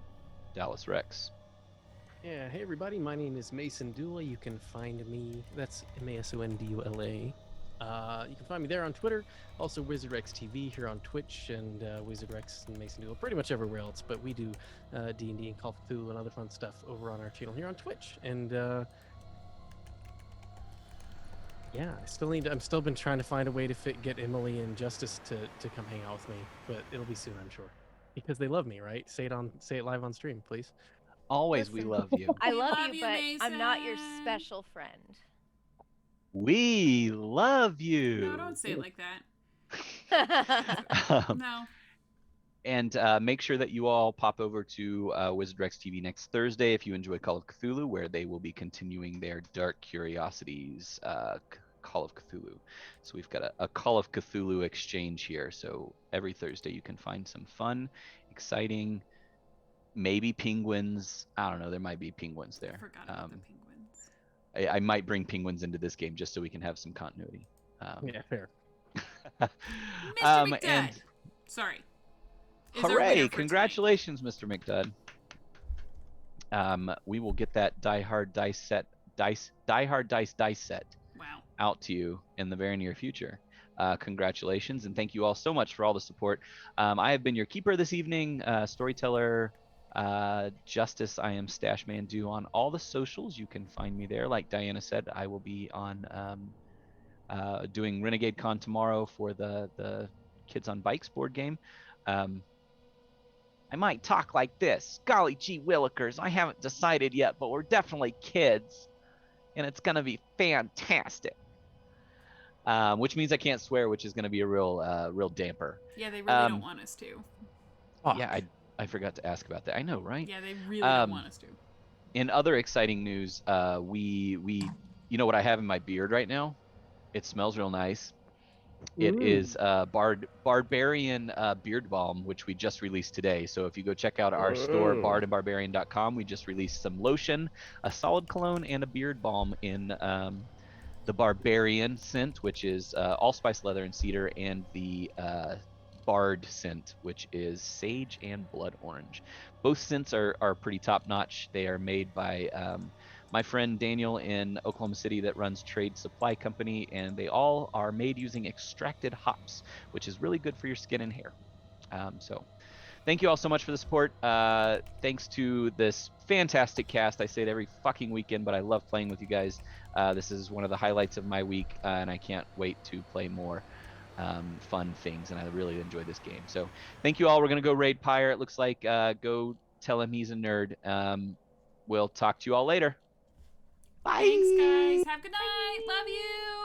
Dallas Rex. Yeah, hey everybody, my name is Mason Dula. You can find me, that's Masondula. You can find me there on Twitter, also WizardRex TV here on Twitch, and WizardRex and Mason Dula pretty much everywhere else, but we do D&D and Call of Cthulhu and other fun stuff over on our channel here on Twitch. And yeah, I'm still been trying to find a way to get Emily and Justice to come hang out with me, but it'll be soon, I'm sure. Because they love me, right? Say it live on stream, please. Always, we Listen, love you. I We love love you, you, but I'm not your Mason. special friend. We love you. No, don't say it like that. No. And make sure that you all pop over to Wizard Rex TV next Thursday if you enjoy Call of Cthulhu, where they will be continuing their Dark Curiosities Call of Cthulhu. So we've got a Call of Cthulhu exchange here. So every Thursday you can find some fun, exciting, maybe penguins. I don't know. There might be penguins I there. forgot about the penguins. I might bring penguins into this game just so we can have some continuity. Yeah, fair. Mr. McDudd. And Sorry. Is our winner hooray! for Congratulations, Mr. McDudd. We will get that Die Hard Dice set Wow. out to you in the very near future. Congratulations, and thank you all so much for all the support. I have been your keeper this evening, storyteller, Justice. I am Stash Mandu on all the socials. You can find me there. Like Diana said, I will be on doing Renegade Con tomorrow for the Kids on Bikes board game. I might talk like this. Golly gee willikers, I haven't decided yet, but we're definitely kids. And it's going to be fantastic. Which means I can't swear, which is going to be a real damper. Yeah, they really don't want us to. Yeah, I forgot to ask about that. I know, right? Yeah, they really don't want us to. In other exciting news, we you know what I have in my beard right now? It smells real nice. It is Barbarian Beard Balm, which we just released today. So if you go check out our store, bardandbarbarian.com, we just released some lotion, a solid cologne, and a beard balm in the Barbarian scent, which is allspice, leather, and cedar, and the Bard scent, which is sage and blood orange. Both scents are pretty top-notch. They are made by my friend Daniel in Oklahoma City that runs Trade Supply Company, and they all are made using extracted hops, which is really good for your skin and hair. So thank you all so much for the support. Thanks to this fantastic cast. I say it every fucking weekend, but I love playing with you guys. This is one of the highlights of my week, and I can't wait to play more fun things, and I really enjoy this game. So thank you all. We're going to go raid Pyre. It looks like go tell him he's a nerd. We'll talk to you all later. Bye. Thanks, guys. Have a good night. Love you.